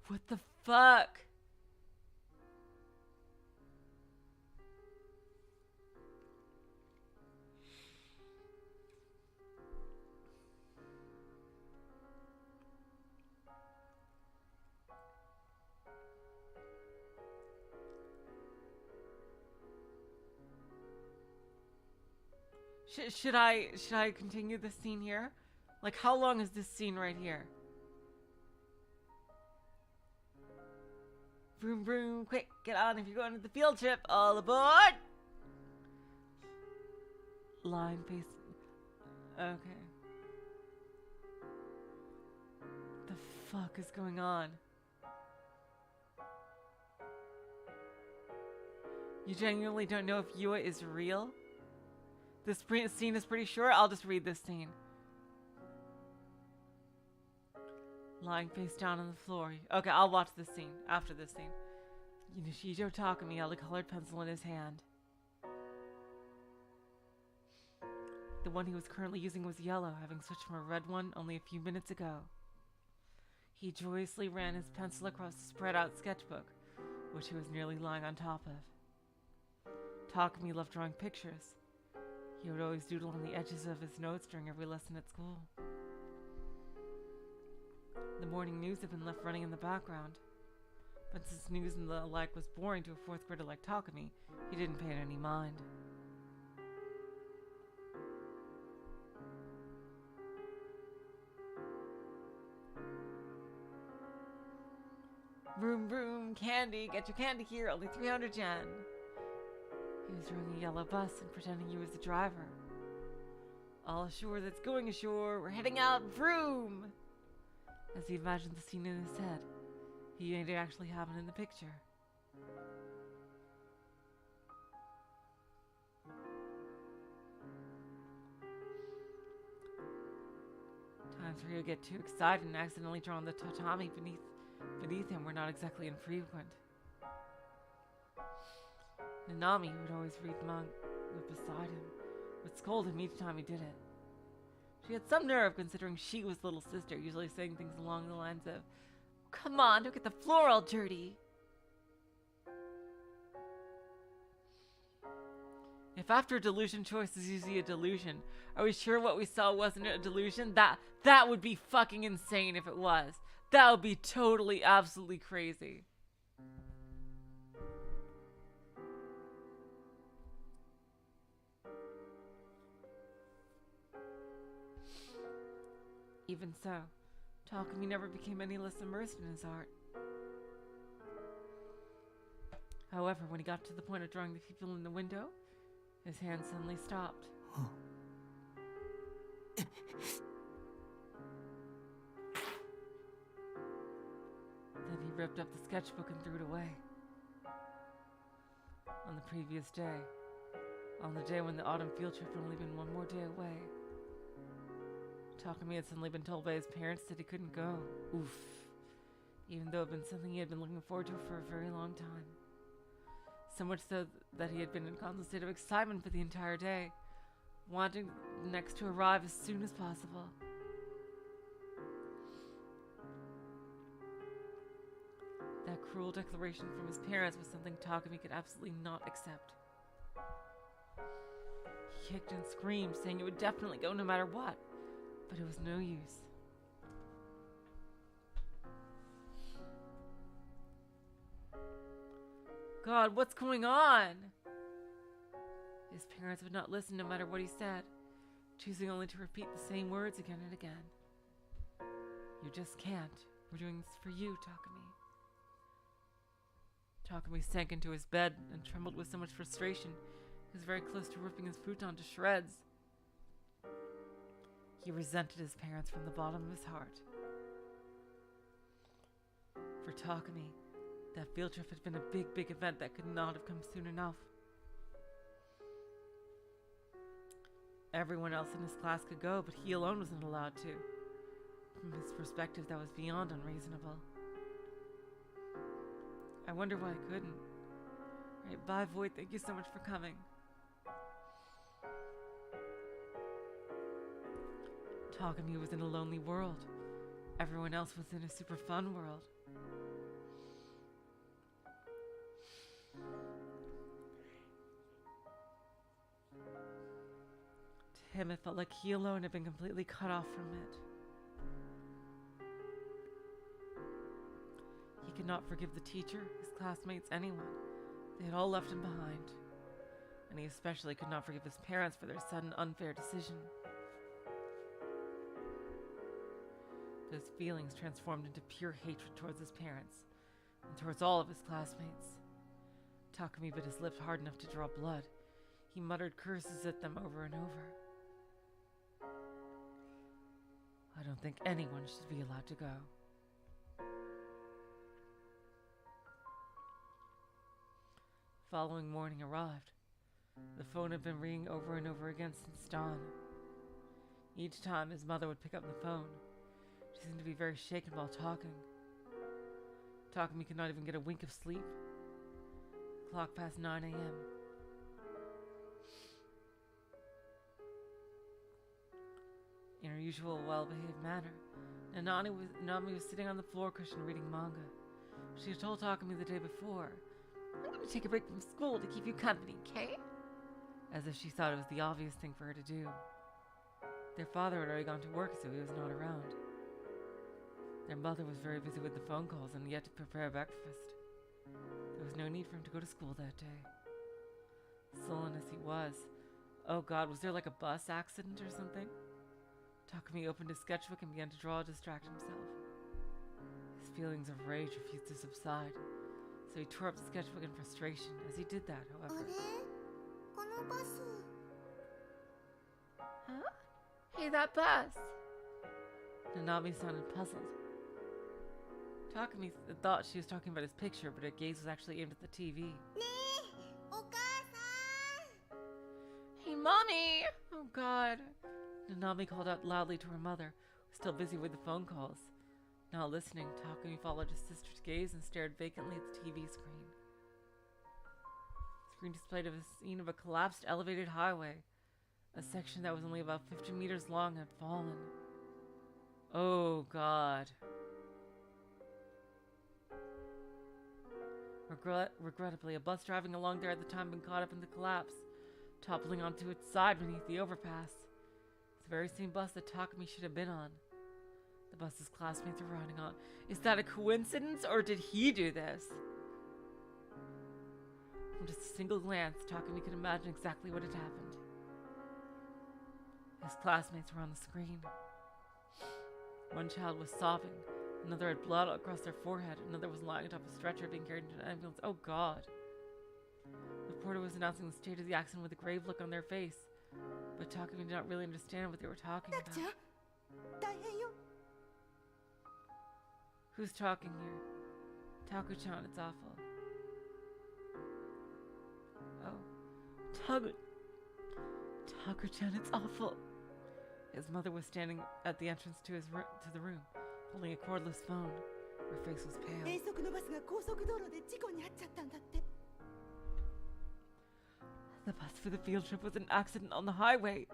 What the fuck? Should I continue this scene here? Like, how long is this scene right here? Vroom vroom, quick, get on if you're going to the field trip. All aboard! Line face. Okay. The fuck is going on? You genuinely don't know if Yua is real? This scene is pretty short. I'll just read this scene. Lying face down on the floor. Okay, I'll watch this scene after this scene. Shijo Takumi held a colored pencil in his hand. The one he was currently using was yellow, having switched from a red one only a few minutes ago. He joyously ran his pencil across the spread-out sketchbook, which he was nearly lying on top of. Takumi loved drawing pictures. He would always doodle on the edges of his notes during every lesson at school. The morning news had been left running in the background. But since news and the like was boring to a 4th grader like Takumi, he didn't pay it any mind. Vroom vroom, candy, get your candy here, only 300 yen. He was rowing a yellow bus and pretending he was the driver. All ashore that's going ashore, we're heading out, vroom! As he imagined the scene in his head, he made it actually happen in the picture. Times where he'll get too excited and accidentally draw on the tatami beneath him were not exactly infrequent. Nanami, who would always read manga beside him, would scold him each time he did it. She had some nerve considering she was little sister, usually saying things along the lines of, "Come on, don't get the floor all dirty." If after a delusion choice is usually a delusion, are we sure what we saw wasn't a delusion? That would be fucking insane if it was. That would be totally, absolutely crazy. Even so, Takumi never became any less immersed in his art. However, when he got to the point of drawing the people in the window, his hand suddenly stopped. Then he ripped up the sketchbook and threw it away. On the previous day, on the day when the autumn field trip had only been one more day away, Takumi had suddenly been told by his parents that he couldn't go. Oof. Even though it had been something he had been looking forward to for a very long time. So much so that he had been in a constant state of excitement for the entire day, wanting the next to arrive as soon as possible. That cruel declaration from his parents was something Takumi could absolutely not accept. He kicked and screamed, saying it would definitely go no matter what. But it was no use. God, what's going on? His parents would not listen no matter what he said, choosing only to repeat the same words again and again. You just can't. We're doing this for you, Takumi. Takumi sank into his bed and trembled with so much frustration He was very close to ripping his futon to shreds. He resented his parents from the bottom of his heart. For Takumi, that field trip had been a big, big event that could not have come soon enough. Everyone else in his class could go, but he alone wasn't allowed to. From his perspective, that was beyond unreasonable. I wonder why I couldn't. Right, bye, Void. Thank you so much for coming. Takumi was in a lonely world. Everyone else was in a super fun world. To him, it felt like he alone had been completely cut off from it. He could not forgive the teacher, his classmates, anyone. They had all left him behind. And he especially could not forgive his parents for their sudden unfair decision. Those feelings transformed into pure hatred towards his parents and towards all of his classmates. Takumi bit his lips hard enough to draw blood. He muttered curses at them over and over. I don't think anyone should be allowed to go. Following morning arrived. The phone had been ringing over and over again since dawn. Each time his mother would pick up the phone. She seemed to be very shaken while talking. Takumi could not even get a wink of sleep. Clock passed 9 a.m. In her usual well-behaved manner, Nanami was sitting on the floor cushion reading manga. She had told Takumi the day before, "I'm going to take a break from school to keep you company, okay?" As if she thought it was the obvious thing for her to do. Their father had already gone to work, so he was not around. Their mother was very busy with the phone calls and yet to prepare breakfast. There was no need for him to go to school that day. Sullen as he was, oh God, was there like a bus accident or something? Takumi opened his sketchbook and began to draw to distract himself. His feelings of rage refused to subside, so he tore up the sketchbook in frustration. As he did that, however... Huh? Hey, that bus! Nanami sounded puzzled. Takumi thought she was talking about his picture, but her gaze was actually aimed at the TV. Hey, Mommy! Oh, God. Nanami called out loudly to her mother, who was still busy with the phone calls. Not listening, Takumi followed his sister's gaze and stared vacantly at the TV screen. The screen displayed a scene of a collapsed elevated highway. A section that was only about 50 meters long had fallen. Oh, God. Regrettably, a bus driving along there at the time had been caught up in the collapse, toppling onto its side beneath the overpass. It's the very same bus that Takumi should have been on. The bus his classmates were riding on. Is that a coincidence, or did he do this? From just a single glance, Takumi could imagine exactly what had happened. His classmates were on the screen. One child was sobbing. Another had blood across their forehead. Another was lying atop a stretcher being carried into an ambulance. Oh, God. The reporter was announcing the state of the accident with a grave look on their face. But Takumi did not really understand what they were talking about. Who's talking here? Taku-chan, it's awful. Oh. Taku-chan, it's awful. His mother was standing at the entrance to the room, holding a cordless phone. Her face was pale. The bus for the field trip was an accident on the highway.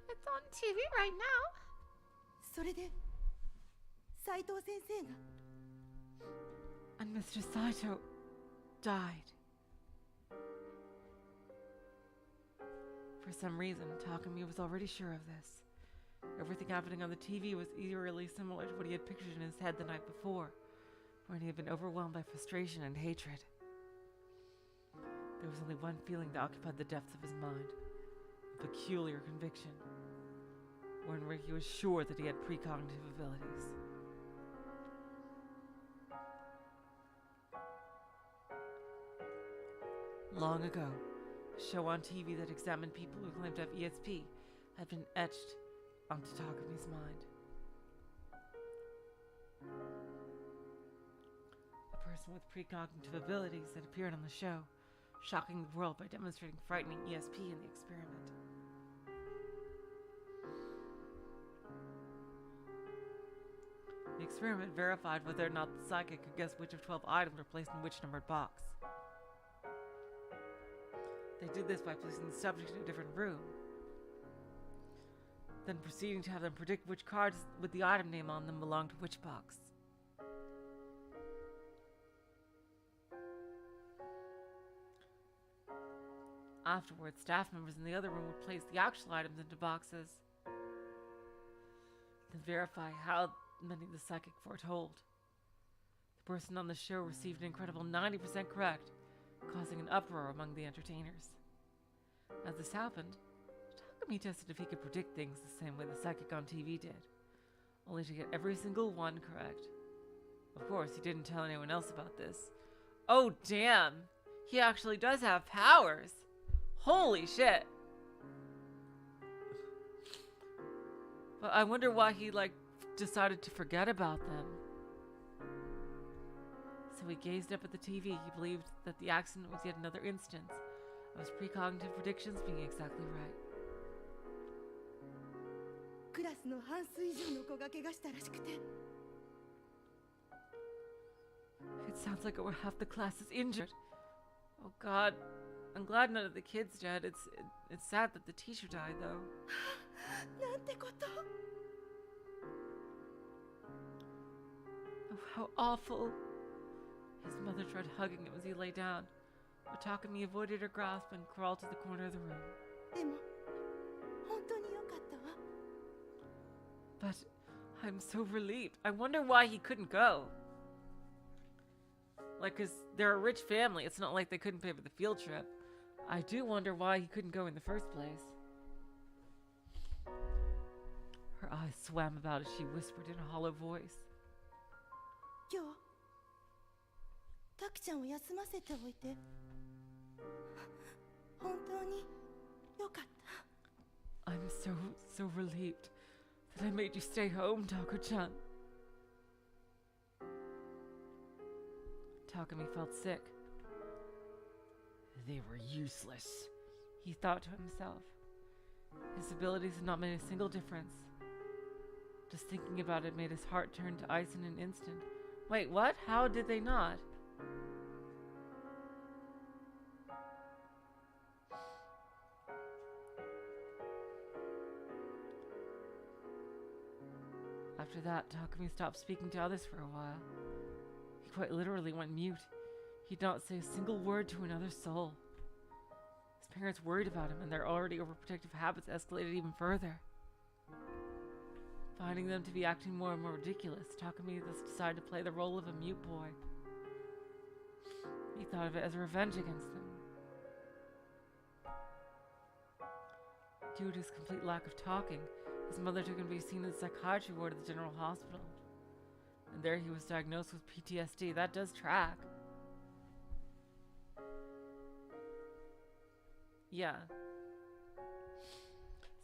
It's on TV right now. And Mr. Saito died. For some reason, Takumi was already sure of this. Everything happening on the TV was eerily similar to what he had pictured in his head the night before, when he had been overwhelmed by frustration and hatred. There was only one feeling that occupied the depths of his mind, a peculiar conviction. he was sure that he had precognitive abilities. Long ago, a show on TV that examined people who claimed to have ESP had been etched onto Takumi's mind. A person with precognitive abilities had appeared on the show, shocking the world by demonstrating frightening ESP in the experiment. The experiment verified whether or not the psychic could guess which of 12 items were placed in which numbered box. They did this by placing the subject in a different room, then proceeding to have them predict which cards with the item name on them belonged to which box. Afterwards, staff members in the other room would place the actual items into boxes, then verify how many the psychic foretold. The person on the show received an incredible 90% correct, causing an uproar among the entertainers. As this happened, Takumi tested if he could predict things the same way the psychic on TV did, only to get every single one correct. Of course, he didn't tell anyone else about this. Oh damn! He actually does have powers! Holy shit! But I wonder why he, decided to forget about them. So he gazed up at the TV. He believed that the accident was yet another instance of his precognitive predictions being exactly right. クラスの半数以上の子が怪我したらしくて。 It sounds like over half the class is injured. Oh god. I'm glad none of the kids died. It's sad that the teacher died, though. なんてこと。 Oh, how awful. His mother tried hugging him as he lay down, but Takumi avoided her grasp and crawled to the corner of the room. でも本当に良かったわ。 But I'm so relieved. I wonder why he couldn't go. Because they're a rich family. It's not like they couldn't pay for the field trip. I do wonder why he couldn't go in the first place. Her eyes swam about as she whispered in a hollow voice. 今日タキちゃんを休ませておいて本当に良かった。 I'm so relieved that I made you stay home, Taku-chan. Takumi felt sick. They were useless, he thought to himself. His abilities had not made a single difference. Just thinking about it made his heart turn to ice in an instant. Wait, what? How did they not? After that, Takumi stopped speaking to others for a while. He quite literally went mute. He'd not say a single word to another soul. His parents worried about him, and their already overprotective habits escalated even further. Finding them to be acting more and more ridiculous, Takumi thus decided to play the role of a mute boy. He thought of it as a revenge against them. Due to his complete lack of talking, his mother took him to be seen in the psychiatry ward at the general hospital. And there he was diagnosed with PTSD. That does track. Yeah.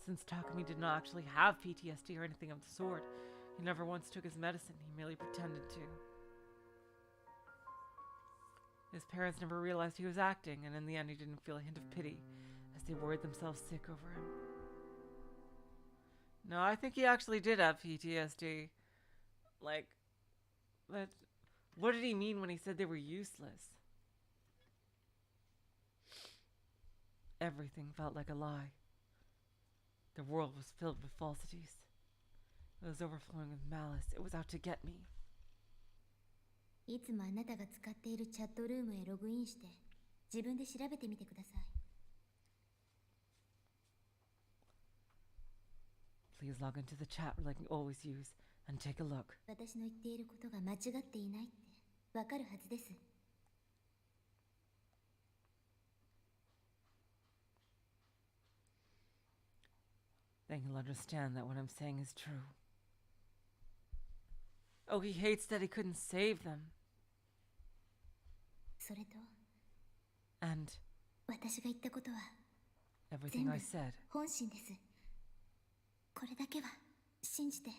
Since Takumi did not actually have PTSD or anything of the sort, he never once took his medicine. He merely pretended to. His parents never realized he was acting, and in the end he didn't feel a hint of pity as they worried themselves sick over him. No, I think he actually did have PTSD. But what did he mean when he said they were useless? Everything felt like a lie. The world was filled with falsities. It was overflowing with malice. It was out to get me. いつもあなたが使っているチャットルームへログインして自分で調べてみてください。 Please log into the chat like we always use and take a look. 私の言っていることが間違っていないってわかるはずです。then he'll understand that what I'm saying is true. Oh, he hates that he couldn't save them. それと And 私が言ったことは everything I 全部 said. 本心です。これだけは信じて。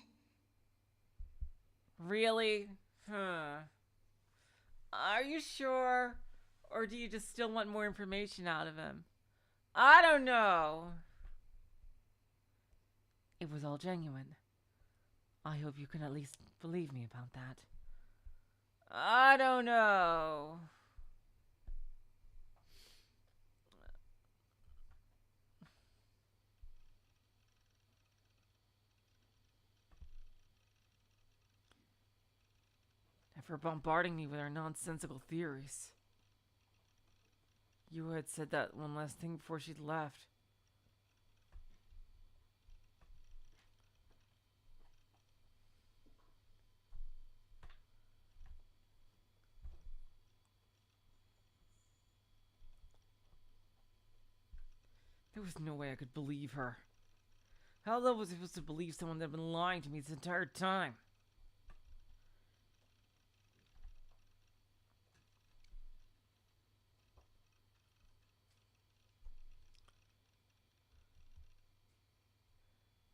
Really? Huh. Are you sure? Or do you just still want more information out of him? I don't know. It was all genuine. I hope you can at least believe me about that. I don't know. For bombarding me with our nonsensical theories. You had said that one last thing before she'd left. There was no way I could believe her. How the hell was I supposed to believe someone that had been lying to me this entire time?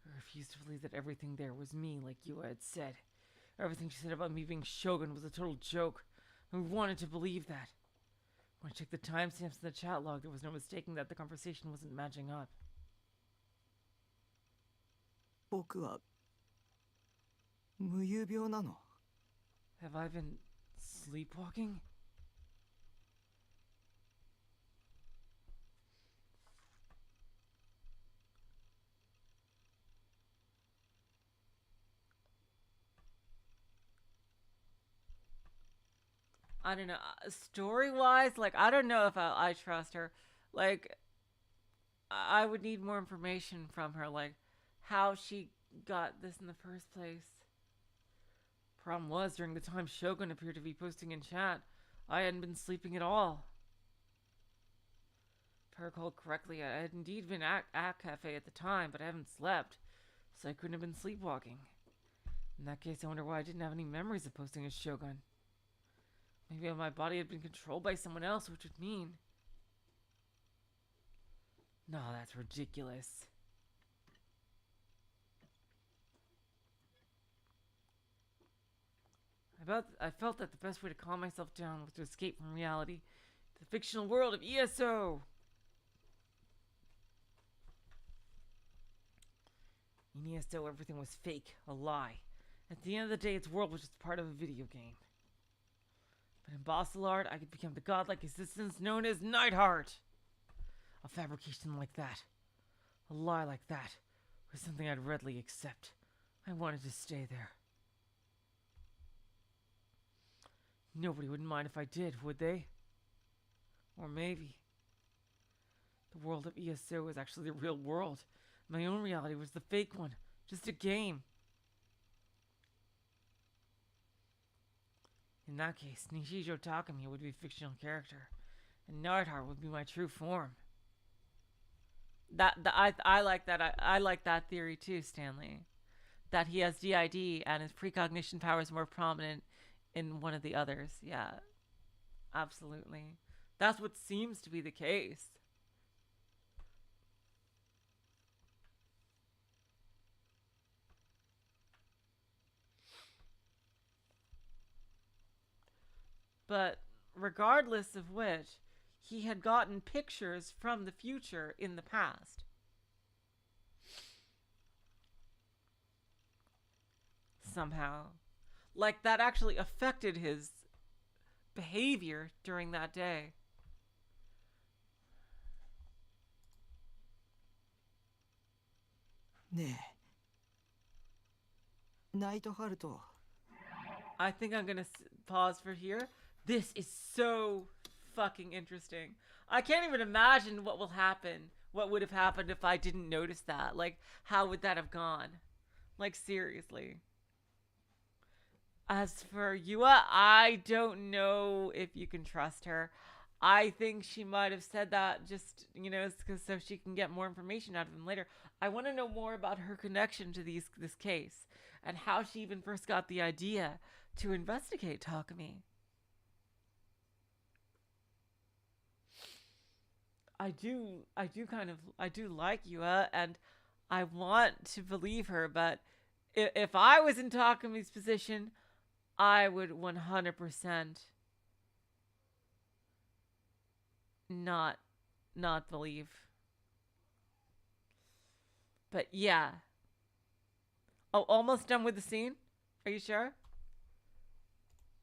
I refused to believe that everything there was me, like you had said. Everything she said about me being Shogun was a total joke. I wanted to believe that. When I checked the timestamps in the chat log, there was no mistaking that the conversation wasn't matching up. 僕は無遊病なの？ Have I been sleepwalking? I don't know. Story-wise, like, I don't know if I trust her. Like, I would need more information from her, like, how she got this in the first place. Problem was, during the time Shogun appeared to be posting in chat, I hadn't been sleeping at all. If I recall correctly, I had indeed been at cafe at the time, but I haven't slept, so I couldn't have been sleepwalking. In that case, I wonder why I didn't have any memories of posting as Shogun. Maybe my body had been controlled by someone else, which would mean... No, that's ridiculous. I felt that the best way to calm myself down was to escape from reality, to the fictional world of ESO. In ESO, everything was fake, a lie. At the end of the day, its world was just part of a video game. But in Basilard, I could become the godlike existence known as Nightheart. A fabrication like that, a lie like that, was something I'd readily accept. I wanted to stay there. Nobody would mind if I did, would they? Or maybe the world of ESO was actually the real world. My own reality was the fake one, just a game. In that case, Nishijo Takumi would be a fictional character, and Nightheart would be my true form. I like that. I like that theory too, Stanley. That he has DID and his precognition power is more prominent in one of the others. Yeah, absolutely. That's what seems to be the case. But regardless of which, he had gotten pictures from the future in the past. Somehow. Like, that actually affected his behavior during that day. Ne. Nightheart. I think I'm gonna pause for here. This is so fucking interesting. I can't even imagine what will happen. What would have happened if I didn't notice that? Like, how would that have gone? Like, seriously. As for Yua, I don't know if you can trust her. I think she might have said that just, you know, so she can get more information out of him later. I want to know more about her connection to this case and how she even first got the idea to investigate Takumi. I do like Yua, and I want to believe her, but if I was in Takumi's position, I would 100% not believe. But yeah. Oh, almost done with the scene? Are you sure?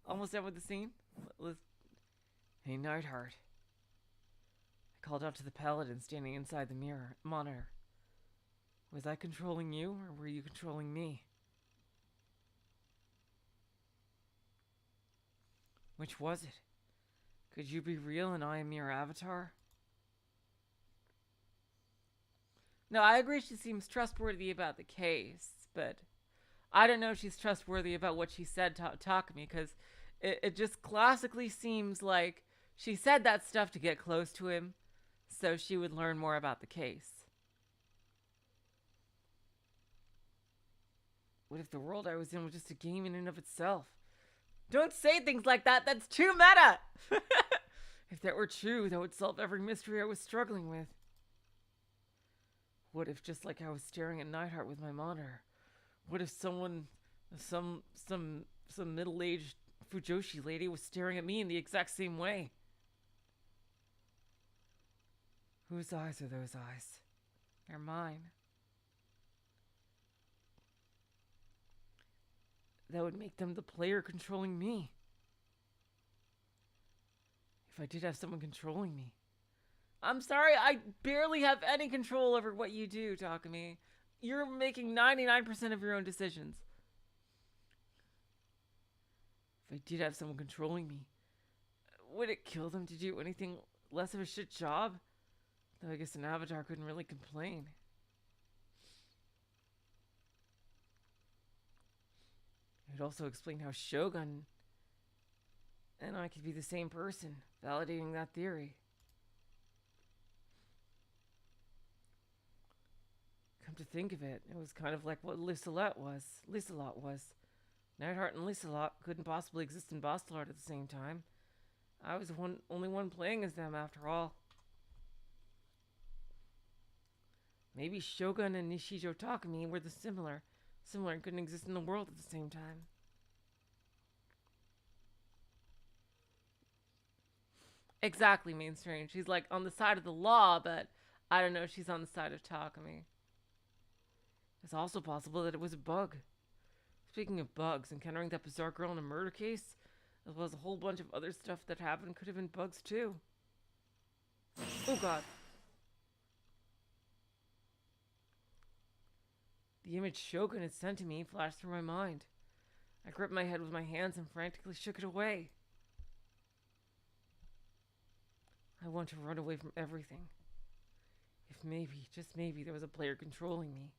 Almost done with the scene? Hey, Nightheart. I called out to the paladin standing inside the monitor. Was I controlling you, or were you controlling me? Which was it? Could you be real and I a mere avatar? No, I agree she seems trustworthy about the case, but I don't know if she's trustworthy about what she said to Takumi, because it just classically seems like she said that stuff to get close to him, so she would learn more about the case. What if the world I was in was just a game in and of itself? Don't say things like that. That's too meta. If that were true, that would solve every mystery I was struggling with. What if, just like I was staring at Nightheart with my monitor, what if some middle-aged Fujoshi lady was staring at me in the exact same way? Whose eyes are those eyes? They're mine. That would make them the player controlling me. If I did have someone controlling me. I'm sorry, I barely have any control over what you do, Takumi. You're making 99% of your own decisions. If I did have someone controlling me, would it kill them to do anything less of a shit job? Though I guess an avatar couldn't really complain. It would also explain how Shogun and I could be the same person, validating that theory. Come to think of it, it was kind of like what Liselot was. Nightheart and Liselot couldn't possibly exist in Bostelard at the same time. I was the only one playing as them after all. Maybe Shogun and Nishijo Takumi were similar and couldn't exist in the world at the same time. Exactly, mainstream. She's like on the side of the law, but I don't know if she's on the side of Takumi. It's also possible that it was a bug. Speaking of bugs, encountering that bizarre girl in a murder case, as well as a whole bunch of other stuff that happened, could have been bugs too. Oh god. The image Shogun had sent to me flashed through my mind. I gripped my head with my hands and frantically shook it away. I want to run away from everything. If maybe, just maybe, there was a player controlling me.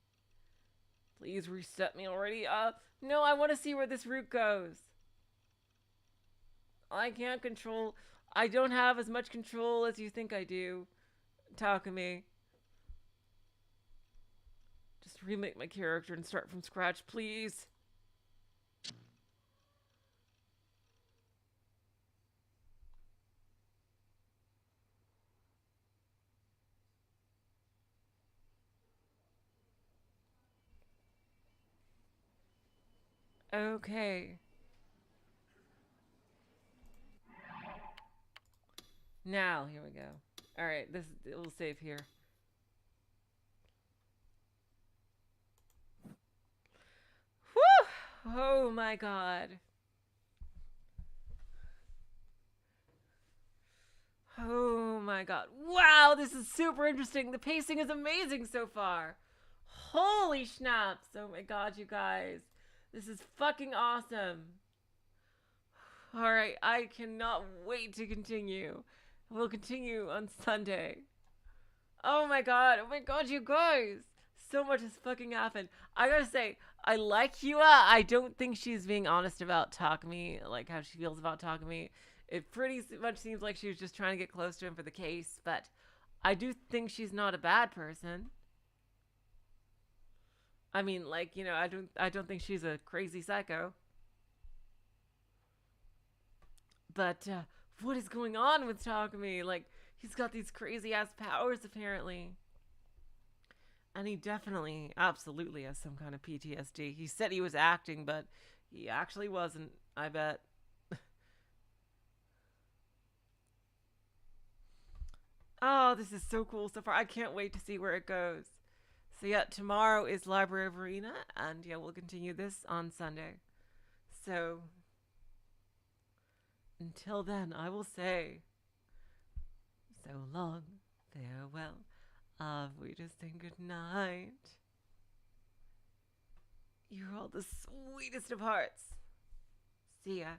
Please reset me already. No, I want to see where this route goes. I can't control. I don't have as much control as you think I do, Takumi. Just remake my character and start from scratch, please. Okay. Now, here we go. Alright, we'll save here. Whew! Oh my god. Oh my god. Wow, this is super interesting. The pacing is amazing so far. Holy schnapps. Oh my god, you guys. This is fucking awesome. Alright, I cannot wait to continue. We'll continue on Sunday. Oh my god, you guys. So much has fucking happened. I gotta say, I like Yua. I don't think she's being honest about Takumi, like how she feels about Takumi. It pretty much seems like she was just trying to get close to him for the case, but I do think she's not a bad person. I mean, like, you know, I don't think she's a crazy psycho. But what is going on with Takumi? Like, he's got these crazy ass powers apparently. And he definitely, absolutely has some kind of PTSD. He said he was acting, but he actually wasn't, I bet. Oh, this is so cool so far. I can't wait to see where it goes. So yeah, tomorrow is Library of Arena, and yeah, we'll continue this on Sunday. So until then, I will say so long, farewell. We just say good night. You're all the sweetest of hearts. See ya.